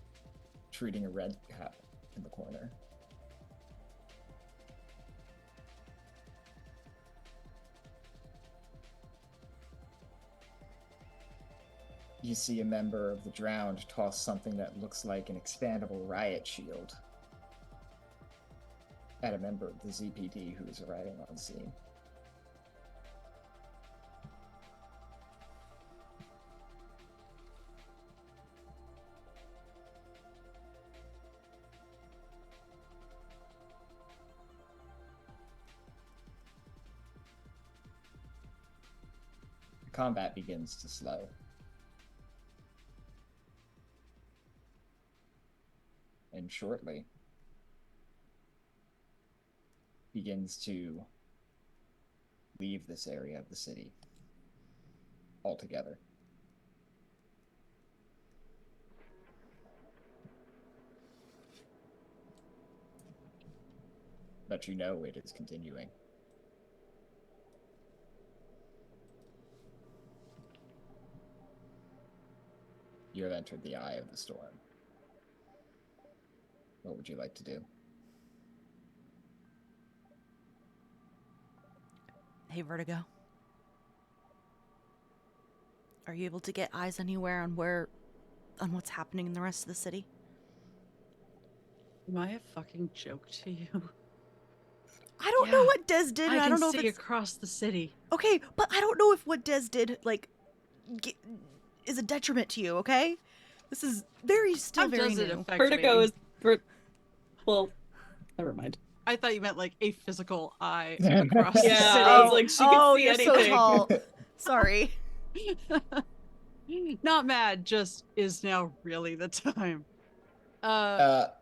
treating a red cap in the corner. You see a member of the Drowned toss something that looks like an expandable riot shield at a member of the ZPD who is arriving on scene. The combat begins to slow. And shortly begins to leave this area of the city altogether. But you know it is continuing. You have entered the eye of the storm. What would you like to do? Hey, Vertigo. Are you able to get eyes anywhere on what's happening in the rest of the city? Am I a fucking joke to you? I don't know what Des did. I don't know see if it's across the city. okay, but I don't know if what Des did is a detriment to you. Okay, this is still How very does it new. affect Vertigo me? is well, never mind. I thought you meant like a physical eye across the Yeah, city. I was like, she can see you're anything. so tall. Sorry. Not mad, just is now really the time. How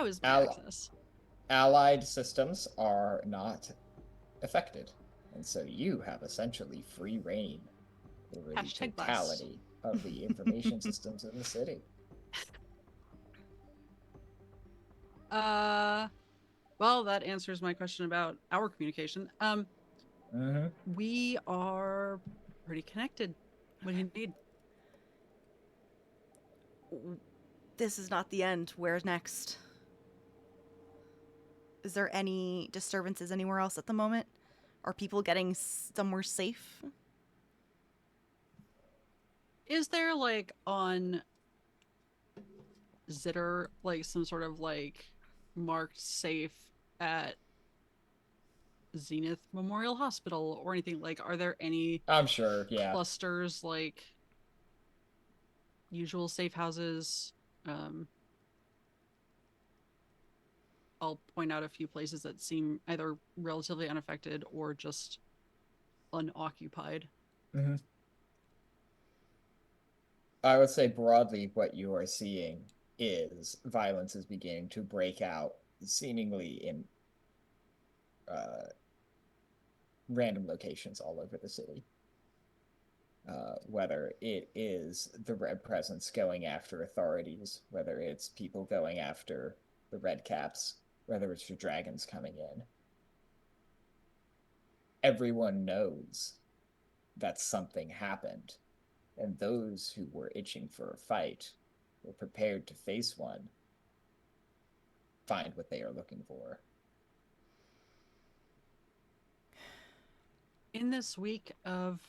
is my Al- access? Allied systems are not affected, and so you have essentially free reign over the Hashtag bless. totality of the information systems in the city. Well, that answers my question about our communication. We are pretty connected. What do you need? This is not the end. Where's next? Is there any disturbances anywhere else at the moment? Are people getting somewhere safe? Is there like on Zitter like some sort of like marked safe at Zenith Memorial Hospital or anything? Like, are there any I'm sure, yeah. clusters like usual safe houses? I'll point out a few places that seem either relatively unaffected or just unoccupied. I would say broadly what you are seeing is violence is beginning to break out seemingly in random locations all over the city. Whether it is the red presence going after authorities, whether it's people going after the red caps, whether it's the dragons coming in. Everyone knows that something happened, and those who were itching for a fight were prepared to face one, find what they are looking for. In this week of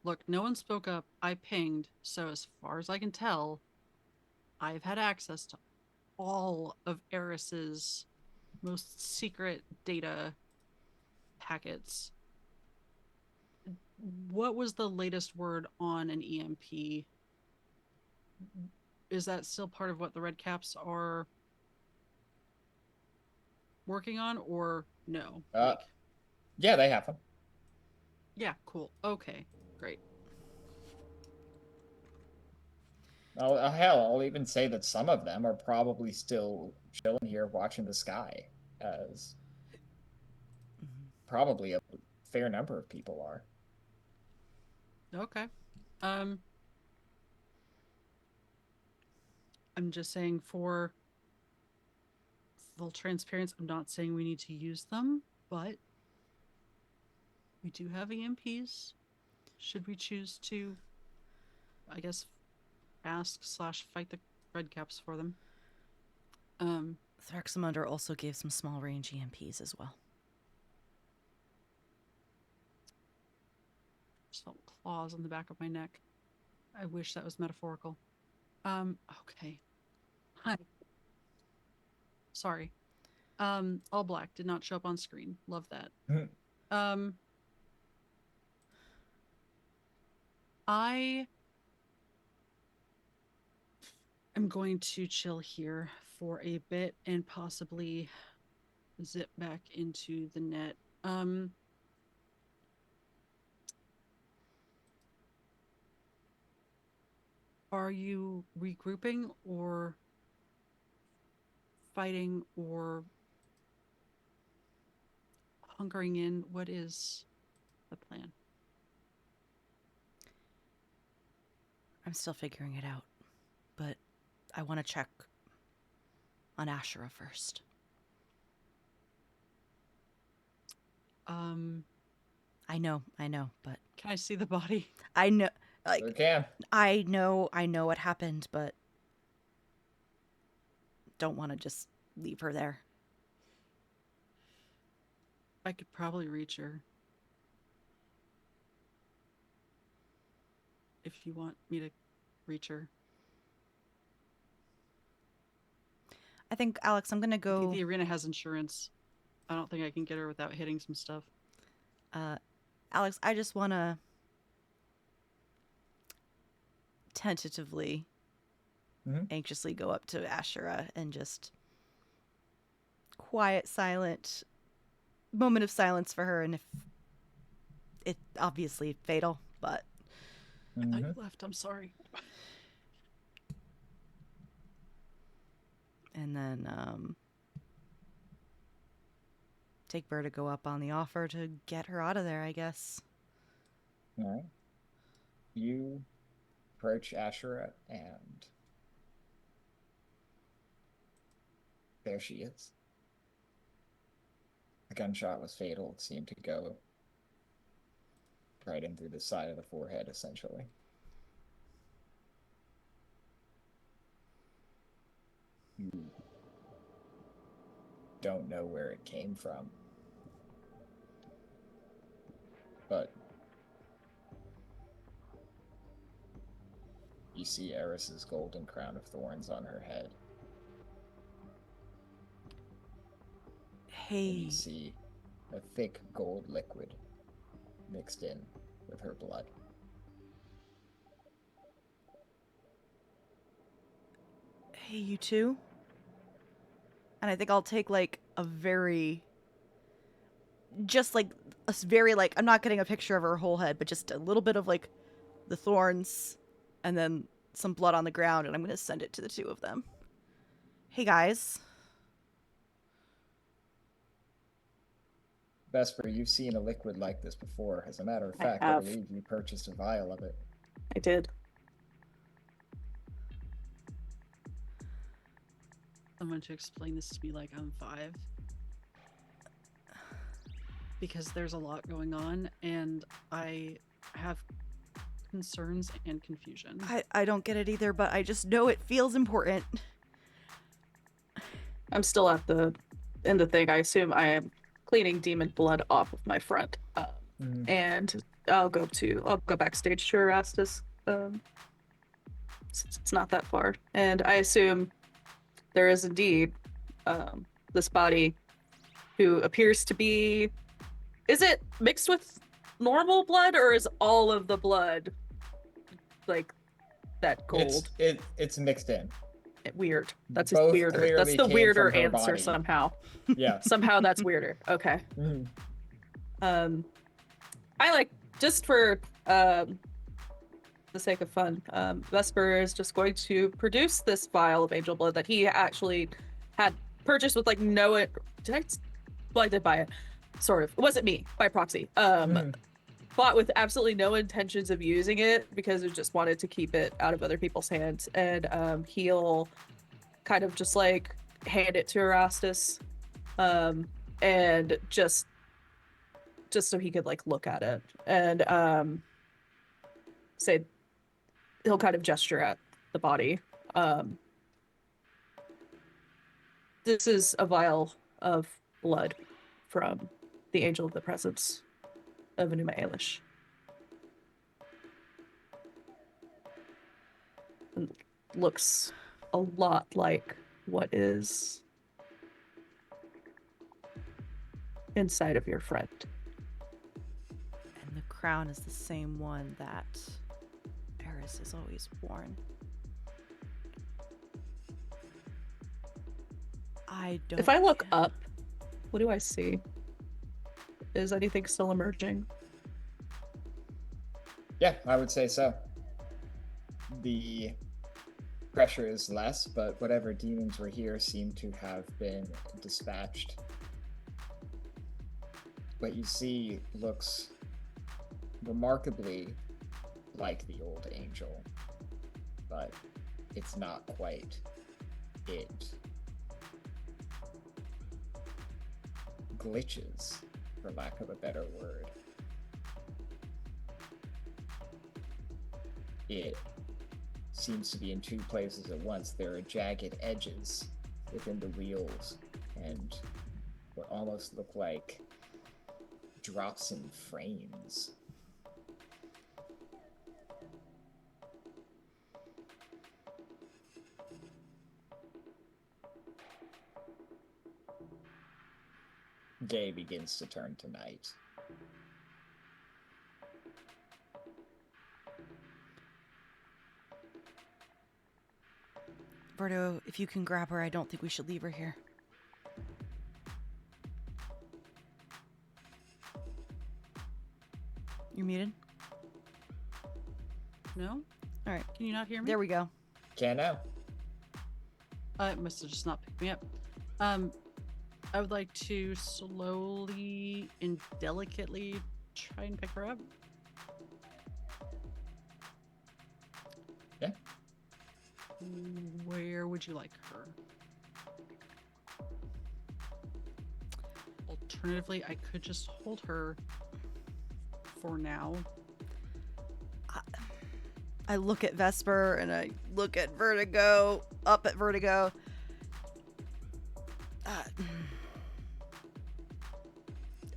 look, no one spoke up. I pinged, so as far as I can tell, I've had access to all of Eris's most secret data packets. What was the latest word on an EMP? Is that still part of what the Red Caps are working on, or no? Yeah, they have them. Yeah, cool. Okay, great. Hell, I'll even say that some of them are probably still chilling here watching the sky, as probably a fair number of people are. Okay. I'm just saying for full transparency, I'm not saying we need to use them, but we do have EMPs. Should we choose to, I guess, ask/fight the Red Caps for them? Thraxamunder also gave some small range EMPs as well. Just felt claws on the back of my neck. I wish that was metaphorical. Okay. Hi. Sorry. All black did not show up on screen. Love that. I am going to chill here for a bit and possibly zip back into the net. Are you regrouping or fighting or hunkering in? What is the plan? I'm still figuring it out, but I want to check on Ashura first. I know, but can I see the body? I know, like, okay. I know what happened, but don't want to just leave her there. I could probably reach her. If you want me to reach her. I think, Alex, I'm going to go... I think the arena has insurance. I don't think I can get her without hitting some stuff. Alex, I just want to tentatively, anxiously go up to Ashura and just quiet, silent moment of silence for her. And if it obviously fatal, but I thought you left. I'm sorry. And then take Vertigo up on the offer to get her out of there, I guess. All right. You approach Ashura, and there she is. The gunshot was fatal. It seemed to go right in through the side of the forehead, essentially. You don't know where it came from, but you see Eris's golden crown of thorns on her head. Hey. And you see a thick gold liquid mixed in with her blood. Hey, you two. And I think I'll take like a very, just like a very like, I'm not getting a picture of her whole head, but just a little bit of like the thorns and then some blood on the ground, and I'm going to send it to the two of them. Hey, guys. Vesper, you've seen a liquid like this before. As a matter of fact, I believe you purchased a vial of it. I did. Someone to explain this to me like I'm 5. Because there's a lot going on, and I have concerns and confusion. I don't get it either, but I just know it feels important. I'm still at the end of the thing. I assume I am cleaning demon blood off of my front. And I'll go backstage to Erastus. It's not that far. And I assume there is indeed this body who appears to be... Is it mixed with normal blood, or is all of the blood like that gold? It's mixed in. Weird. That's Both weirder. clearly That's the came weirder from her answer body. somehow. Yeah. Somehow that's weirder. Okay. Mhm. I like, just for the sake of fun, Vesper is just going to produce this vial of angel blood that he actually had purchased with like no... I did buy it. Sort of. It wasn't me, by proxy. Bought with absolutely no intentions of using it because I just wanted to keep it out of other people's hands. And he'll kind of just like hand it to Erastus, and just so he could like look at it, and say, he'll kind of gesture at the body. This is a vial of blood from the Angel of the Presence of Enuma Elish. And looks a lot like what is inside of your friend. And the crown is the same one that Eris has always worn. I don't... If I look up, what do I see? Is anything still emerging? Yeah, I would say so. The pressure is less, but whatever demons were here seem to have been dispatched. What you see looks remarkably like the old angel, but it's not quite it. Glitches, for lack of a better word. It seems to be in two places at once. There are jagged edges within the wheels and what almost look like drops in frames. Day begins to turn to night. Vertigo, if you can grab her, I don't think we should leave her here. You're muted? No? All right. Can you not hear me? There we go. Can't now. It must have just not picked me up. I would like to slowly and delicately try and pick her up. Yeah. Where would you like her? Alternatively, I could just hold her for now. I look at Vesper and I look at Vertigo, up at Vertigo.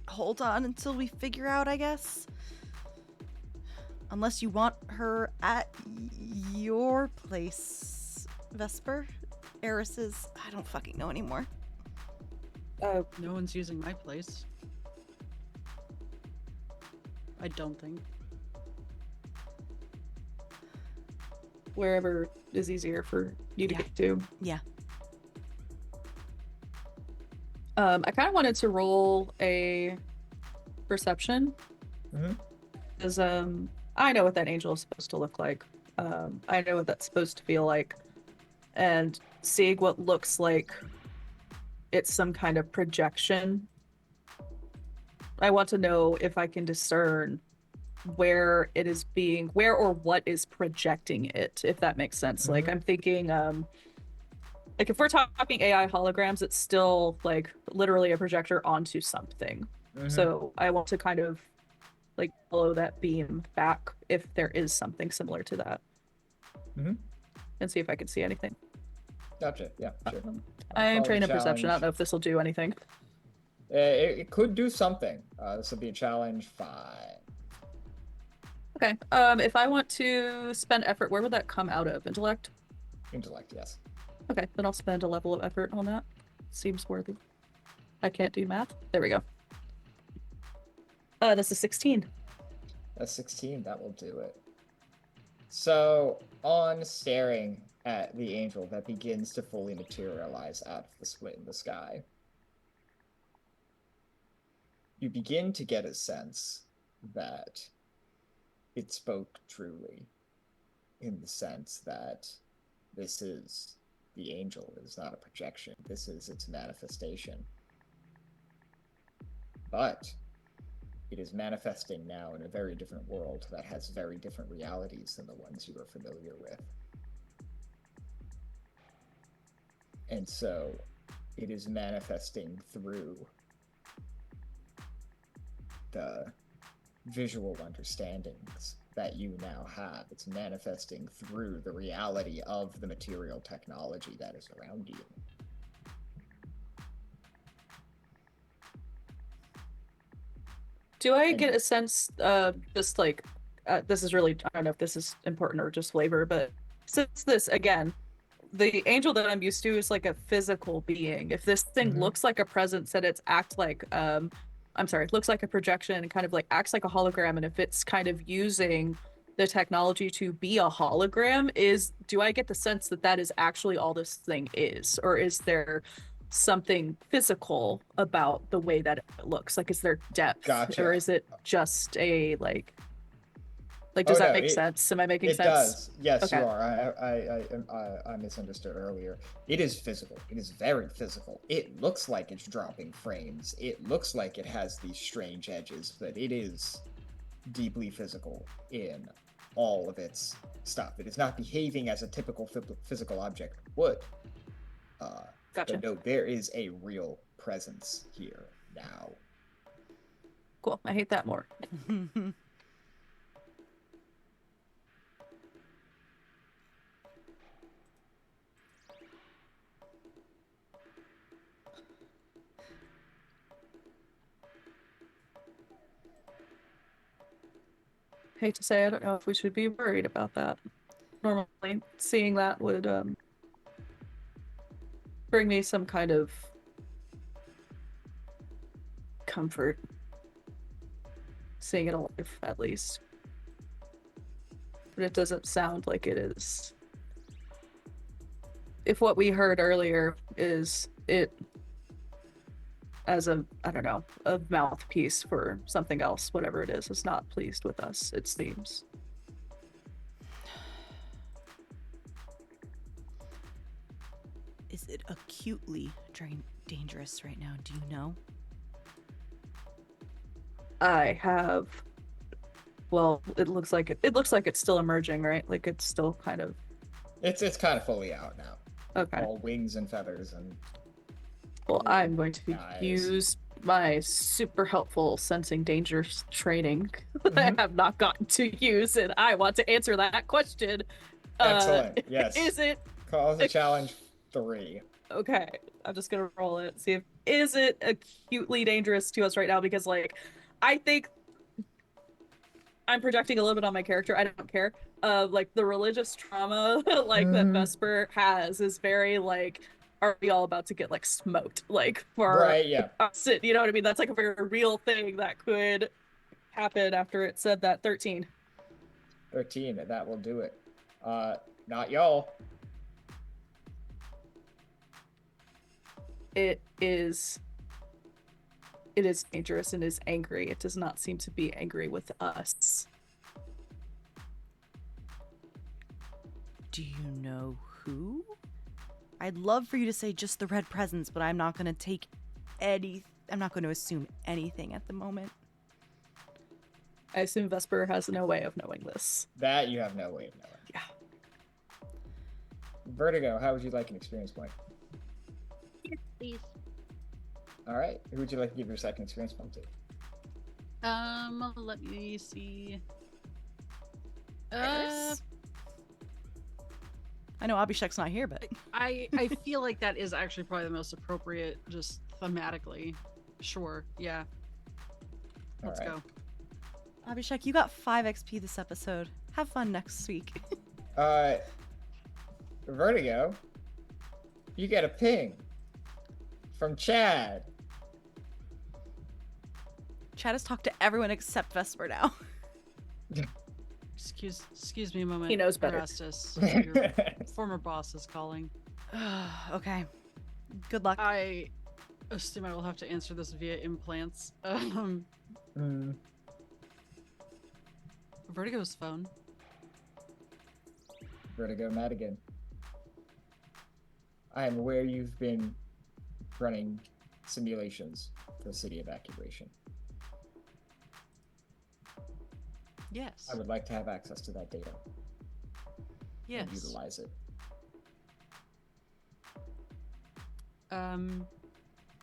Hold on until we figure out, I guess. Unless you want her at your place, Vesper. Eris's. I don't fucking know anymore. No one's using my place. I don't think. Wherever is easier for you to get to. Yeah. I kind of wanted to roll a perception. Because I know what that angel is supposed to look like. I know what that's supposed to feel like. And seeing what looks like it's some kind of projection. I want to know if I can discern where it is being, where or what is projecting it, if that makes sense. Like, I'm thinking, like, if we're talking AI holograms, it's still, like, literally a projector onto something. So I want to kind of, like, follow that beam back if there is something similar to that. And see if I can see anything. Gotcha. Yeah, sure. I am trained in perception. I don't know if this will do anything. It could do something. This will be a challenge 5. Okay. If I want to spend effort, where would that come out of? Intellect? Intellect, yes. Okay, then I'll spend a level of effort on that. Seems worthy. I can't do math. There we go. That's a 16. That's 16. That will do it. So, on staring at the angel that begins to fully materialize out of the split in the sky, you begin to get a sense that it spoke truly, in the sense that this is the angel. It is not a projection. This is its manifestation. But it is manifesting now in a very different world that has very different realities than the ones you are familiar with. And so it is manifesting through the visual understandings that you now have. It's manifesting through the reality of the material technology that is around you. Do I get a sense, just like, this is really, I don't know if this is important or just flavor, but since this, again, the angel that I'm used to is like a physical being. If this thing looks like a presence and it's looks like a projection and kind of like acts like a hologram, and if it's kind of using the technology to be a hologram, do I get the sense that that is actually all this thing is? Or is there something physical about the way that it looks? Like, is there depth? Gotcha. Or is it just a like does that make sense? Am I making sense? It does. Yes, Okay. you are. I misunderstood earlier. It is physical. It is very physical. It looks like it's dropping frames. It looks like it has these strange edges, but it is deeply physical in all of its stuff. It is not behaving as a typical physical object would. Gotcha. But no, there is a real presence here now. Cool. I hate that more. Hate to say, I don't know if we should be worried about that. Normally, seeing that would bring me some kind of comfort. Seeing it alive, at least. But it doesn't sound like it is. If what we heard earlier is it as a mouthpiece for something else, whatever it is not pleased with us, it seems. Is it acutely dangerous right now? Do you know? I have. Well, it looks like it's still emerging, right? Like it's still kind of. It's kind of fully out now. Okay. All wings and feathers and. Well, I'm going to Eyes. use my super helpful sensing danger training that I have not gotten to use, and I want to answer that question. Excellent. Yes. Is it? Calls a challenge 3. Okay, I'm just gonna roll it. See if is it acutely dangerous to us right now? Because like, I think I'm projecting a little bit on my character. I don't care. Like the religious trauma like that Vesper has is very like, are we all about to get like smoked? Like for Right, yeah. us, you know what I mean? That's like a very real thing that could happen after it said that 13. 13, that will do it. Not y'all. It is dangerous and is angry. It does not seem to be angry with us. Do you know who? I'd love for you to say just the red presence, but I'm not going to assume anything at the moment. I assume Vesper has no way of knowing this. That you have no way of knowing. Yeah. Vertigo, how would you like an experience point? Yes, please. All right. Who would you like to give your second experience point to? Let me see. Eris? I know Abhishek's not here, but I feel like that is actually probably the most appropriate, just thematically. Sure, yeah. Let's go. Abhishek, you got 5 XP this episode. Have fun next week. Vertigo, you get a ping from Chad. Chad has talked to everyone except Vesper now. Excuse me a moment. He knows better. Erastus, your former boss is calling. Okay. Good luck. I assume I will have to answer this via implants. Vertigo's phone. Vertigo Madigan. I am aware you've been running simulations for city evacuation. Yes. I would like to have access to that data Yes. and utilize it.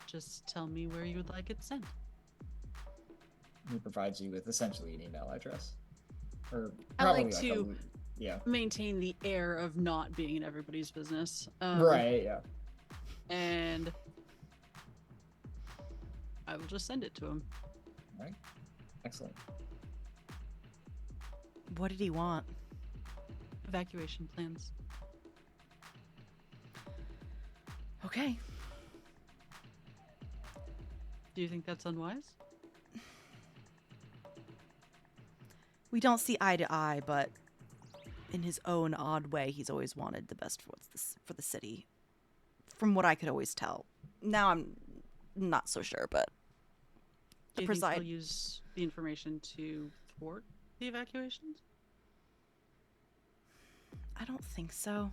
Just tell me where you would like it sent. He provides you with essentially an email address. Or I probably like to yeah. maintain the air of not being in everybody's business. Right, yeah. And I will just send it to him. All right. Excellent. What did he want? Evacuation plans. Okay. Do you think that's unwise? We don't see eye to eye, but in his own odd way, he's always wanted the best for the city. From what I could always tell. Now I'm not so sure, but Do you think he'll use the information to thwart the evacuations? I don't think so.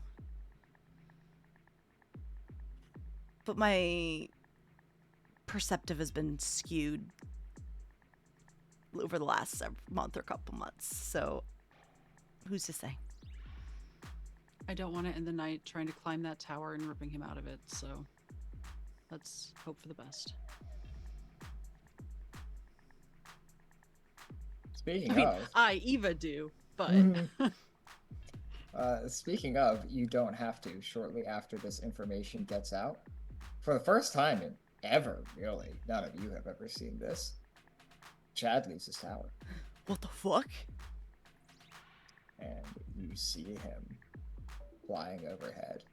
But my perceptive has been skewed over the last month or couple months, so who's to say? I don't want to end the night trying to climb that tower and ripping him out of it, so let's hope for the best. Eva do, but speaking of, you don't have to shortly after this information gets out. For the first time in ever, really, none of you have ever seen this. Chad leaves his tower. What the fuck? And you see him flying overhead.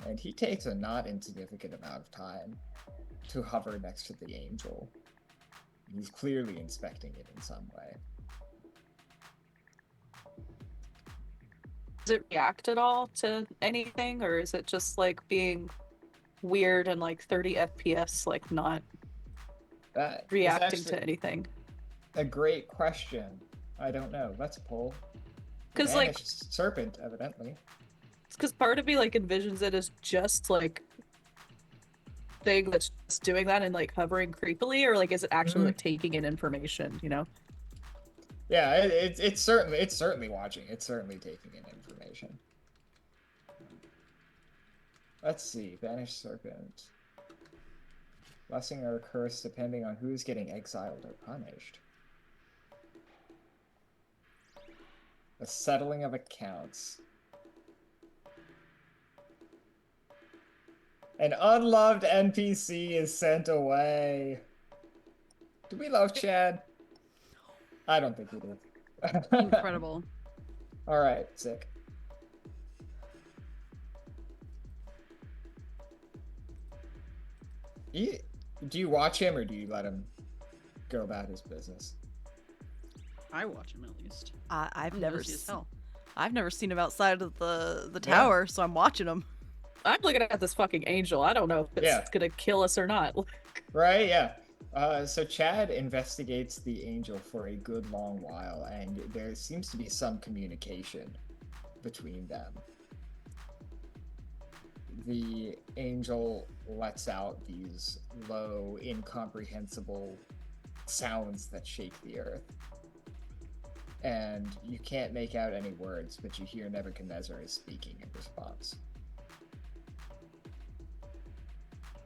And he takes a not insignificant amount of time to hover next to the angel. He's clearly inspecting it in some way. Does it react at all to anything, or is it just like being weird and like 30 FPS, like not reacting to anything? A great question. I don't know. Let's pull. Because like serpent, evidently. Because part of me like envisions it as just like thing that's just doing that and like hovering creepily, or like is it actually like taking in information? You know? Yeah, it's certainly watching. It's certainly taking in information. Let's see. Banished serpent. Blessing or curse depending on who's getting exiled or punished. A settling of accounts. An unloved NPC is sent away. Do we love Chad? I don't think we do. Incredible. All right, sick. Do you watch him or do you let him go about his business? I watch him at least. I've I'm never nosy as hell. I've never seen him outside of the tower, so I'm watching him. I'm looking at this fucking angel. I don't know if it's gonna kill us or not. Right? Yeah. So Chad investigates the angel for a good long while, and there seems to be some communication between them. The angel lets out these low, incomprehensible sounds that shake the earth. And you can't make out any words, but you hear Nebuchadnezzar is speaking in response.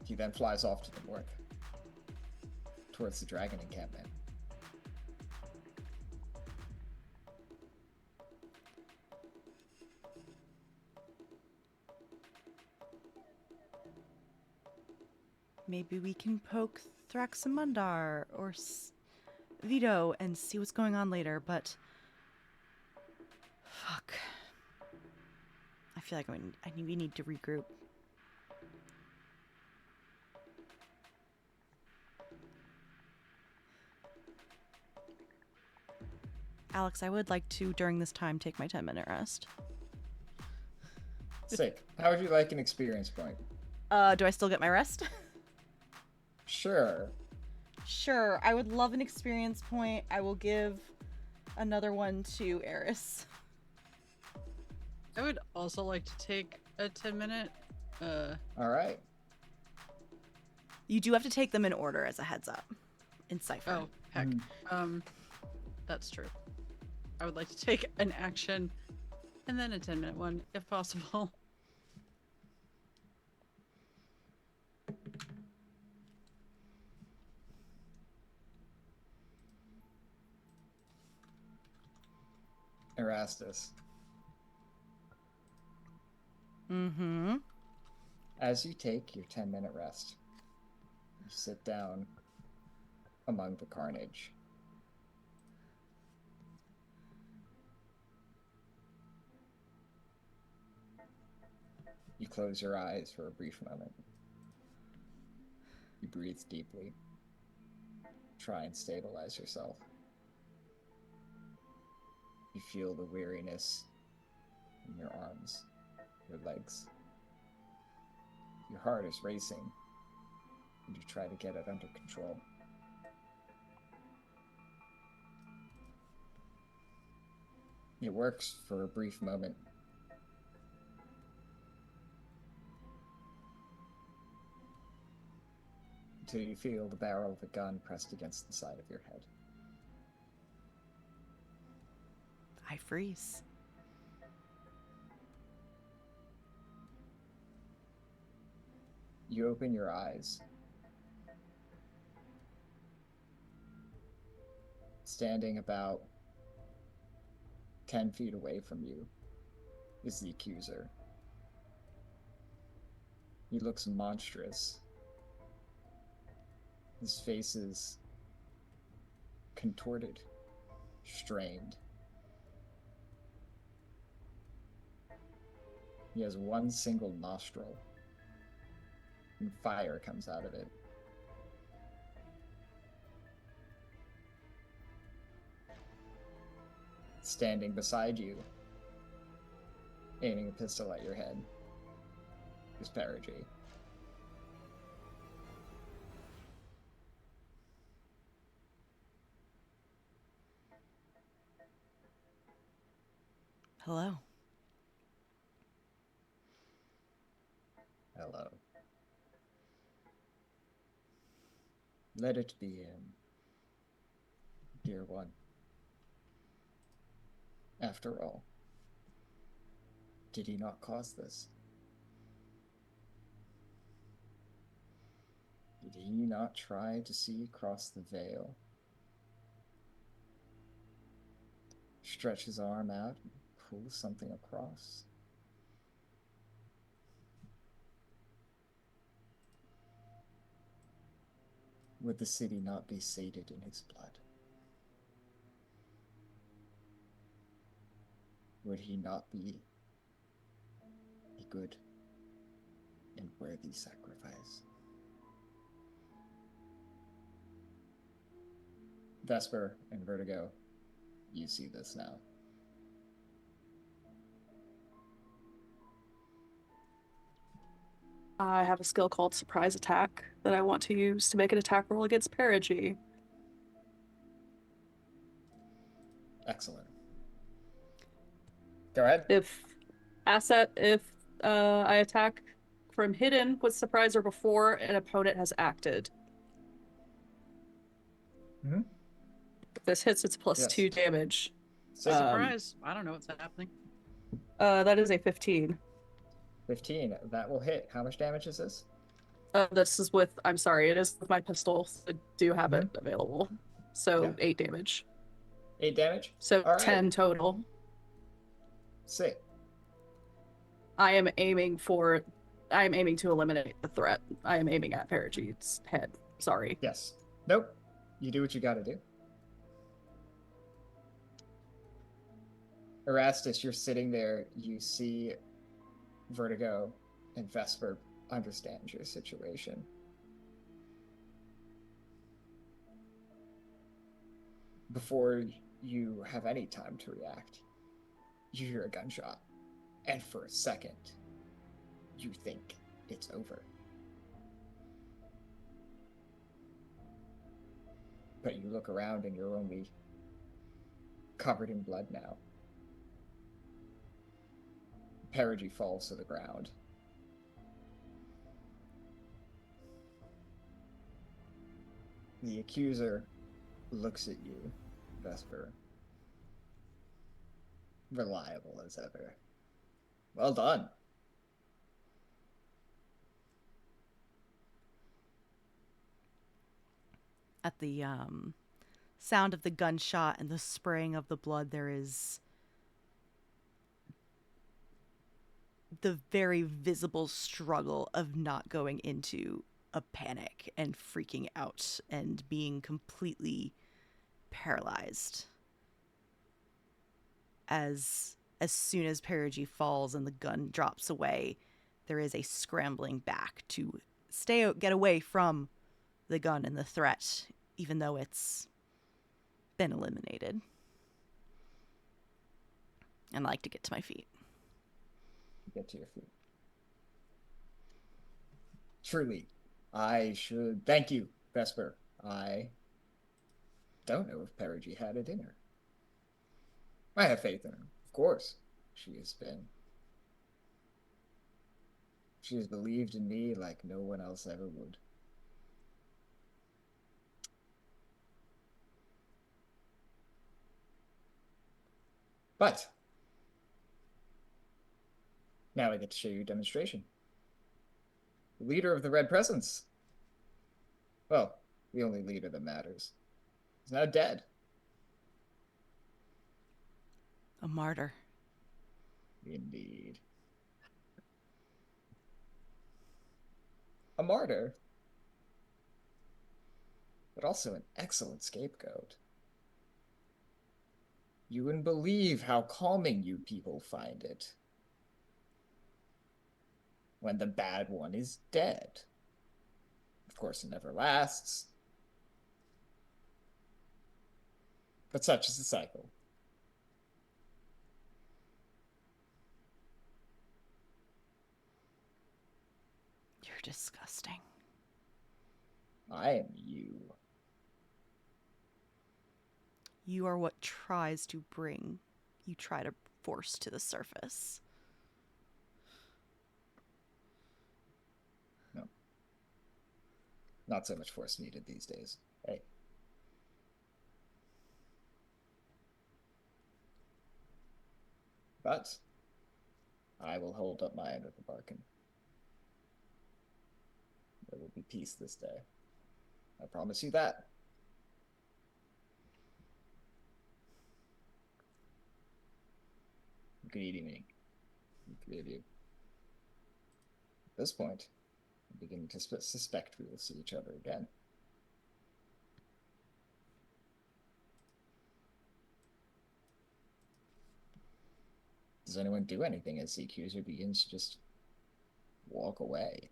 He then flies off to the north, towards the dragon encampment. Maybe we can poke Thraxamundar or Vito and see what's going on later, but... Fuck. I feel like we need to regroup. Alex, I would like to, during this time, take my 10-minute rest. Sick. How would you like an experience point? Do I still get my rest? Sure. Sure, I would love an experience point. I will give another one to Eris. I would also like to take a 10-minute. All right. You do have to take them in order as a heads up. In Cypher. Oh, heck. That's true. I would like to take an action and then a 10-minute one, if possible. Erastus. Mm-hmm. As you take your 10-minute rest, you sit down among the carnage. You close your eyes for a brief moment. You breathe deeply. Try and stabilize yourself. You feel the weariness in your arms, your legs. Your heart is racing, and you try to get it under control. It works for a brief moment. Until you feel the barrel of a gun pressed against the side of your head. I freeze. You open your eyes. Standing about 10 feet away from you is the accuser. He looks monstrous. His face is contorted, strained. He has one single nostril, and fire comes out of it. Standing beside you, aiming a pistol at your head, is Perigee. Hello. Hello. Let it be him, dear one. After all, did he not cause this? Did he not try to see across the veil? Stretch his arm out and pull something across? Would the city not be sated in his blood? Would he not be a good and worthy sacrifice? Vesper and Vertigo, you see this now. I have a skill called Surprise Attack that I want to use to make an attack roll against Perigee. Excellent. Go ahead. If I attack from hidden with surprise or before an opponent has acted. Mm-hmm. If this hits, it's plus Yes. 2 damage. Surprise! I don't know what's happening. That is a 15. 15. That will hit. How much damage is this? This is with, I'm sorry, it is with my pistol. So I do have it available. So Yeah. 8 damage. 8 damage? So All right. 10 total. Sick. I am aiming to eliminate the threat. I am aiming at Perigee's head. Sorry. Yes. Nope. You do what you gotta do. Erastus, you're sitting there. You see Vertigo and Vesper understand your situation. Before you have any time to react, you hear a gunshot. And for a second, you think it's over. But you look around and you're only covered in blood now. Perigee falls to the ground. The accuser looks at you, Vesper. Reliable as ever. Well done. At the sound of the gunshot and the spraying of the blood, there is the very visible struggle of not going into a panic and freaking out and being completely paralyzed. As soon as Perigee falls and the gun drops away, there is a scrambling back to get away from the gun and the threat, even though it's been eliminated. And I like to get to my feet. Get to your feet. Truly, I should thank you, Vesper. I don't know if Perigee had it in her. I have faith in her, of course. She has believed in me like no one else ever would. But now I get to show you a demonstration. The leader of the Red Presence, well, the only leader that matters, is now dead. A martyr. Indeed. A martyr, but also an excellent scapegoat. You wouldn't believe how calming you people find it when the bad one is dead. Of course, it never lasts. But such is the cycle. You're disgusting. I am you. You are what you try to force to the surface. Not so much force needed these days. Hey. But I will hold up my end of the bargain. There will be peace this day. I promise you that. Good evening, three of you. At this point, I'm beginning to suspect we will see each other again. Does anyone do anything as the accuser begins to just walk away?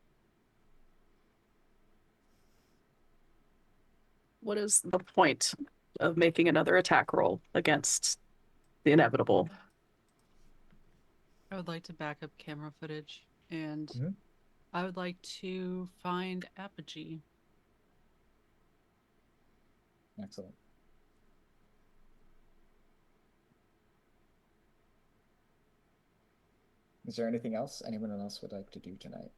What is the point of making another attack roll against the inevitable? I would like to back up camera footage, and Mhm. I would like to find Apogee. Excellent. Is there anything else anyone else would like to do tonight?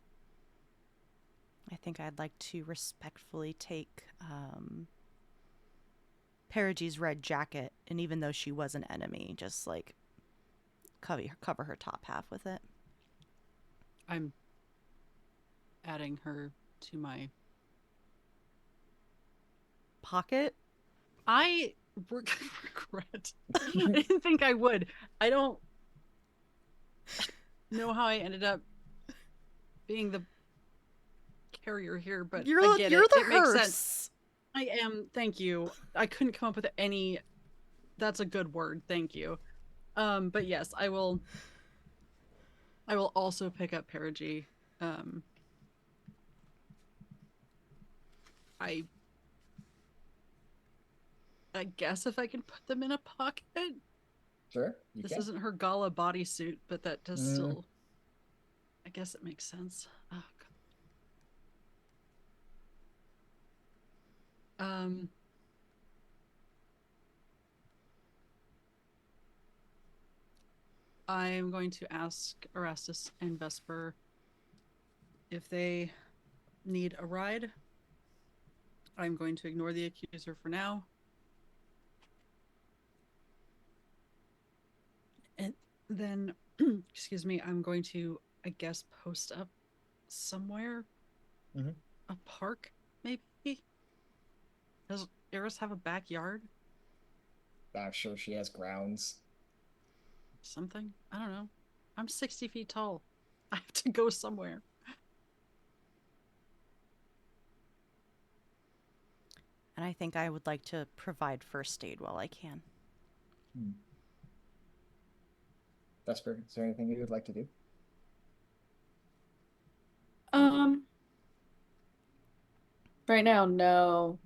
I think I'd like to respectfully take Perigee's red jacket, and even though she was an enemy, just like cover her top half with it. I'm adding her to my Pocket? I regret. I didn't think I would. I don't know how I ended up being the carrier here, but You're I get the it. It makes hearse. sense. I am. Thank you. I couldn't come up with any. That's a good word. Thank you. But yes, I will also pick up Perigee. I guess if I can put them in a pocket. Sure, This can. isn't her gala bodysuit, but that does still. I guess it makes sense. Oh, God. I'm going to ask Erastus and Vesper if they need a ride. I'm going to ignore the accuser for now. And then, excuse me, I'm going to, I guess, post up somewhere. A park, maybe? Does Eris have a backyard? I'm sure she has grounds. Something? I don't know. I'm 60 feet tall. I have to go somewhere. And I think I would like to provide first aid while I can. Vesper, is there anything you would like to do? Right now, no.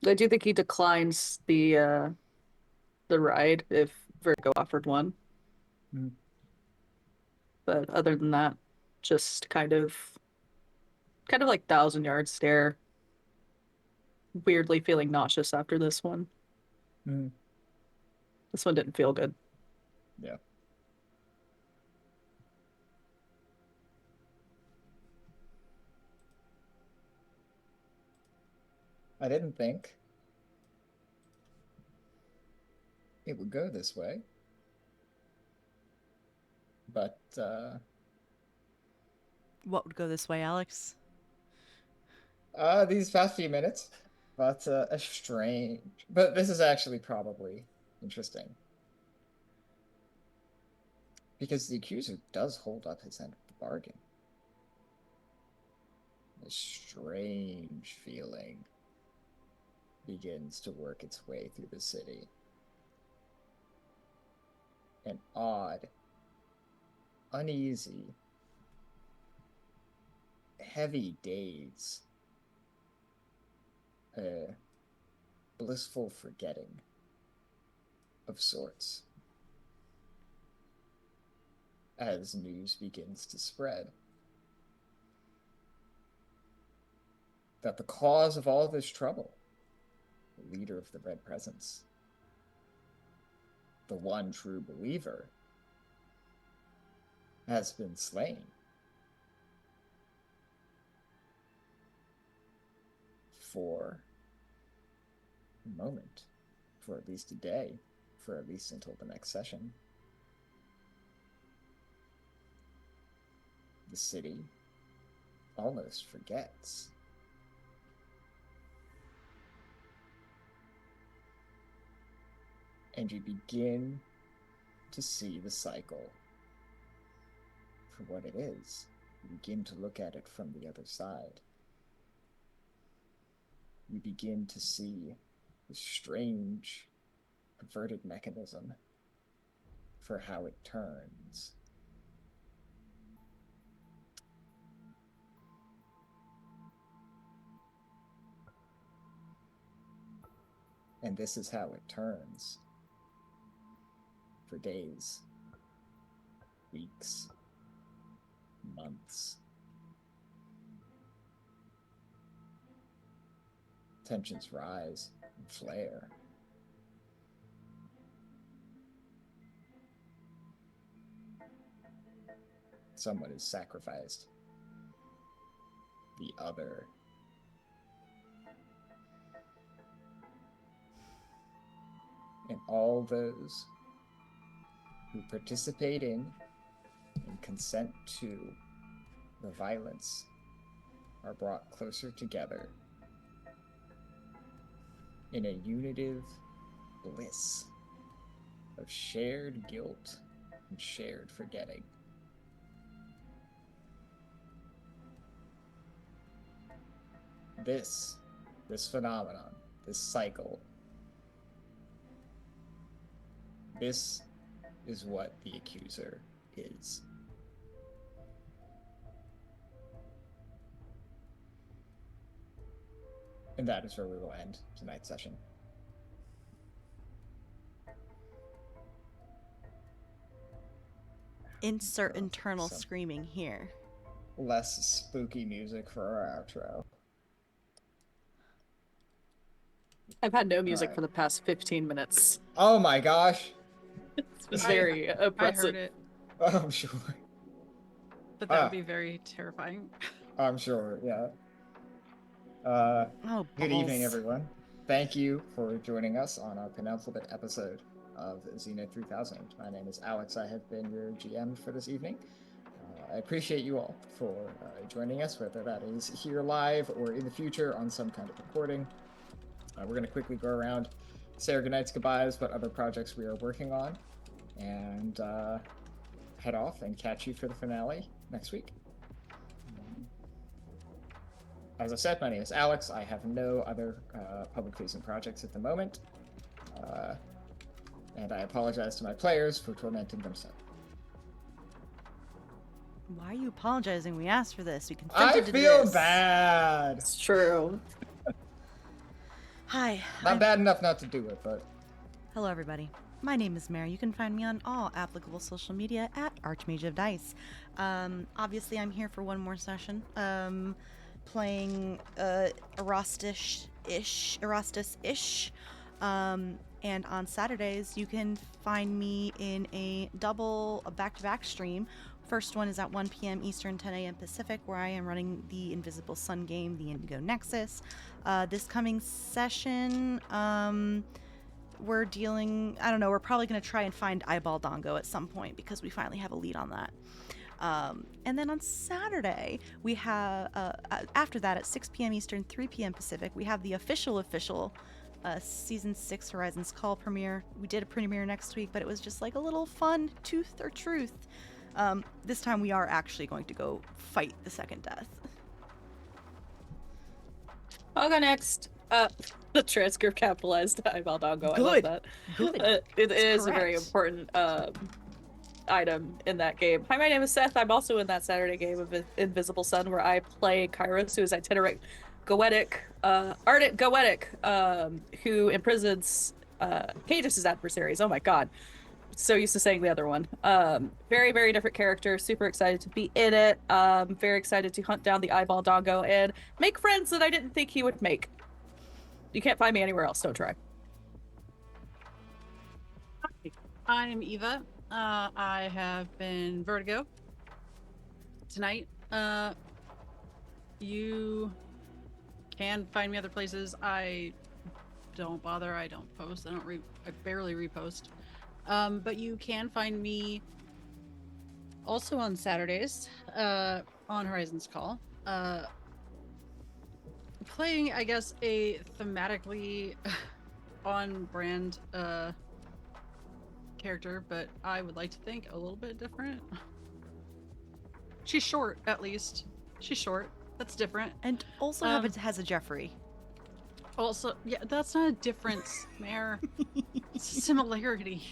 I do think he declines the ride if Vertigo offered one. But other than that, just kind of like 1,000-yard stare. Weirdly feeling nauseous after this one. This one didn't feel good. Yeah. I didn't think it would go this way. But, What would go this way, Alex? these past few minutes. But, a strange... But this is actually probably interesting. Because the accuser does hold up his end of the bargain. A strange feeling begins to work its way through the city. An odd, uneasy, heavy daze. A blissful forgetting of sorts. As news begins to spread that the cause of all this trouble, the leader of the Red Presence, the one true believer, has been slain. for a moment, for at least a day, for at least until the next session. The city almost forgets. And you begin to see the cycle for what it is. You begin to look at it from the other side. You begin to see the strange, perverted mechanism for how it turns. And this is how it turns. For days, weeks, months. Tensions rise and flare. Someone is sacrificed. The other. And all those who participate in and consent to the violence are brought closer together in a unitive bliss of shared guilt and shared forgetting. This phenomenon, this cycle, this is what the accuser is. And that is where we will end tonight's session. Insert internal So- screaming here. Less spooky music for our outro. I've had no music Alright. for the past 15 minutes. Oh my gosh! It's I- very I oppressive. heard it, Oh, I'm sure. but that Ah. would be very terrifying. I'm sure, yeah. Oh, Good evening, balls. everyone. Thank you for joining us on our penultimate episode of Zenith 3000. My name is Alex. I have been your GM for this evening. I appreciate you all for joining us, whether that is here live or in the future on some kind of recording. We're going to quickly go around, say our goodnights, goodbyes, what other projects we are working on, and head off and catch you for the finale next week. As I said, my name is Alex. I have no other public-facing projects at the moment. And I apologize to my players for tormenting them so. Why are you apologizing? We asked for this. We I consented to feel this. bad! It's true. Hi. Not bad enough not to do it, but... Hello, everybody. My name is Mary. You can find me on all applicable social media at Archmage of Dice. Obviously, I'm here for one more session. Playing Erastus-ish. And on Saturdays, you can find me in a back-to-back stream. First one is at 1 p.m. Eastern, 10 a.m. Pacific, where I am running the Invisible Sun game, the Indigo Nexus. This coming session, we're probably going to try and find Eyeball Dongo at some point because we finally have a lead on that. And then on Saturday, we have, after that at 6 p.m. Eastern, 3 p.m. Pacific, we have the official Season 6 Horizons Call premiere. We did a premiere next week, but it was just like a little fun tooth or truth. This time we are actually going to go fight the second death. I'll go next. The transcript capitalized Eyeball Dongo. I love Good. that. Good. It is a very correct. important item in that game. Hi, my name is Seth. I'm also in that Saturday game of Invisible Sun where I play Kairos, who is itinerant ardent Goetic, who imprisons Cage's adversaries. Oh my god. So used to saying the other one. Very, very different character. Super excited to be in it. Very excited to hunt down the Eyeball Dongo and make friends that I didn't think he would make. You can't find me anywhere else. Don't try. I'm Eva. I have been Vertigo tonight. You can find me other places. I don't bother. I don't post. I barely repost. But you can find me also on Saturdays on Horizons Call. Playing, I guess, a thematically on-brand character, but I would like to think a little bit different. She's short, at least. She's short. That's different. And also has a Jeffrey. Also, yeah, that's not a difference, Mare. It's a similarity.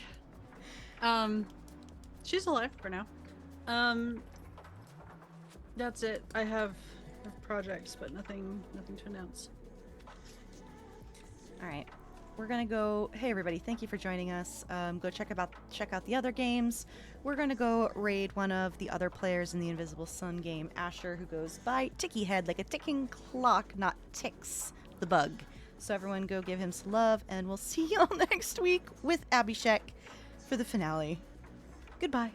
She's alive for now. That's it. I have projects, but nothing to announce. All right, we're gonna go. Hey everybody, thank you for joining us. Go check out the other games. We're gonna go raid one of the other players in the Invisible Sun game, Asher, who goes by Ticky Head, like a ticking clock, not ticks the bug. So everyone go give him some love, and we'll see you all next week with Abhishek for the finale. Goodbye.